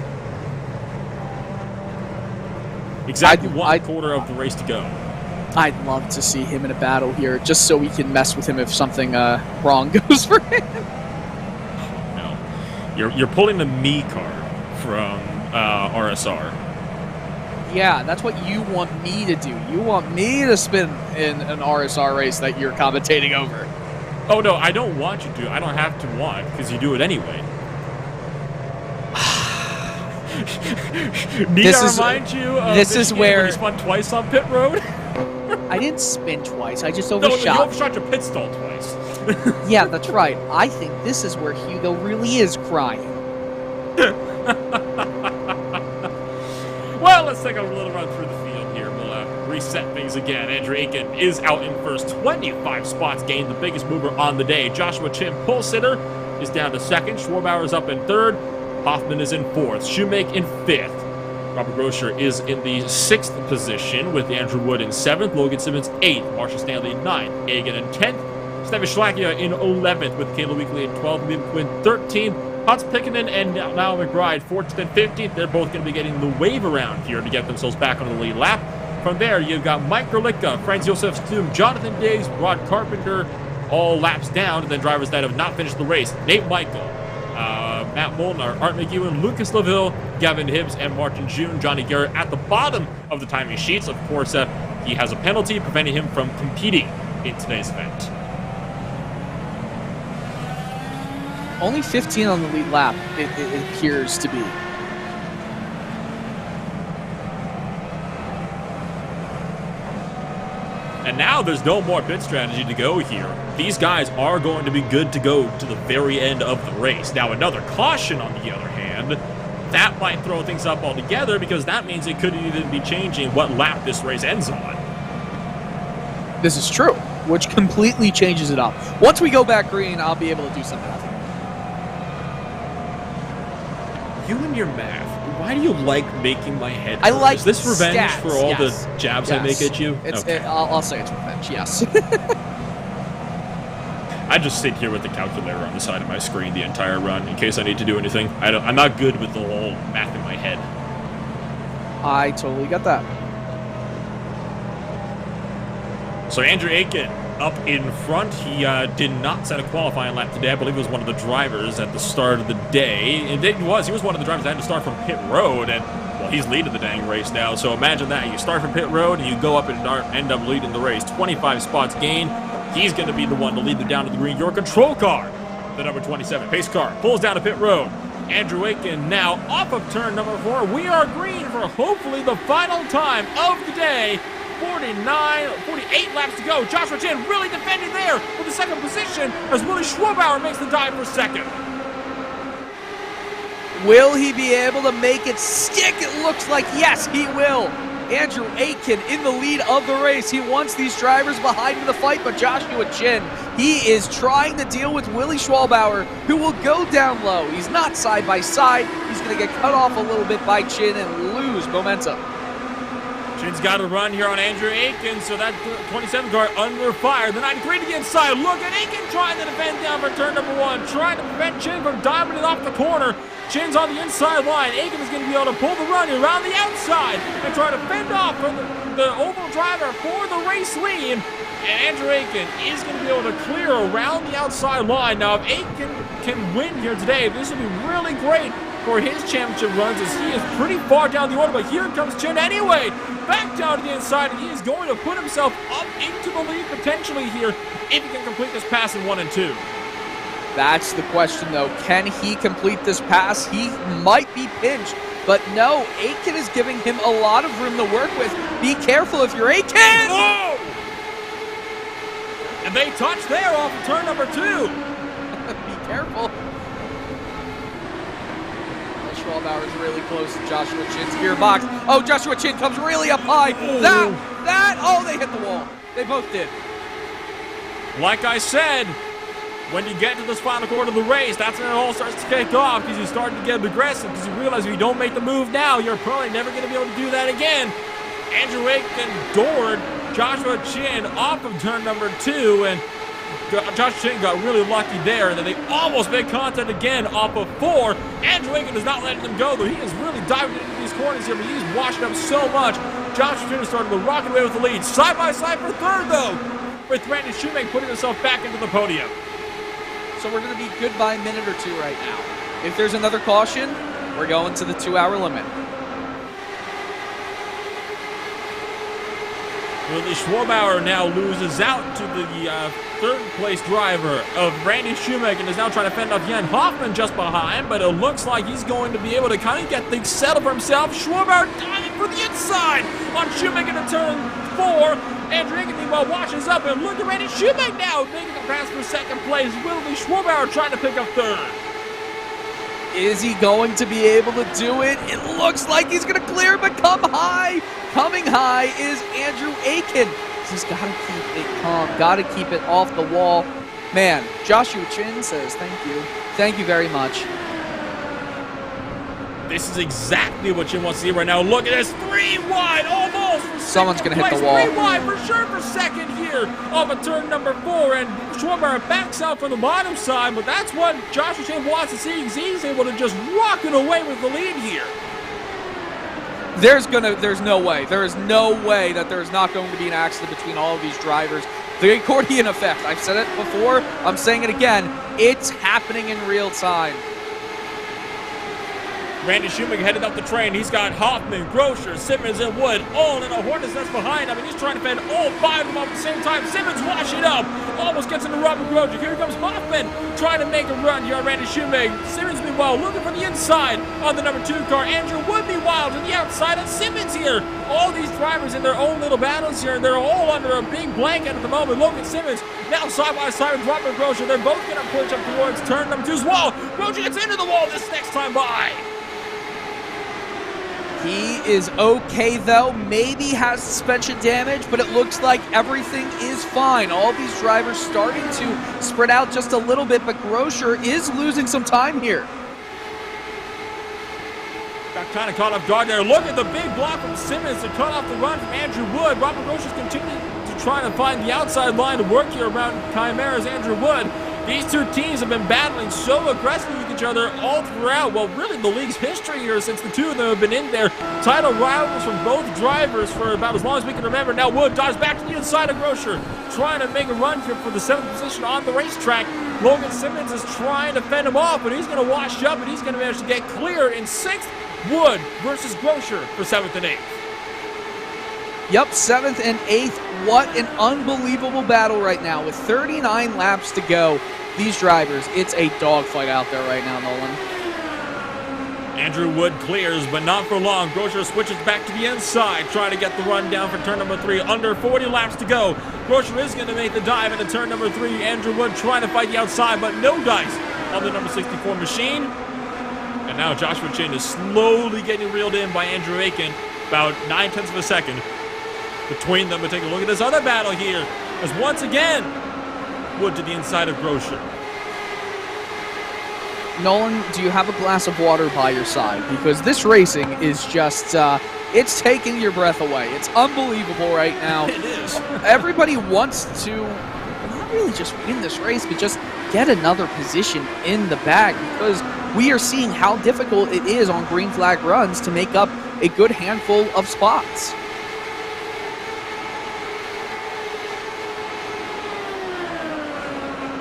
Exactly one quarter of the race to go. I'd love to see him in a battle here, just so we can mess with him if something wrong goes for him. No. You're pulling the me card from RSR. Yeah, that's what you want me to do. You want me to spin in an RSR race that you're commentating over. Oh, no, I don't want you to. I don't have to want, because you do it anyway. Need I remind you of this is where you spun twice on pit road? I didn't spin twice. I just No, overshot. you overshot your pit stall twice. Yeah, that's right. I think this is where Hugo really is crying. Well, let's take a little run through the field here. We'll reset things again. Andrew Aiken is out in first. 25 spots gained, the biggest mover on the day. Joshua Chin, pole sitter, is down to second. Schwarbauer is up in third. Hoffman is in fourth. Shoemake in fifth. Robert Groscher is in the 6th position with Andrew Wood in 7th. Logan Simmons 8th. Marshall Stanley 9th. Egan in 10th. Stefan Schlackia in 11th with Caleb Weekly in 12th. Liam Quinn 13th. Hans Pickenen and Niall McBride 14th and 15th. They're both going to be getting the wave around here to get themselves back on the lead lap. From there, you've got Mike Gerlicka, Franz Josef Stum, Jonathan Diggs, Rod Carpenter, all laps down, and then drivers that have not finished the race. Nate Michael, Matt Molnar, Art McEwen, Lucas LaVille, Gavin Hibbs, and Martin June. Johnny Garrett at the bottom of the timing sheets. Of course, he has a penalty preventing him from competing in today's event. Only 15 on the lead lap, it appears to be. And now there's no more pit strategy to go here. These guys are going to be good to go to the very end of the race. Now, another caution, on the other hand, that might throw things up altogether, because that means it could even be changing what lap this race ends on. This is true, which completely changes it up. Once we go back green, I'll be able to do some math. You and your math. Why do you like making my head hurt? I like Is this revenge stats, for all yes. the jabs I make at you? I'll say it's revenge, yes. I just sit here with the calculator on the side of my screen the entire run in case I need to do anything. I'm not good with the whole math in my head. I totally get that. So Andrew Aiken up in front. He did not set a qualifying lap today. I believe he was one of the drivers at the start of the day. He was one of the drivers that had to start from pit road, and well, he's leading the dang race now. So imagine that. You start from pit road and you go up and end up leading the race. 25 spots gain. He's going to be the one to lead them down to the green. Your control car, the number 27 pace car, pulls down to pit road. Andrew Aiken now off of turn number 4. We are green for hopefully the final time of the day. 48 laps to go. Joshua Chin really defending there for the second position as Willie Schwabauer makes the dive for second. Will he be able to make it stick? It looks like yes, he will. Andrew Aiken in the lead of the race. He wants these drivers behind him to fight, but Joshua Chin, he is trying to deal with Willie Schwabauer, who will go down low. He's not side by side. He's going to get cut off a little bit by Chin and lose momentum. Chin's got a run here on Andrew Aiken, so that 27 car under fire. The 93 to the inside. Look at Aiken trying to defend down for turn number 1, trying to prevent Chin from diving it off the corner. Chin's on the inside line. Aiken is going to be able to pull the run around the outside and try to fend off from the oval driver for the race lead. And Andrew Aiken is going to be able to clear around the outside line. Now, if Aiken can win here today, this will be really great for his championship runs, as he is pretty far down the order. But here comes Chin anyway, back down to the inside, and he is going to put himself up into the lead potentially here if he can complete this pass in 1 and 2. That's the question, though. Can he complete this pass? He might be pinched, but no, Aiken is giving him a lot of room to work with. Be careful if you're Aiken! Whoa! And they touch there off of turn number 2. Be careful. Schwabauer is really close to Joshua Chin's gearbox. Oh, Joshua Chin comes really up high. Oh, they hit the wall. They both did. Like I said, when you get to this final quarter of the race, that's when it all starts to kick off, because you start to get aggressive, because you realize if you don't make the move now, you're probably never going to be able to do that again. Andrew Aiken doored Joshua Chin off of turn number 2, and Josh Chin got really lucky there, and then they almost made contact again off of 4. Andrew Aiken is not letting them go, though. He is really diving into these corners here, but he's washing up so much. Josh Chin is starting to rock away with the lead. Side by side for third, though, with Randy Shoemake putting himself back into the podium. So we're going to be good by a minute or 2 right now. If there's another caution, we're going to the 2-hour limit. Willie Schwabauer now loses out to the third-place driver of Randy Shoemake, and is now trying to fend off Jan Hoffman just behind, but it looks like he's going to be able to kind of get things settled for himself. Schwabauer diving for the inside on Shoemake into turn 4. Andrew Aiken, meanwhile, washes up, and look at Randy Shoemake now making a pass for second place. Willie Schwabauer trying to pick up third. Is he going to be able to do it? It looks like he's going to clear, but come high. Coming high is Andrew Aiken. He's got to keep it calm, got to keep it off the wall. Man, Joshua Chin says thank you. Thank you very much. This is exactly what Chin wants to see right now. Look at this, 3 wide, almost. Someone's going to hit the wall. 3 wide for sure for second here off of turn number 4. And Schwabauer backs out from the bottom side, but that's what Joshua Chin wants to see. He's able to just rock it away with the lead here. There's no way. There is no way that there's not going to be an accident between all of these drivers. The accordion effect. I've said it before. I'm saying it again. It's happening in real time. Randy Shoemaker headed up the train. He's got Hoffman, Groscher, Simmons, and Wood all in a hornet's nest behind him. And he's trying to fend all 5 of them off at the same time. Simmons washing up. Almost gets into Robert Groscher. Here comes Hoffman trying to make a run here on Randy Shoemaker. Simmons, meanwhile, looking for the inside on the number 2 car. Andrew Wood, meanwhile, to the outside. And Simmons here. All these drivers in their own little battles here. They're all under a big blanket at the moment. Logan Simmons now side by side with Robert Groscher. They're both going to push up towards turn number 2's wall. Groscher gets into the wall this next time by. He is okay, though. Maybe has suspension damage, but it looks like everything is fine. All these drivers starting to spread out just a little bit, but Groscher is losing some time here. Got kind of caught off guard there. Look at the big block from Simmons to cut off the run from Andrew Wood. Robert Groscher's continuing to try to find the outside line to work here around Chimera's Andrew Wood. These two teams have been battling so aggressively with each other all throughout, well, really the league's history here since the two of them have been in there. Title rivals from both drivers for about as long as we can remember. Now Wood dives back to the inside of Groscher, trying to make a run here for the 7th position on the racetrack. Logan Simmons is trying to fend him off, but he's going to wash up, and he's going to manage to get clear in 6th. Wood versus Groscher for 7th and 8th. Yep, 7th and 8th. What an unbelievable battle right now. With 39 laps to go, these drivers, it's a dogfight out there right now, Nolan. Andrew Wood clears, but not for long. Groscher switches back to the inside, trying to get the run down for turn number 3. Under 40 laps to go. Groscher is going to make the dive into turn number 3. Andrew Wood trying to fight the outside, but no dice on the number 64 machine. And now Joshua Chin is slowly getting reeled in by Andrew Aiken, about 9/10 of a second between them. But take a look at this other battle here, as once again, Wood to the inside of Groscher. Nolan, do you have a glass of water by your side? Because this racing is just, it's taking your breath away. It's unbelievable right now. It is. Everybody wants to not really just win this race, but just get another position in the bag, because we are seeing how difficult it is on green flag runs to make up a good handful of spots.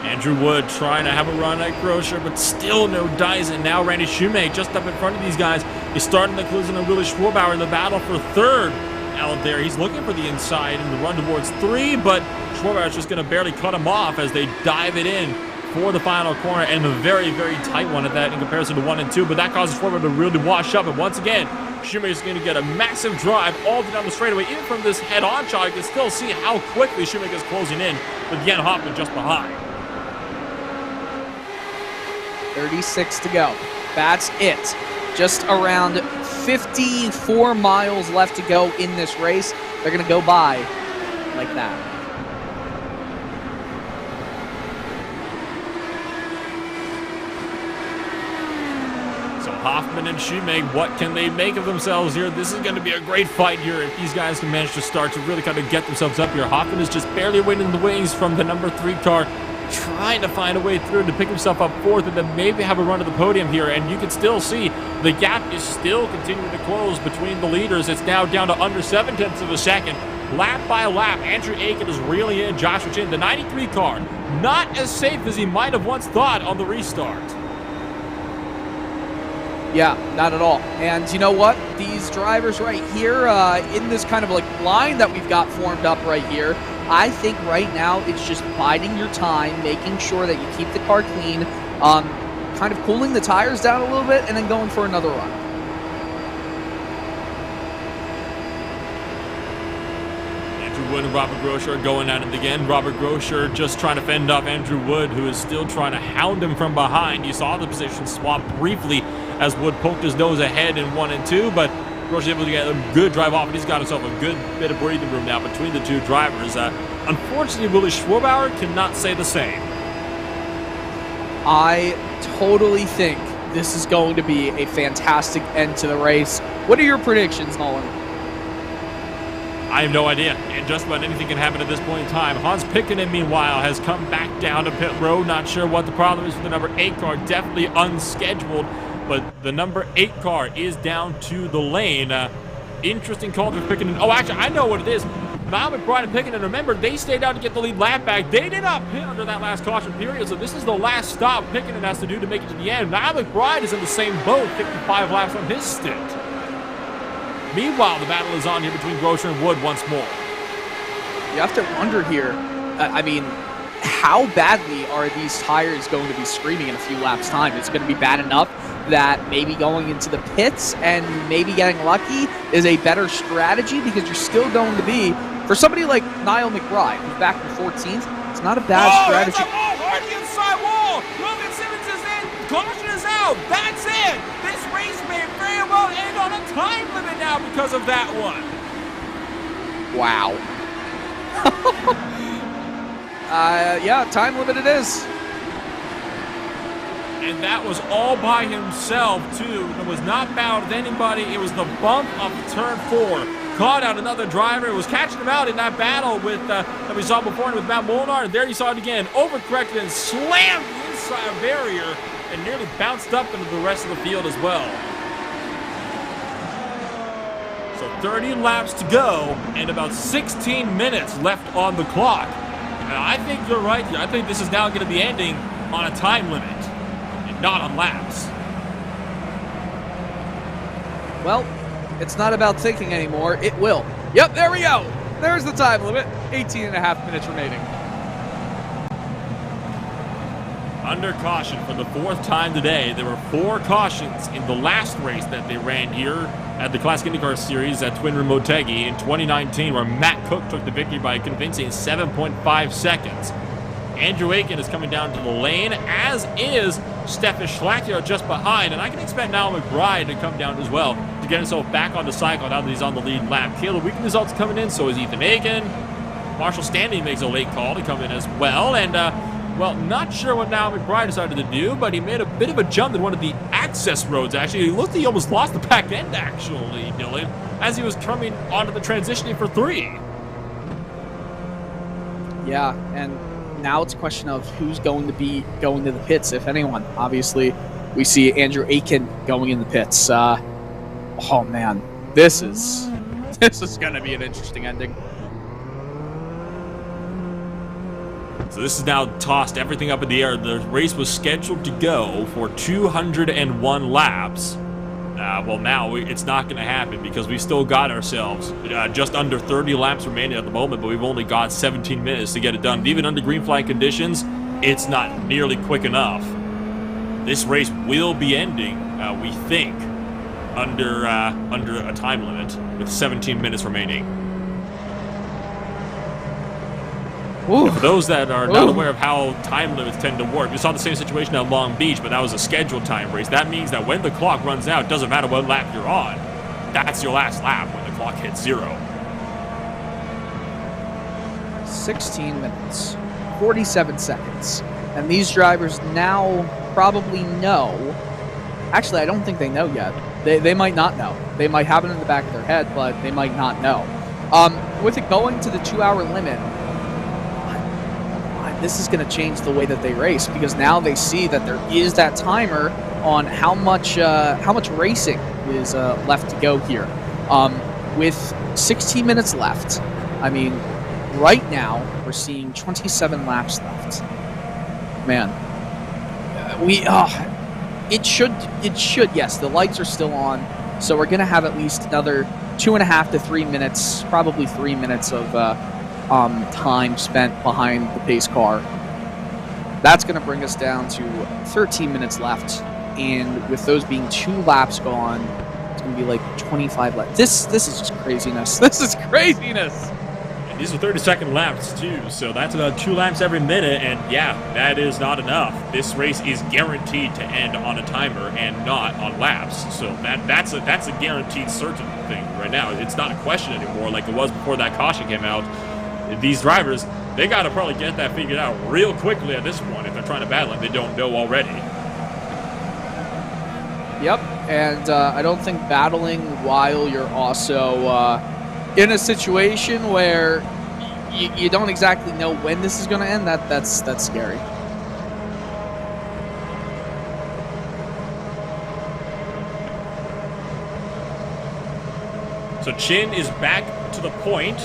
Andrew Wood trying to have a run at Groscher, but still no dice. And now Randy Shoemaker just up in front of these guys. He's starting to close in on Willie Schwarbauer in the battle for 3rd out there. He's looking for the inside and the run towards 3, but Schwarbauer's just going to barely cut him off as they dive it in for the final corner, and a very, very tight one at that in comparison to 1 and 2. But that causes Schwarbauer to really wash up. And once again, Shoemaker's going to get a massive drive all the way down the straightaway. Even from this head-on shot, you can still see how quickly Shoemaker's closing in, with Jan Hoffman just behind. 36 to go. That's it. Just around 54 miles left to go in this race. They're going to go by like that. So Hoffman and Shoemaker, what can they make of themselves here? This is going to be a great fight here if these guys can manage to start to really kind of get themselves up here. Hoffman is just barely waiting in the wings from the number 3 car, trying to find a way through to pick himself up 4th and then maybe have a run to the podium here. And you can still see the gap is still continuing to close between the leaders. It's now down to under 7/10 of a second. Lap by lap, Andrew Aiken is reeling in Joshua Chin. The 93 car, not as safe as he might have once thought on the restart. Yeah, not at all. And you know what? These drivers right here in this kind of like line that we've got formed up right here, I think right now it's just biding your time, making sure that you keep the car clean, kind of cooling the tires down a little bit, and then going for another run. Andrew Wood and Robert Groscher are going at it again. Robert Groscher just trying to fend off Andrew Wood, who is still trying to hound him from behind. You saw the position swap briefly as Wood poked his nose ahead in 1 and 2, but Groscher able to get a good drive off, and he's got himself a good bit of breathing room now between the two drivers. Unfortunately, Willie Schwarbauer cannot say the same. I totally think this is going to be a fantastic end to the race. What are your predictions, Nolan? I have no idea, and just about anything can happen at this point in time. Hans Pickenen, meanwhile, has come back down to pit road. Not sure what the problem is with the number 8 car, definitely unscheduled, but the number 8 car is down to the lane. Interesting call for Pickenen. Oh, actually, I know what it is. Niall McBride and Pickett, and remember, they stayed out to get the lead lap back. They did not pit under that last caution period, so this is the last stop Pickett has to do to make it to the end. Niall McBride is in the same boat, 55 laps on his stint. Meanwhile, the battle is on here between Grosjean and Wood once more. You have to wonder here, I mean, how badly are these tires going to be screaming in a few laps' time? It's going to be bad enough that maybe going into the pits and maybe getting lucky is a better strategy, because you're still going to be, for somebody like Niall McBride, who's back in 14th, it's not a bad strategy. It's a wall, hard inside wall. Logan Simmons is in, caution is out. That's it. This race may very well end on a time limit now because of that one. Wow. Yeah, time limit it is. And that was all by himself, too. It was not bound with anybody. It was the bump of turn 4. Caught out another driver. It was catching him out in that battle with that we saw before with Matt Molnar. And there you saw it again. Overcorrected and slammed the inside barrier and nearly bounced up into the rest of the field as well. So 30 laps to go and about 16 minutes left on the clock. And I think you're right here. I think this is now going to be ending on a time limit and not on laps. Well, it's not about thinking anymore. It will. Yep, there we go. There's the time limit. 18 and a half minutes remaining. Under caution for the 4th time today. There were 4 cautions in the last race that they ran here at the Classic IndyCar Series at Twin Rim Motegi in 2019, where Matt Cook took the victory by a convincing 7.5 seconds. Andrew Aiken is coming down to the lane, as is Stefan Schlachter just behind, and I can expect Niall McBride to come down as well to get himself back on the cycle now that he's on the lead lap. Caleb Weekend is also coming in, so is Ethan Aiken. Marshall Stanley makes a late call to come in as well, and well, not sure what Niall McBride decided to do, but he made a bit of a jump in one of the access roads, actually. He looked like he almost lost the back end, actually, Dylan, as he was coming onto the transitioning for 3. Yeah, and now it's a question of who's going to be going to the pits, if anyone. Obviously, we see Andrew Aiken going in the pits. Oh, man, this is going to be an interesting ending. So this is now tossed everything up in the air. The race was scheduled to go for 201 laps. Well, now it's not going to happen because we still got ourselves just under 30 laps remaining at the moment, but we've only got 17 minutes to get it done. Even under green flag conditions, it's not nearly quick enough. This race will be ending, we think, under a time limit with 17 minutes remaining. Ooh. For those that are not aware of how time limits tend to work, we saw the same situation at Long Beach, but that was a scheduled time race. That means that when the clock runs out, it doesn't matter what lap you're on. That's your last lap when the clock hits 0. 16 minutes, 47 seconds. And these drivers now probably know. Actually, I don't think they know yet. They might not know. They might have it in the back of their head, but they might not know. With it going to the 2-hour limit, this is going to change the way that they race, because now they see that there is that timer on how much racing is left to go here. With 16 minutes left, I mean, right now we're seeing 27 laps left. Man, it should. Yes, the lights are still on, so we're going to have at least another 2.5 to 3 minutes, probably 3 minutes of time spent behind the pace car. That's going to bring us down to 13 minutes left, and with those being 2 laps gone, it's going to be like 25 laps. This is just craziness. This is craziness. And these are 30-second laps too, so that's about 2 laps every minute, and yeah, that is not enough. This race is guaranteed to end on a timer and not on laps, so that's a guaranteed certain thing right now. It's not a question anymore like it was before that caution came out. These drivers, they got to probably get that figured out real quickly at this point if they're trying to battle and they don't know already. Yep, and I don't think battling while you're also in a situation where you don't exactly know when this is going to end, that's scary. So Chin is back to the point.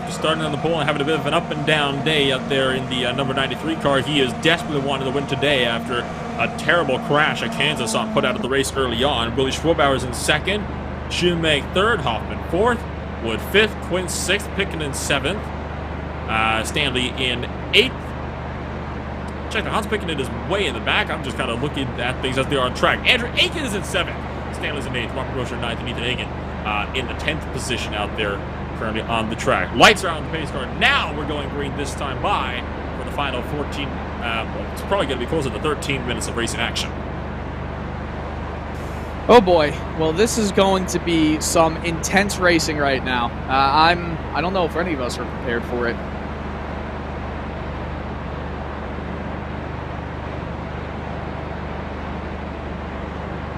after starting on the pole and having a bit of an up and down day up there in the number 93 car. He is desperately wanting to win today after a terrible crash at Kansas saw him put out of the race early on. Willie Schwabauer's in second, Shoemake third, Hoffman fourth, Wood fifth, Quinn sixth, Pickett in seventh, Stanley in eighth. Check out Hans Pickett is way in the back. I'm just kind of looking at things as they are on track. Andrew Aiken is in seventh, Stanley's in eighth, Robert Groscher in ninth, and Ethan Hagen in the 10th position out there currently on the track. Lights are on the pace car. Now we're going green this time by for the final 14. Well, it's probably going to be closer to 13 minutes of racing action. Oh boy, well this is going to be some intense racing right now. I don't know if any of us are prepared for it.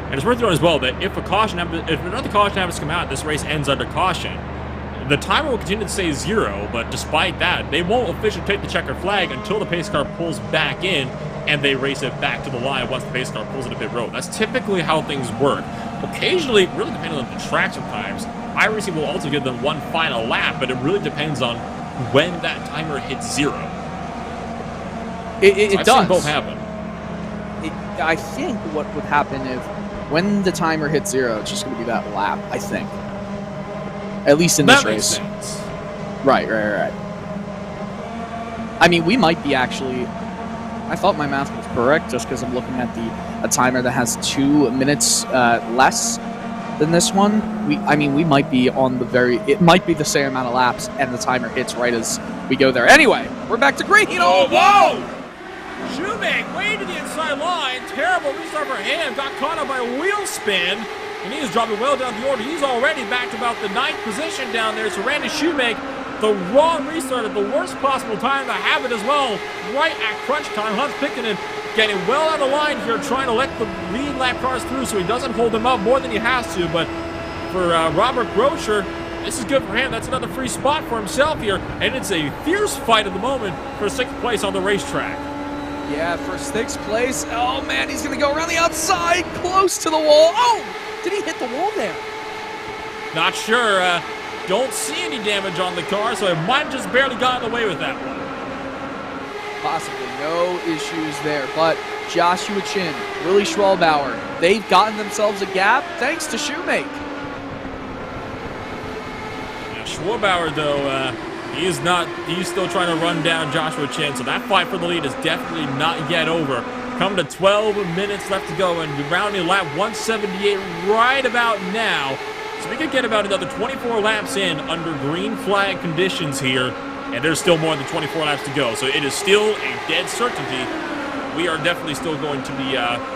And it's worth noting as well that if another caution happens to come out, this race ends under caution. The timer will continue to say 0, but despite that, they won't officially take the checkered flag until the pace car pulls back in and they race it back to the line once the pace car pulls into pit road. That's typically how things work. Occasionally, really depending on the track sometimes, iRacing will also give them one final lap, but it really depends on when that timer hits 0. It I've does. seen both happen. I think what would happen if when the timer hits 0, it's just going to be that lap, I think. At least in this race. That makes sense. Right. I mean, we might be actually... I thought my math was correct just because I'm looking at a timer that has 2 minutes less than this one. We might be on the it might be the same amount of laps and the timer hits right as we go there. Anyway, we're back to green. Oh, whoa! Shoemake way to the inside line. Terrible restart for him. Got caught up by a wheel spin. And he is dropping well down the order. He's already back to about the 9th position down there. So Randy Shoemake, the wrong restart at the worst possible time to have it as well. Right at crunch time. Hans Pickett getting well out of line here, trying to let the lead lap cars through so he doesn't hold them up more than he has to. But for Robert Groscher, this is good for him. That's another free spot for himself here. And it's a fierce fight at the moment for 6th place on the racetrack. Yeah, for 6th place. Oh, man, he's going to go around the outside, close to the wall. Oh, did he hit the wall there? Not sure. Don't see any damage on the car, so it might have just barely gotten away with that one. Possibly no issues there, but Joshua Chin, Willie Schwalbauer, they've gotten themselves a gap thanks to Shoemake. Yeah, Schwalbauer, though, he's still trying to run down Joshua Chin, so that fight for the lead is definitely not yet over. Come to 12 minutes left to go, and rounding lap 178 right about now. So we could get about another 24 laps in under green flag conditions here, and there's still more than 24 laps to go. So it is still a dead certainty. We are definitely still going to be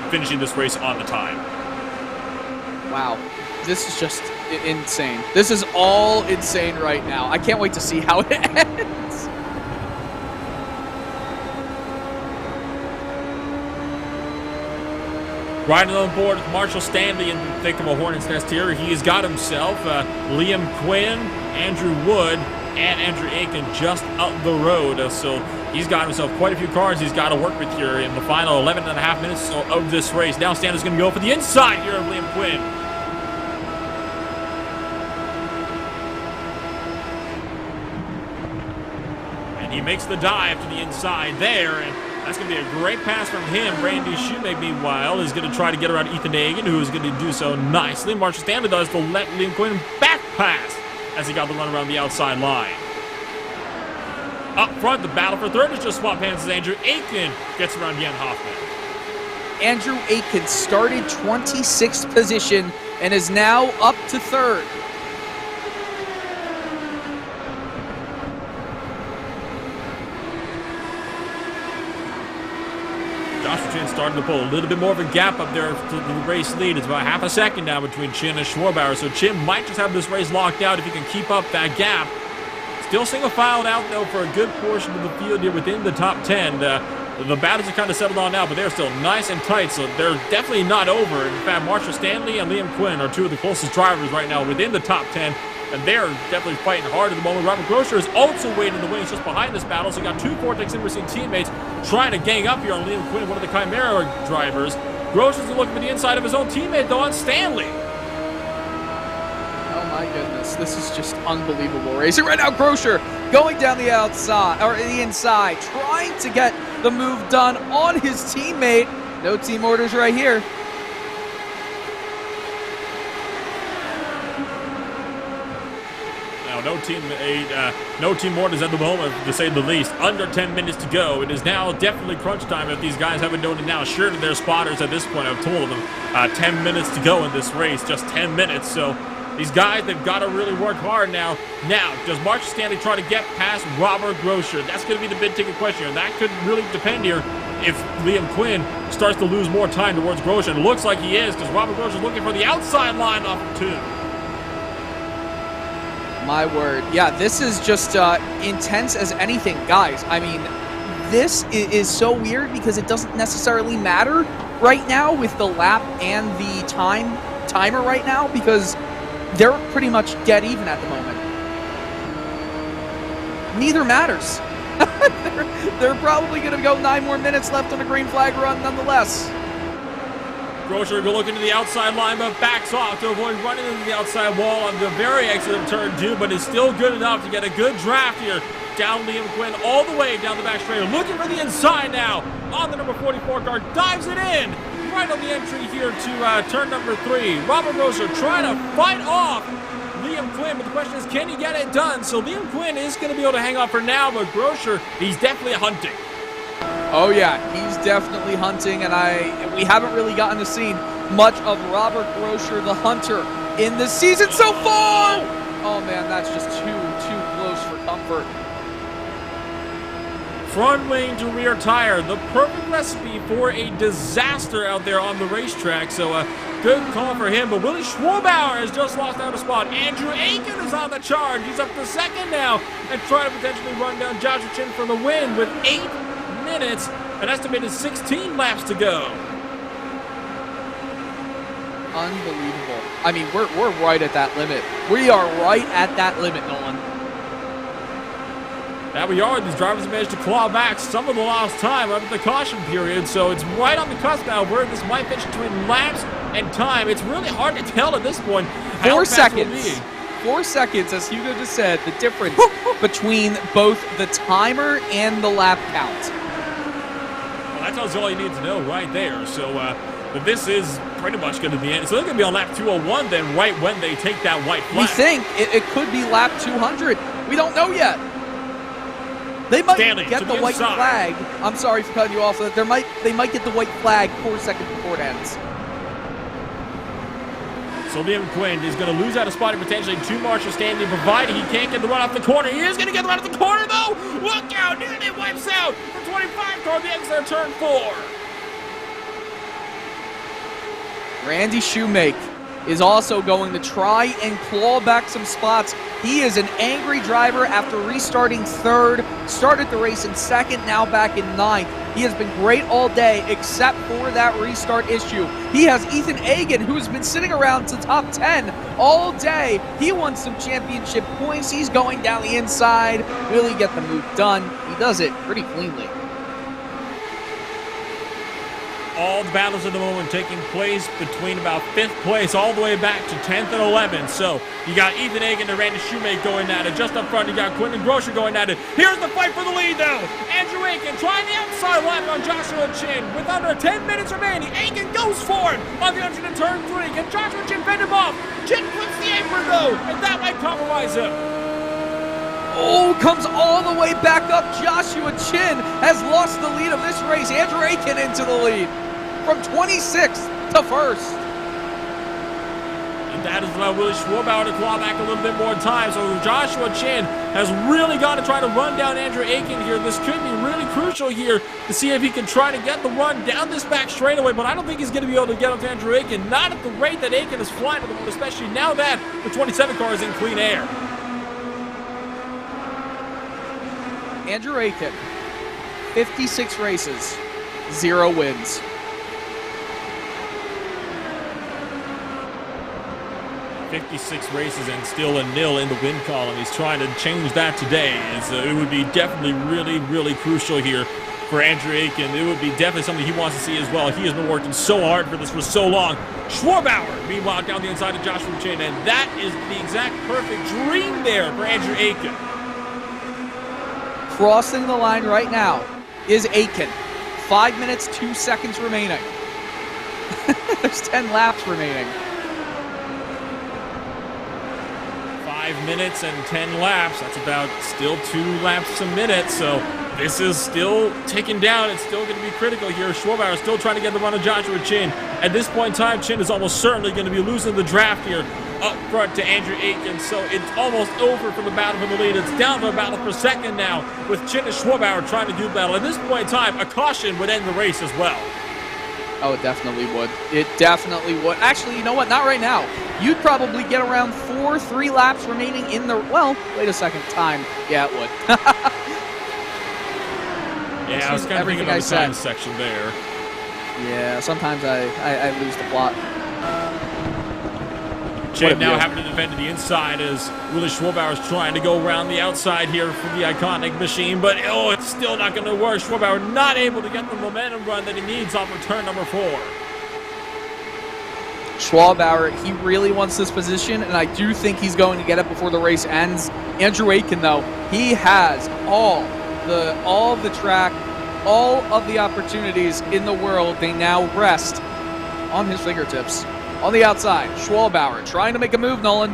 finishing this race on the time. Wow, this is just insane. This is all insane right now. I can't wait to see how it ends. Riding on board with Marshall Stanley in the thick of a hornet's nest here. He's got himself Liam Quinn, Andrew Wood, and Andrew Aiken just up the road. So he's got himself quite a few cars he's got to work with here in the final 11.5 minutes of this race. Now Stanley's going to go for the inside here of Liam Quinn. And he makes the dive to the inside there, and that's going to be a great pass from him. Randy Shoemake, meanwhile, is going to try to get around Ethan Hagen, who is going to do so nicely. Marshall Stanley does to let Liam Quinn back pass as he got the run around the outside line. Up front, the battle for third is just swap hands as Andrew Aiken gets around Jan Hoffman. Andrew Aiken started 26th position and is now up to 3rd. Joshua Chin starting to pull a little bit more of a gap up there to the race lead. It's about half a second now between Chin and Schwabauer, so Chin might just have this race locked out if he can keep up that gap. Still single filed out, though, for a good portion of the field here within the top 10. The battles are kind of settled on now, but they're still nice and tight, so they're definitely not over. In fact, Marshall Stanley and Liam Quinn are two of the closest drivers right now within the top 10. And they're definitely fighting hard at the moment. Robert Groscher is also waiting in the wings just behind this battle. So you got two Vortex Inversing teammates trying to gang up here on Liam Quinn, one of the Chimera drivers. Groscher's looking for the inside of his own teammate, though, on Stanley. Oh My goodness, this is just unbelievable racing right now. Grosher going down the outside, or the inside, trying to get the move done on his teammate. No team orders right here. Now, no team orders at the moment, to say the least. Under 10 minutes to go. It is now definitely crunch time if these guys haven't known it now. Sure, to their spotters at this point, I've told them 10 minutes to go in this race, just 10 minutes. So these guys, they've got to really work hard now. Now, does Marshall Stanley try to get past Robert Grosher? That's going to be the big ticket question, and that could really depend here if Liam Quinn starts to lose more time towards Grosher. And it looks like he is, because Robert Grosher is looking for the outside line off of 2. My word. Yeah, this is just intense as anything. Guys, I mean, this is so weird because it doesn't necessarily matter right now with the lap and the timer right now, because they're pretty much dead even at the moment. Neither matters. they're probably going to go 9 more minutes left on a green flag run nonetheless. Grosher will look into the outside line, but backs off to avoid running into the outside wall on the very exit of turn 2, but is still good enough to get a good draft here. Down Liam Quinn all the way down the back straight. Looking for the inside now on the number 44 car. Dives it in right on the entry here to turn number 3. Robert Grosher trying to fight off Liam Quinn, but the question is, can he get it done? So Liam Quinn is going to be able to hang on for now, but Grosher, he's definitely hunting. Oh yeah, he's definitely hunting, and we haven't really gotten to see much of Robert Grosher, the hunter, in this season so far. Oh man, that's just too close for comfort. Front wing to rear tire, the perfect recipe for a disaster out there on the racetrack. So good call for him, but Willie Schwabauer has just lost out a spot. Andrew Aiken is on the charge. He's up to second now and trying to potentially run down Joshua Chin for the win with 8 minutes, an estimated 16 laps to go. Unbelievable. I mean, we're right at that limit. We are right at that limit, Nolan. Now we are. These drivers have managed to claw back some of the lost time under the caution period, so it's right on the cusp now where this might finish between laps and time. It's really hard to tell at this point how 4 fast it will seconds. be. 4 seconds, as Hugo just said, the difference between both the timer and the lap count. Well, that tells you all you need to know right there. So, but this is pretty much going to be it. So they're going to be on lap 201 then, right when they take that white flag. We think it could be lap 200. We don't know yet. They might get the white flag. I'm sorry for cutting you off. They might get the white flag 4 seconds before it ends. So Liam Quinn is going to lose out a spot potentially to Marshall Stanley, provided he can't get the run off the corner. He is going to get the run off the corner, though. Look out. Nearly wipes out the 25 toward the exit of turn 4. Randy Shoemake is also going to try and claw back some spots. He is an angry driver after restarting 3rd, started the race in 2nd, now back in 9th. He has been great all day except for that restart issue. He has Ethan Agan, who's been sitting around to top 10 all day. He won some championship points. He's going down the inside. Will he get the move done? He does it pretty cleanly. All the battles at the moment taking place between about 5th place all the way back to 10th and 11th. So you got Ethan Agan and Randy Shoemake going at it. Just up front, you got Quentin Grosher going at it. Here's the fight for the lead, though. Andrew Agan trying the outside line on Joshua Chin. With under 10 minutes remaining, Agan goes for it on the entrance in turn 3. Can Joshua Chin fend him off? Chin flips the apron, though, and that might compromise him. Oh, comes all the way back up. Joshua Chin has lost the lead of this race. Andrew Akin into the lead from 26th to 1st. And that is allowed Willie Schwabauer to claw back a little bit more time. So Joshua Chin has really got to try to run down Andrew Akin here. This could be really crucial here to see if he can try to get the run down this back straightaway, but I don't think he's going to be able to get up to Andrew Akin. Not at the rate that Akin is flying at the moment, especially now that the 27 car is in clean air. Andrew Akin, 56 races, 0 wins. .56 races and still a 0 in the win column. He's trying to change that today. It would be definitely really, really crucial here for Andrew Aiken. It would be definitely something he wants to see as well. He has been working so hard for this for so long. Schwarbauer, meanwhile, down the inside of Joshua Chin, and that is the exact perfect dream there for Andrew Aiken. Crossing the line right now is Aiken. 5 minutes, 2 seconds remaining. There's 10 laps remaining. 5 minutes and 10 laps. That's about still 2 laps a minute, so this is still ticking down. It's still going to be critical here. Schwarbauer is still trying to get the run of Joshua Chin. At this point in time, Chin is almost certainly going to be losing the draft here up front to Andrew Aiken, so it's almost over for the battle for the lead. It's down to a battle for second now, with Chin and Schwarbauer trying to do battle. At this point in time, a caution would end the race as well. Oh, it definitely would. It definitely would. Actually, you know what? Not right now. You'd probably get around 3 laps remaining in the... Well, wait a second. Time. Yeah, it would. Yeah, I was kind of thinking about the time section there. Yeah, sometimes I lose the plot. Chin now having to defend to the inside as Willie Schwarbauer is trying to go around the outside here for the iconic machine, but oh, it's still not going to work. Schwarbauer not able to get the momentum run that he needs off of turn number 4. Schwarbauer, he really wants this position, and I do think he's going to get it before the race ends. Andrew Aiken, though, he has all of the track, all of the opportunities in the world. They now rest on his fingertips. On the outside, Schwarbauer trying to make a move, Nolan.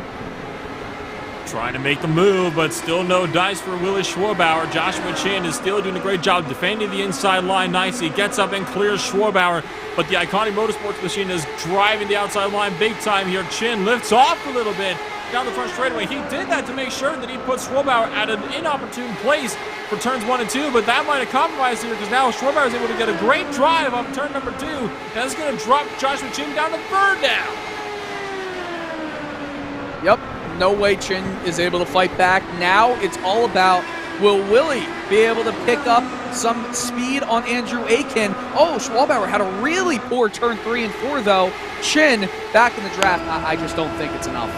Trying to make the move, but still no dice for Willie Schwarbauer. Joshua Chin is still doing a great job defending the inside line nicely. Gets up and clears Schwarbauer, but the iconic motorsports machine is driving the outside line big time here. Chin lifts off a little bit down the front straightaway. He did that to make sure that he put Schwarbauer at an inopportune place for turns 1 and 2, but that might have compromised here because now Schwarbauer is able to get a great drive up turn number 2. That's going to drop Joshua Chin down to 3rd down. Yep, no way Chin is able to fight back. Now it's all about, will Willie be able to pick up some speed on Andrew Aiken? Oh, Schwarbauer had a really poor turn 3 and 4, though. Chin back in the draft. I just don't think it's enough.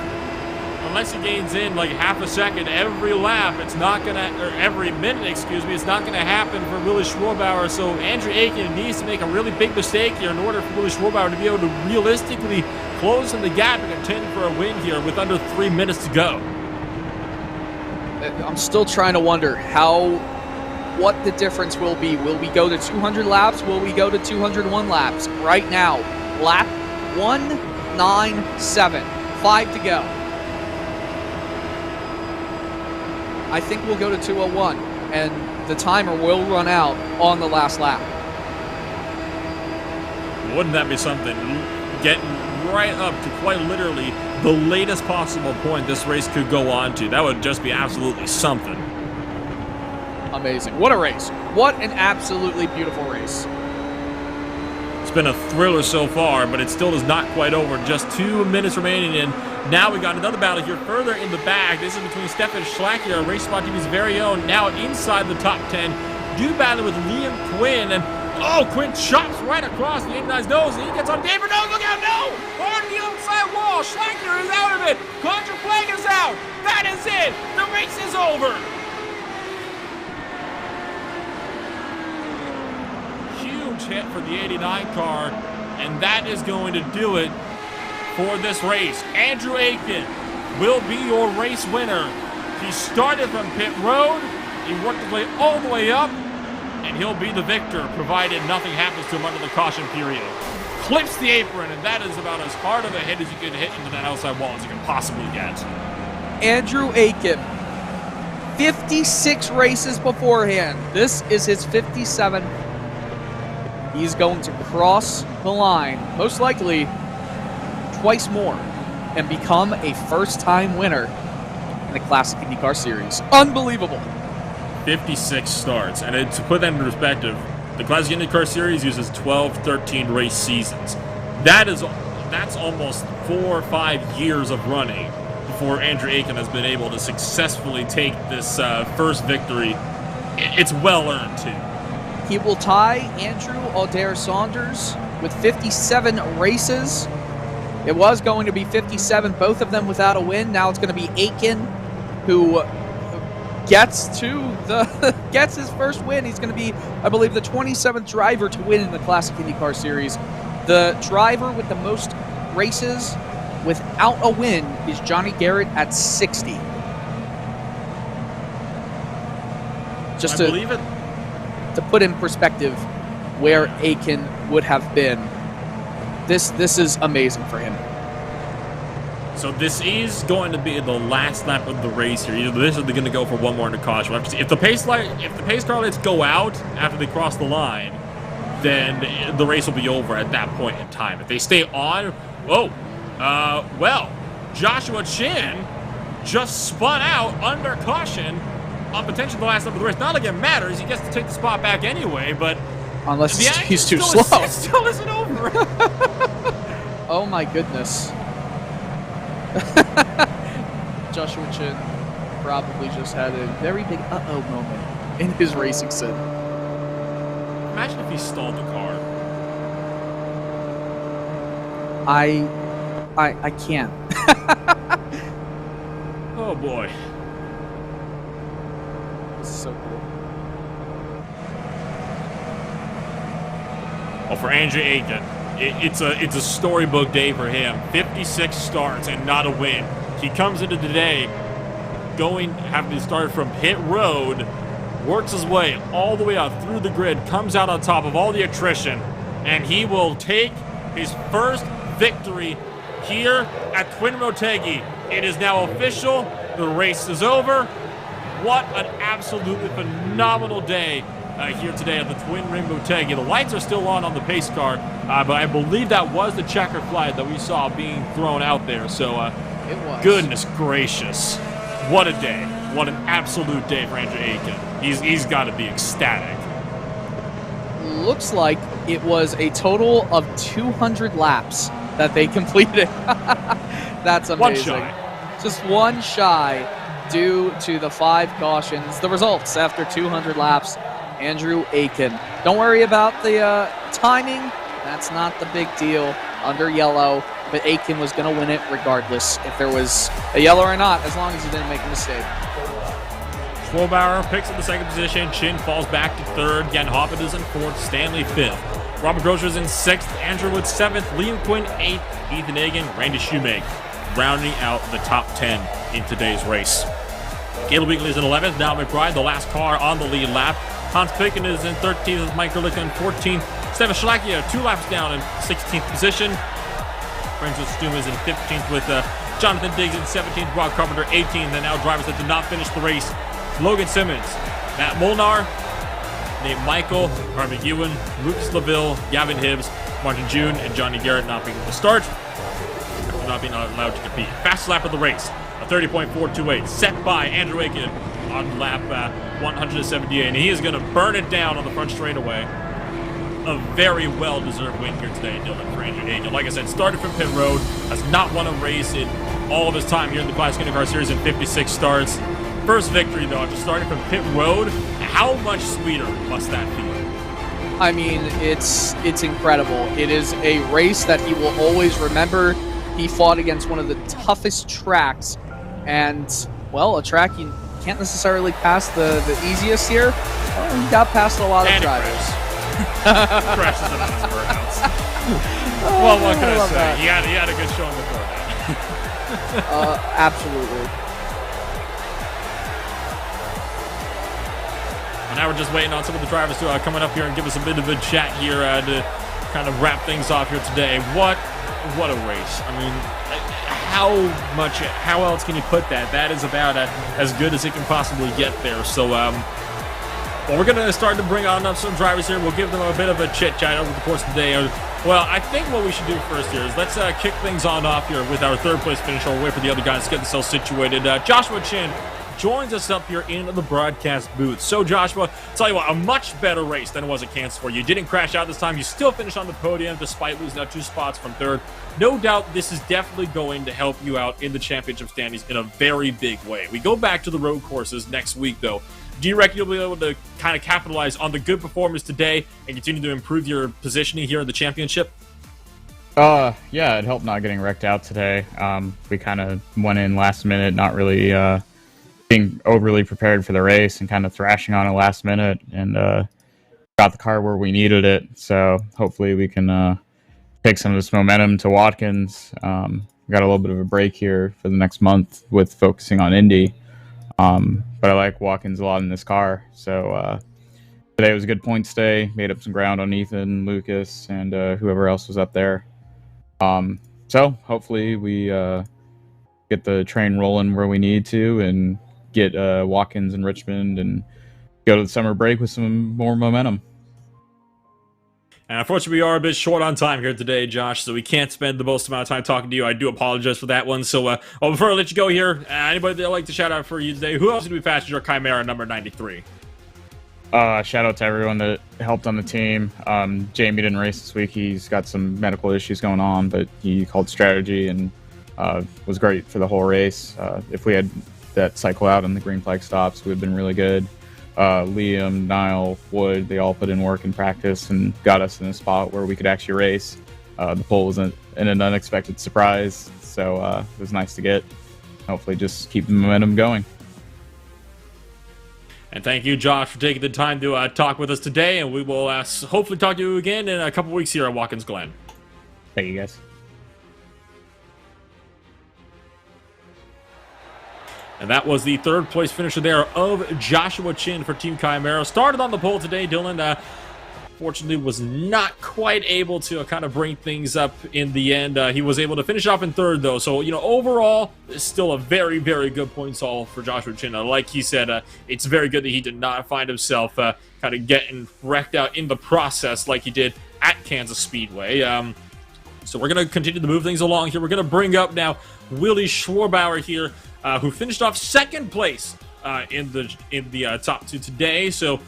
Unless he gains in like half a second every lap, it's not gonna, or every minute, excuse me, it's not gonna happen for Willie Schwarbauer. So Andrew Aiken needs to make a really big mistake here in order for Willie Schwarbauer to be able to realistically close in the gap and contend for a win here with under 3 minutes to go. I'm still trying to wonder what the difference will be. Will we go to 200 laps? Will we go to 201 laps? Right now, lap 197, 5 to go. I think we'll go to 201, and the timer will run out on the last lap. Wouldn't that be something? Getting right up to quite literally the latest possible point this race could go on to. That would just be absolutely something. Amazing. What a race. What an absolutely beautiful race. It's been a thriller so far, but it still is not quite over. Just 2 minutes remaining in. Now we got another battle here further in the back. This is between Stefan Schlacker, RaceSpotTV's very own, now inside the top 10. Do battle with Liam Quinn, and oh, Quinn chops right across the 89's nose, and he gets on David. No, look out, no! On the outside wall, Schlacker is out of it. Contra flag is out. That is it. The race is over. Huge hit for the 89 car, and that is going to do it for this race. Andrew Aiken will be your race winner. He started from pit road, he worked his way all the way up, and he'll be the victor, provided nothing happens to him under the caution period. Clips the apron, and that is about as hard of a hit as you can hit into that outside wall as you can possibly get. Andrew Aiken, 56 races beforehand. This is his 57th. He's going to cross the line, most likely twice more, and become a first-time winner in the Classic IndyCar Series. Unbelievable. 56 starts, and to put that in perspective, the Classic IndyCar Series uses 12-13 race seasons. That's almost 4 or 5 years of running before Andrew Aiken has been able to successfully take this first victory. It's well-earned, too. He will tie Andrew Adair Saunders with 57 races. It was going to be 57, both of them without a win. Now it's going to be Aiken who gets to the gets his first win. He's going to be, I believe, the 27th driver to win in the Classic IndyCar Series. The driver with the most races without a win is Johnny Garrett at 60. Just I believe it. To put in perspective where Aiken would have been, this is amazing for him. So this is going to be the last lap of the race here. Either this or they're going to go for one more into caution. We'll have to see. If the pace car lights go out after they cross the line, then the race will be over at that point in time. If they stay on, well, Joshua Chin just spun out under caution on potentially the last lap of the race. Not like it matters. He gets to take the spot back anyway, but unless he's too slow. It still isn't over. Oh my goodness. Joshua Chin probably just had a very big uh-oh moment in his racing sim. Imagine if he stalled the car. I can't. Oh boy. This is so cool. Well, for Andrew Aiken, it's a storybook day for him. 56 starts and not a win. He comes into today having to start from pit road, works his way all the way out through the grid, comes out on top of all the attrition, and he will take his first victory here at Twin Motegi. It is now official. The race is over. What an absolutely phenomenal day here today at the Twin Ring Motegi. The lights are still on the pace car, but I believe that was the checker flag that we saw being thrown out there. So, it was. Goodness gracious. What a day. What an absolute day for Andrew Aiken. He's got to be ecstatic. Looks like it was a total of 200 laps that they completed. That's amazing. One shy. Just one shy due to the 5 cautions. The results after 200 laps, Andrew Aiken. Don't worry about the timing. That's not the big deal under yellow, but Aiken was going to win it regardless if there was a yellow or not, as long as he didn't make a mistake. Schwabauer picks up the second position. Chin falls back to third. Jan Hoppet is in fourth. Stanley fifth. Robert Grosser is in sixth. Andrew Wood seventh. Liam Quinn eighth. Ethan Hagen, Randy Shoemake rounding out the top 10 in today's race. Caleb Weekly is in 11th. Now McBride, the last car on the lead lap. Hans Picken is in 13th with Mike Erlich in 14th. Stefan Schlakia 2 laps down in 16th position. Francis Stuma is in 15th with Jonathan Diggs in 17th. Brock Carpenter 18th. And now drivers that did not finish the race. Logan Simmons, Matt Molnar, Nate Michael, Harvey Ewan, Lucas LaVille, Gavin Hibbs, Martin June, and Johnny Garrett not being able to start after not being allowed to compete. Fastest lap of the race, a 30.428, set by Andrew Aiken on lap 178, and he is going to burn it down on the front straightaway. A very well-deserved win here today, Dylan, for Andrew Aiken. Like I said, started from pit road, has not won a race in all of his time here in the Classic IndyCar Series in 56 starts. First victory, though, after starting from pit road. How much sweeter must that feel? I mean, it's incredible. It is a race that he will always remember. He fought against one of the toughest tracks, and, well, a track you can't necessarily pass the easiest here. Well, he got past a lot of drivers. Crashes in on his burnouts. Well, what can I say? That. He had a good showing before that. Absolutely. Now we're just waiting on some of the drivers to coming up here and give us a bit of a chat here to kind of wrap things off here today. What a race. I mean, how else can you put that? That is about as good as it can possibly get there. So, well, we're going to start to bring on some drivers here. We'll give them a bit of a chit-chat over the course of the day. Well, I think what we should do first here is let's kick things on off here with our third-place finisher. We'll wait for the other guys to get themselves situated. Joshua Chin joins us up here in the broadcast booth. So, Joshua, tell you what, a much better race than it was at Kansas for you. You didn't crash out this time. You still finished on the podium despite losing out 2 spots from third. No doubt this is definitely going to help you out in the championship standings in a very big way. We go back to the road courses next week, though. Do you reckon you'll be able to kind of capitalize on the good performance today and continue to improve your positioning here in the championship? Yeah, it helped not getting wrecked out today. We kind of went in last minute, not really being overly prepared for the race and kind of thrashing on it last minute, and got the car where we needed it. So hopefully we can take some of this momentum to Watkins. We got a little bit of a break here for the next month with focusing on Indy. But I like Watkins a lot in this car. So today was a good points day. Made up some ground on Ethan, Lucas, and whoever else was up there. So hopefully we get the train rolling where we need to and get Watkins and Richmond and go to the summer break with some more momentum. And unfortunately, we are a bit short on time here today, Josh, so we can't spend the most amount of time talking to you. I do apologize for that one. So before I let you go here, anybody that would like to shout out for you today, who else did we passenger Chimera number 93? Shout out to everyone that helped on the team. Jamie didn't race this week. He's got some medical issues going on, but he called strategy and was great for the whole race. If we had that cycle out on the green flag stops, we would have been really good. Liam, Niall, Wood, they all put in work and practice and got us in a spot where we could actually race. The pole was an unexpected surprise, so it was nice to get. Hopefully just keep the momentum going. And thank you, Josh, for taking the time to talk with us today, and we will hopefully talk to you again in a couple weeks here at Watkins Glen. Thank you, guys. And that was the third place finisher there of Joshua Chin for Team Chimera. Started on the pole today, Dylan. Fortunately, was not quite able to kind of bring things up in the end. He was able to finish off in third, though. So, overall, it's still a very, very good points haul for Joshua Chin. Like he said, it's very good that he did not find himself kind of getting wrecked out in the process like he did at Kansas Speedway. So we're going to continue to move things along here. We're going to bring up now Willie Schwarbauer here, who finished off second place in the top two today. So,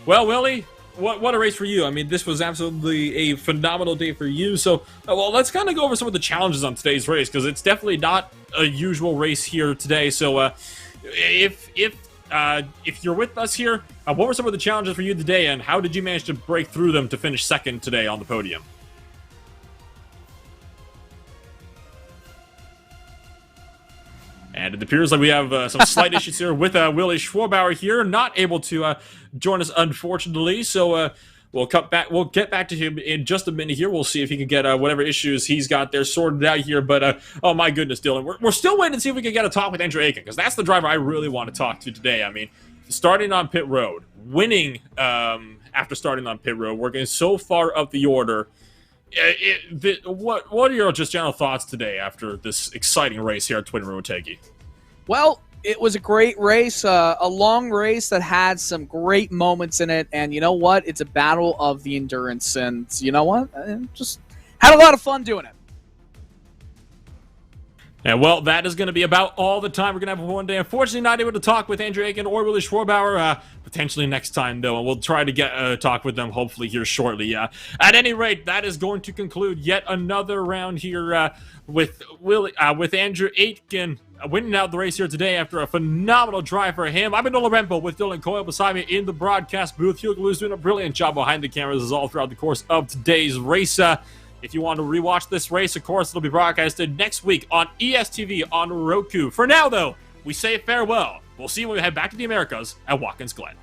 well, Willie, what a race for you. I mean, this was absolutely a phenomenal day for you. So, well, let's kind of go over some of the challenges on today's race, because it's definitely not a usual race here today. So, if you're with us here, what were some of the challenges for you today, and how did you manage to break through them to finish second today on the podium? And it appears like we have some slight issues here with Willie Schwarbauer here, not able to join us, unfortunately. So we'll get back to him in just a minute here. We'll see if he can get whatever issues he's got there sorted out here. But oh my goodness, Dylan, we're still waiting to see if we can get a talk with Andrew Aiken, because that's the driver I really want to talk to today. I mean, starting on pit road, winning after starting on pit road, working so far up the order. What are your just general thoughts today after this exciting race here at Twin Motegi? Well, it was a great race, a long race that had some great moments in it, and you know what? It's a battle of the endurance, and you know what? I just had a lot of fun doing it. And well, that is going to be about all the time we're going to have for one day. Unfortunately, not able to talk with Andrew Aiken or Willie Schwarbauer. Potentially next time, though, and we'll try to get a talk with them hopefully here shortly. At any rate, that is going to conclude yet another round here with Andrew Aitken winning out the race here today after a phenomenal drive for him. I've been Nolan Rempo with Dylan Coyle beside me in the broadcast booth. Hugo is doing a brilliant job behind the cameras all throughout the course of today's race. If you want to rewatch this race, of course, it'll be broadcasted next week on ESTV on Roku. For now, though, we say farewell. We'll see you when we head back to the Americas at Watkins Glen.